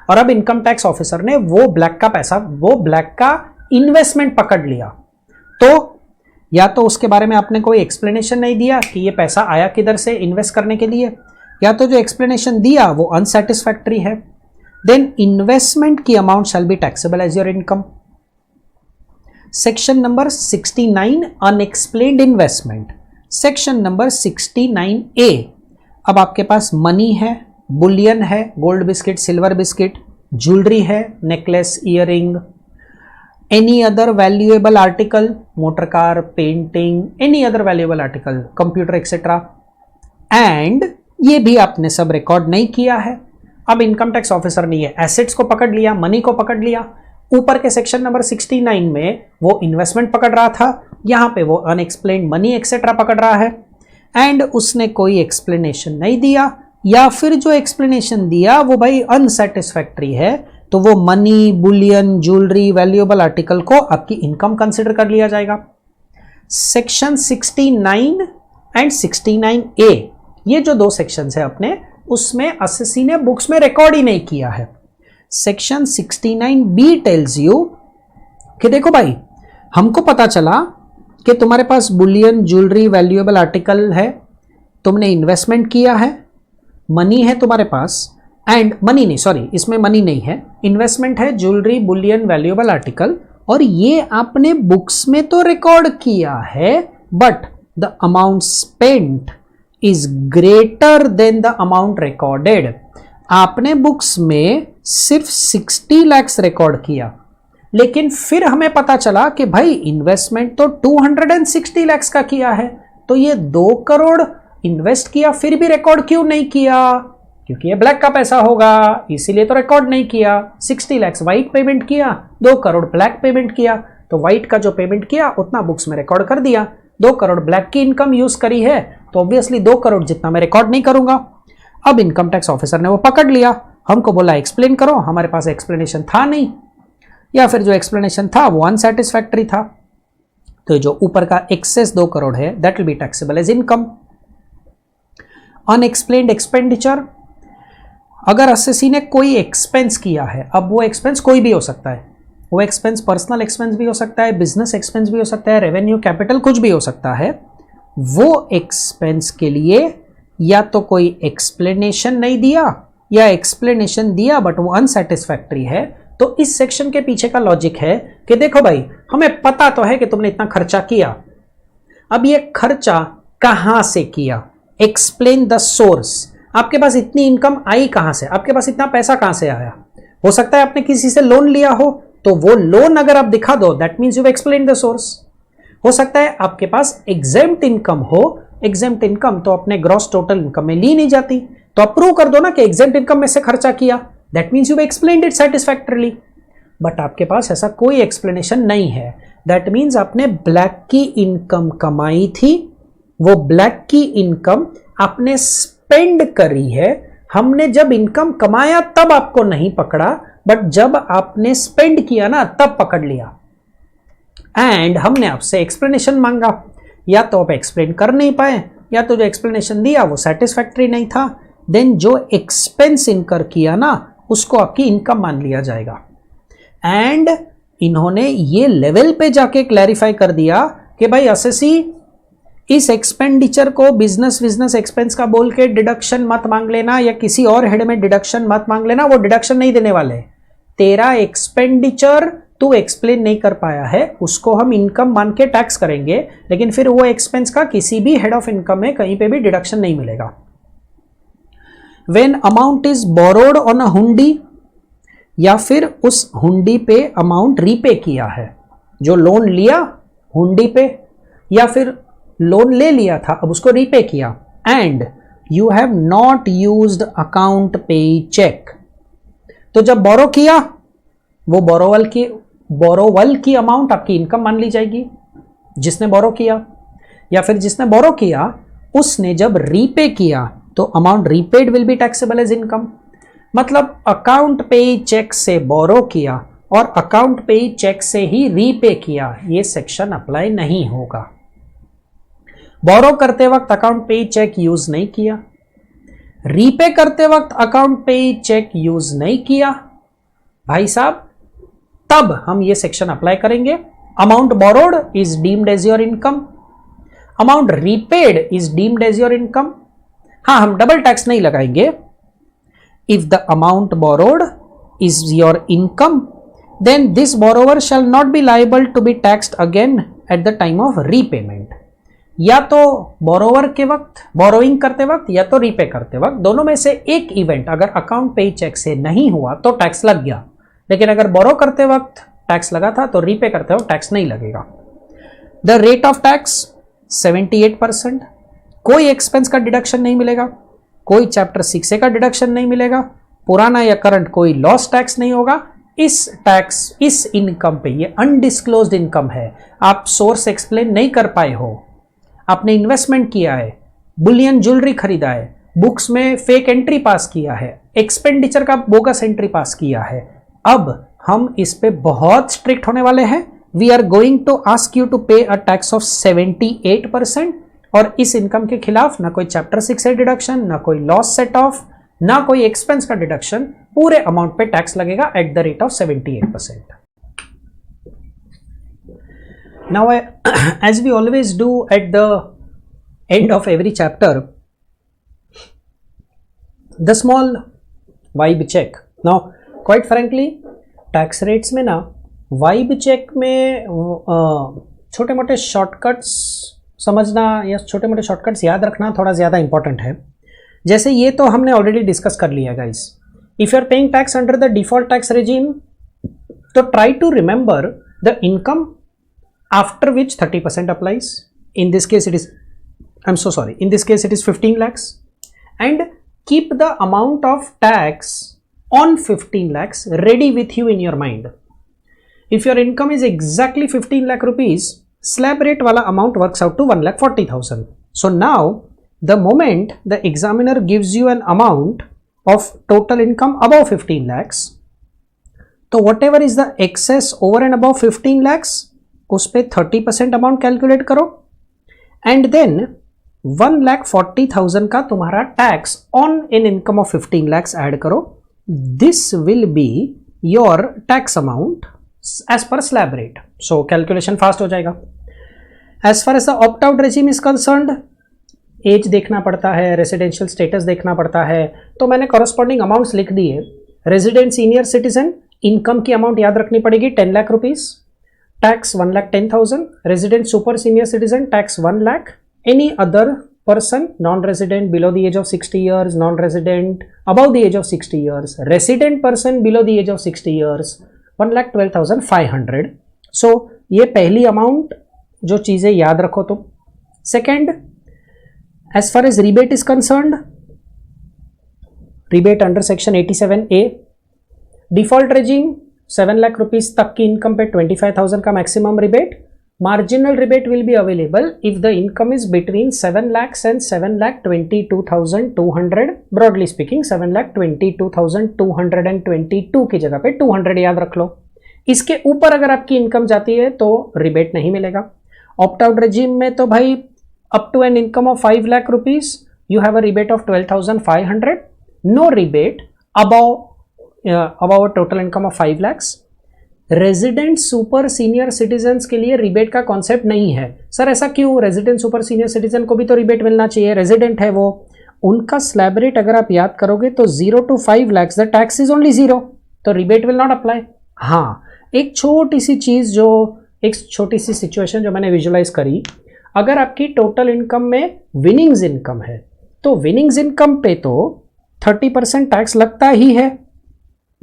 और अब इनकम टैक्स ऑफिसर ने वो ब्लैक का पैसा, वो ब्लैक का इन्वेस्टमेंट पकड़ लिया. तो या तो उसके बारे में आपने कोई एक्सप्लेनेशन नहीं दिया कि ये पैसा आया किधर से इन्वेस्ट करने के लिए, या तो जो एक्सप्लेनेशन दिया वो अनसेटिस्फैक्टरी है. देन इन्वेस्टमेंट की amount shall be taxable as your income. Section number 69, unexplained investment. Section number 69A, अब आपके पास मनी है, बुलियन है, gold biscuit, silver biscuit, jewellery है, necklace, earring, any other valuable article, motor car, painting, any other valuable article, computer etcetera, and ये भी आपने सब रिकॉर्ड नहीं किया है. अब इनकम टैक्स ऑफिसर ने ये एसेट्स को पकड़ लिया, मनी को पकड़ लिया. ऊपर के सेक्शन नंबर 69 में वो इन्वेस्टमेंट पकड़ रहा था, यहां पे वो अनएक्सप्लेन्ड मनी एक्सेट्रा पकड़ रहा है, एंड उसने कोई एक्सप्लेनेशन नहीं दिया, या फिर जो एक्सप्लेनेशन दिया वो भाई अनसेटिस्फैक्टरी है, तो वो money, Boolean, jewellery, valuable article को आपकी इनकम कंसिडर कर लिया जाएगा. सेक्शन 69 एंड 69A, ये जो दो सेक्शंस है अपने, उसमें एसएससी ने बुक्स में रिकॉर्ड ही नहीं किया है. सेक्शन 69B टेल्स यू कि देखो भाई, हमको पता चला कि तुम्हारे पास बुलियन, ज्वेलरी, वैल्यूएबल आर्टिकल है, तुमने इन्वेस्टमेंट किया है, मनी है तुम्हारे पास, एंड मनी नहीं, सॉरी इसमें मनी नहीं है, इन्वेस्टमेंट है, ज्वेलरी, बुलियन, वैल्यूएबल आर्टिकल, और ये आपने बुक्स में तो रिकॉर्ड किया है, but the amount spent is greater then the amount recorded. आपने बुक्स में सिर्फ 60 लाख रिकॉर्ड किया, लेकिन फिर हमें पता चला कि भाई इन्वेस्टमेंट तो 260 लाख का किया है, तो ये 2 करोड़ इन्वेस्ट किया फिर भी रिकॉर्ड क्यों नहीं किया? क्योंकि ये ब्लैक का पैसा होगा, इसीलिए तो रिकॉर्ड नहीं किया. 60 लाख व्हाइट पेमेंट किया, 2 करोड़ ब्लैक पेमेंट किया, तो व्हाइट का जो पेमेंट किया उतना बुक्स में रिकॉर्ड कर दिया. 2 करोड़ ब्लैक की इनकम यूज करी है, तो ऑब्वियसली 2 करोड़ जितना मैं रिकॉर्ड नहीं करूंगा. अब इनकम टैक्स ऑफिसर ने वो पकड़ लिया, हमको बोला एक्सप्लेन करो, हमारे पास एक्सप्लेनेशन था नहीं, या फिर जो एक्सप्लेनेशन था वो अनसेटिस्फैक्टरी था. तो जो ऊपर का एक्सेस 2 करोड़ है that will be taxable as income. Unexplained expenditure, अगर एसएससी ने कोई एक्सपेंस किया है, अब वो एक्सपेंस कोई भी हो सकता है, वो एक्सपेंस पर्सनल एक्सपेंस भी हो सकता है, बिजनेस एक्सपेंस भी हो सकता है, रेवेन्यू, कैपिटल, कुछ भी हो सकता है, वो एक्सपेंस के लिए या तो कोई एक्सप्लेनेशन नहीं दिया या एक्सप्लेनेशन दिया बट वो अनसेटिस्फैक्टरी है। तो इस सेक्शन के पीछे का लॉजिक है कि देखो भाई, हमें पता तो है कि तुमने इतना खर्चा किया, अब ये खर्चा कहां से किया, एक्सप्लेन द सोर्स। आपके पास इतनी इनकम आई कहां से, आपके पास इतना पैसा कहां से आया। हो सकता है आपने किसी से लोन लिया हो, तो वो लोन अगर आप दिखा दो that means you explain the source. हो सकता है आपके पास एग्जेम्प्ट इनकम हो, एग्जेम्प्ट इनकम तो अपने ग्रॉस टोटल इनकम में ली नहीं जाती, तो आप प्रूव कर दो ना कि एग्जेम्प्ट इनकम में से खर्चा किया, that means you explained it satisfactorily. But आपके पास ऐसा कोई एक्सप्लेनेशन नहीं है, दैट मींस आपने ब्लैक की इनकम कमाई थी, वो ब्लैक की इनकम आपने स्पेंड करी है। हमने जब इनकम कमाया तब आपको नहीं पकड़ा, बट जब आपने स्पेंड किया ना तब पकड़ लिया। एंड हमने आपसे एक्सप्लेनेशन मांगा, या तो आप एक्सप्लेन कर नहीं पाए, या तो जो एक्सप्लेनेशन दिया वो सेटिस्फैक्टरी नहीं था। देन जो एक्सपेंस इनकर किया ना उसको आपकी इनकम मान लिया जाएगा। एंड इन्होंने ये लेवल पे जाके क्लैरिफाई कर दिया कि भाई एसएससी इस एक्सपेंडिचर को बिजनेस एक्सपेंस का बोल के डिडक्शन मत मांग लेना, या किसी और हेड में डिडक्शन मत मांग लेना, वो डिडक्शन नहीं देने वाले। तेरा एक्सपेंडिचर तू एक्सप्लेन नहीं कर पाया है उसको हम इनकम मान के टैक्स करेंगे, लेकिन फिर वो एक्सपेंस का किसी भी हेड ऑफ इनकम में कहीं पे भी डिडक्शन नहीं मिलेगा। When amount is borrowed on a हुंडी, या फिर उस हुंडी पे अमाउंट रीपे किया है, जो लोन लिया हुंडी पे, या फिर लोन ले लिया था अब उसको रीपे किया, and you have not used account पे चेक। तो जब बोरो किया वो बोरोवल की अमाउंट आपकी इनकम मान ली जाएगी जिसने बोरो किया, या फिर जिसने बोरो किया उसने जब रीपे किया तो amount repaid will be taxable as income. मतलब अकाउंट पे चेक से बोरो किया और अकाउंट पे चेक से ही रीपे किया, ये सेक्शन अप्लाई नहीं होगा। बोरो करते वक्त अकाउंट पे चेक यूज नहीं किया, रीपे करते वक्त अकाउंट पे चेक यूज नहीं किया भाई साहब, तब हम ये सेक्शन अप्लाई करेंगे। Amount borrowed is deemed as your income, amount repaid is deemed as your income. हाँ, हम डबल टैक्स नहीं लगाएंगे। If the amount borrowed is your income then this borrower shall not be liable to be taxed again at the time of repayment. या तो borrower के वक्त, borrowing करते वक्त, या तो रीपे करते वक्त, दोनों में से एक इवेंट अगर अकाउंट पे चेक से नहीं हुआ तो टैक्स लग गया, लेकिन अगर बोरो करते वक्त टैक्स लगा था तो रीपे करते वक्त टैक्स नहीं लगेगा। द रेट ऑफ टैक्स 78%, कोई एक्सपेंस का डिडक्शन नहीं मिलेगा, कोई चैप्टर 6A का डिडक्शन नहीं मिलेगा, पुराना या करंट कोई लॉस टैक्स नहीं होगा। इस टैक्स, इस इनकम पे, ये अनडिस्क्लोज्ड इनकम है, आप सोर्स एक्सप्लेन नहीं कर पाए हो, आपने इन्वेस्टमेंट किया है, बुलियन ज्वेलरी खरीदा है, बुक्स में फेक एंट्री पास किया है, एक्सपेंडिचर का बोगस एंट्री पास किया है, अब हम इस पे बहुत स्ट्रिक्ट होने वाले हैं। We are going to ask you to pay a tax of 78%, और इस इनकम के खिलाफ ना कोई चैप्टर 6A डिडक्शन, ना कोई लॉस सेट ऑफ, ना कोई एक्सपेंस का डिडक्शन, पूरे अमाउंट पे टैक्स लगेगा eight the rate of 78%। Now, as we always do at the end of every chapter, the small vibe check. Now, quite frankly, tax rates में ना vibe check में छोटे मोटे शॉर्टकट्स समझना या छोटे मोटे शॉर्टकट्स याद रखना थोड़ा ज़्यादा इंपॉर्टेंट है। जैसे ये तो हमने ऑलरेडी डिस्कस कर लिया guys. If you are paying tax under the default tax regime, तो try to remember the income after which 30% applies. In this case it is, I'm so sorry, in this case it is 15 lakhs, and keep the amount of tax on 15 lakhs ready with you in your mind. If your income is exactly 15 lakh rupees, slab rate wala amount works out to 1,40,000. So now the moment the examiner gives you an amount of total income above 15 lakhs, so whatever is the excess over and above 15 lakhs, उस पे 30% amount calculate करो, and then 1,40,000 का तुम्हारा tax on an income of 15 lakhs add करो। This will be your tax amount as per slab rate. So calculation fast हो जाएगा। As far as the opt out regime is concerned, as देखना पड़ता है, residential status देखना पड़ता है, तो मैंने कॉरस्पॉन्डिंग अमाउंट्स लिख दिए। रेजिडेंट सीनियर सिटीजन, इनकम की अमाउंट याद रखनी पड़ेगी 10 lakh rupees, tax 1,10,000, resident super senior citizen tax 1 lakh, any other person non-resident below the age of 60 years, non-resident above the age of 60 years, resident person below the age of 60 years, 1,12,500. so ये पहली amount जो चीजें याद रखो तुम। Second, as far as rebate is concerned, rebate under section 87A, default regime 7 lakh rupees तक की income पे 25,000 का maximum rebate. Marginal rebate will be available if the income is between 7 lakhs and 7,22,200. Broadly speaking 7,22,222 की जगह पे 200 याद रख लो। इसके ऊपर अगर आपकी इनकम जाती है तो रिबेट नहीं मिलेगा। ऑप्ट आउट रेजिम में तो भाई up to an income of 5 lakh rupees you have a rebate of 12,500, no rebate above total income of 5 lakhs। Resident super senior citizens के लिए रिबेट का कॉन्सेप्ट नहीं है। सर ऐसा क्यों? रेजिडेंट सुपर सीनियर सिटीजन को भी तो रिबेट मिलना चाहिए, रेजिडेंट है वो। उनका स्लैब रेट अगर आप याद करोगे तो 0 to 5 lakhs the tax is only 0, तो रिबेट विल नॉट अप्लाई। हाँ, एक छोटी सी चीज, जो एक छोटी सी सिचुएशन जो मैंने विजुलाइज करी, अगर आपकी टोटल इनकम में विनिंग्स इनकम है तो विनिंग्स इनकम पे तो 30% टैक्स लगता ही है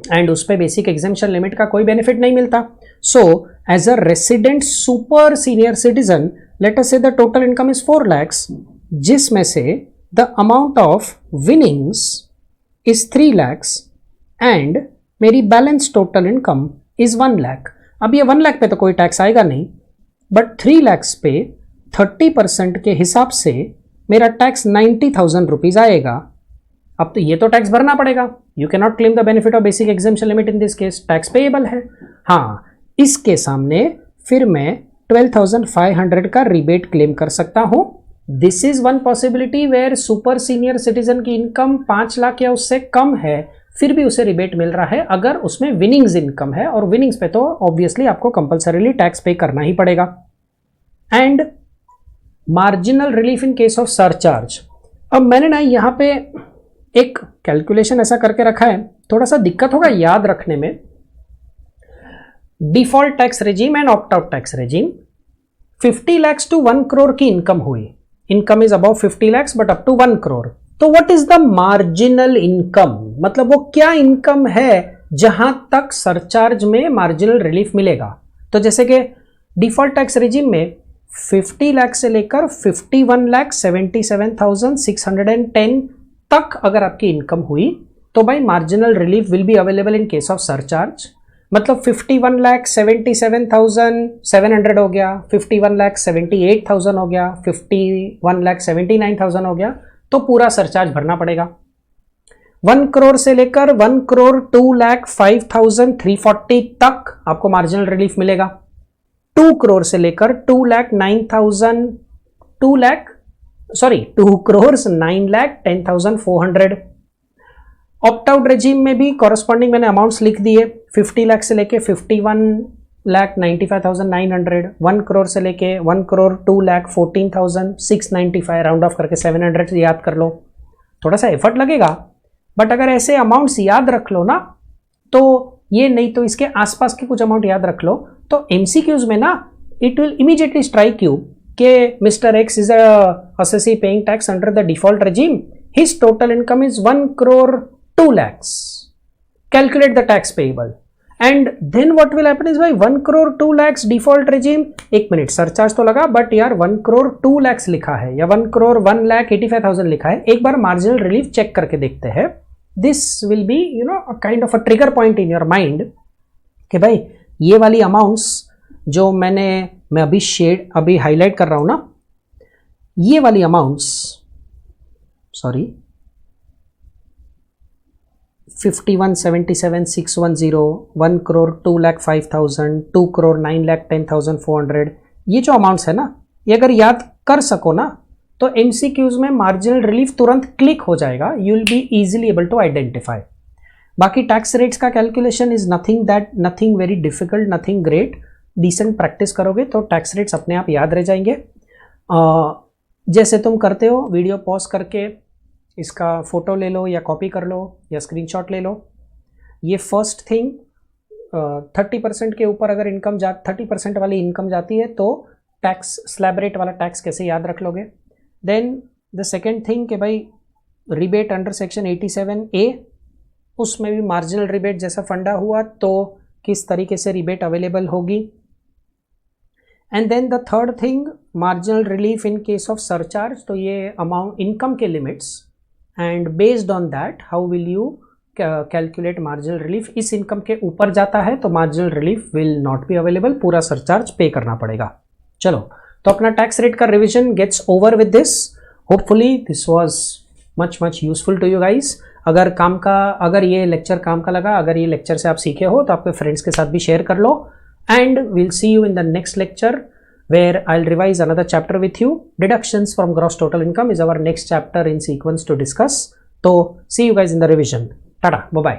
एंड उस पर बेसिक एग्जेम्पशन लिमिट का कोई बेनिफिट नहीं मिलता। So as a resident super senior citizen let us say the total income is 4 lakhs, जिसमें से the amount of winnings is 3 lakhs and मेरी balance total income is 1 lakh। अब ये 1 lakh पे तो कोई टैक्स आएगा नहीं, बट 3 lakhs पे 30% के हिसाब से मेरा टैक्स 90,000 रुपीज आएगा। अब तो ये तो टैक्स भरना पड़ेगा। You can not claim the benefit of basic exemption limit in this case, tax payable है। हाँ, इसके सामने फिर मैं 12,500 का रिबेट क्लेम कर सकता हूं। This is one possibility where super senior citizen की इनकम 5 लाख या उससे कम है, फिर भी उसे रिबेट मिल रहा है अगर उसमें विनिंग्स इनकम है, और विनिंग्स पे तो ऑब्वियसली आपको कंपल्सरीली टैक्स पे करना ही पड़ेगा। And marginal relief in case of surcharge. अब मैंने ना यहां पे एक कैलकुलेशन ऐसा करके रखा है, थोड़ा सा दिक्कत होगा याद रखने में। Default tax regime and opt out tax regime, 50 lakhs to 1 crore की इनकम हुई, income is above 50 lakhs but up to 1 crore, तो what is the marginal income, मतलब वो क्या इनकम है जहां तक सरचार्ज में मार्जिनल रिलीफ मिलेगा। तो जैसे कि डिफॉल्ट टैक्स रेजिम में 50 लाख से लेकर 51,77,610 तक अगर आपकी इनकम हुई तो भाई marginal relief will be available in case of surcharge. मतलब 51,77,700 हो गया, 51,78,000 हो गया, 51,79,000 हो गया, तो पूरा सरचार्ज भरना पड़ेगा। 1 crore से लेकर 1 crore 2,05,340 तक आपको मार्जिनल रिलीफ मिलेगा। 2 crore से लेकर 2 crores 9,10,400। ऑप्ट आउट रेजिम में भी कॉरेस्पॉन्डिंग मैंने अमाउंट्स लिख दिए, 50 लाख से लेके 51,95,900, 1 crore से लेके 1 crore 2,14,695, राउंड ऑफ करके 700 याद कर लो। थोड़ा सा एफर्ट लगेगा, बट अगर ऐसे अमाउंट्स याद रख लो ना, तो ये नहीं तो इसके आसपास के कुछ अमाउंट याद रख लो, तो एमसीक्यूज में ना it will immediately strike you के mister X is assessee paying tax under the default regime, his total income is 1 crore 2 lakhs, calculate the tax payable, and then what will happen is भाई 1 crore 2 lakhs default regime, एक minute surcharge तो लगा, but यार 1 crore 2 lakhs लिखा है या 1 crore 1,85,000 लिखा है, एक बार मार्जिनल रिलीफ चेक करके देखते हैं। This will be a kind of a trigger point in your mind कि भाई ये वाली अमाउंट्स जो मैं अभी हाईलाइट कर रहा हूं ना, ये वाली अमाउंट्स 51,77,610, 1 crore 2,05,000, 2 crore 9,10,400, ये जो अमाउंट्स है ना, ये अगर याद कर सको ना तो एमसीक्यूज में मार्जिनल रिलीफ तुरंत क्लिक हो जाएगा, you will be easily able to identify. बाकी टैक्स रेट्स का calculation is nothing very difficult, nothing great. Decent practice करोगे तो टैक्स रेट्स अपने आप याद रह जाएंगे। जैसे तुम करते हो, वीडियो पॉज करके इसका फोटो ले लो या कॉपी कर लो या स्क्रीनशॉट ले लो। ये फर्स्ट थिंग 30% के ऊपर अगर इनकम 30% वाली इनकम जाती है तो टैक्स स्लैब रेट वाला टैक्स कैसे याद रख लोगे। देन द सेकेंड थिंग कि भाई रिबेट अंडर सेक्शन 87A, उसमें भी मार्जिनल रिबेट जैसा फंडा हुआ तो किस तरीके से रिबेट अवेलेबल होगी। And then the third thing marginal relief in case of surcharge, तो ये अमाउंट इनकम के limits and based on that how will you calculate marginal relief. इस इनकम के ऊपर जाता है तो marginal relief will not be available, पूरा सरचार्ज पे करना पड़ेगा। चलो तो अपना टैक्स रेट का revision gets over with this. Hopefully this was much useful to you guys. अगर ये लेक्चर काम का लगा, अगर ये लेक्चर से आप सीखे हो तो आपके फ्रेंड्स के साथ भी शेयर कर लो। And will see you in the next lecture where I'll revise another chapter with you. Deductions from gross total income is our next chapter in sequence to discuss. So see you guys in the revision. Tada, bye bye.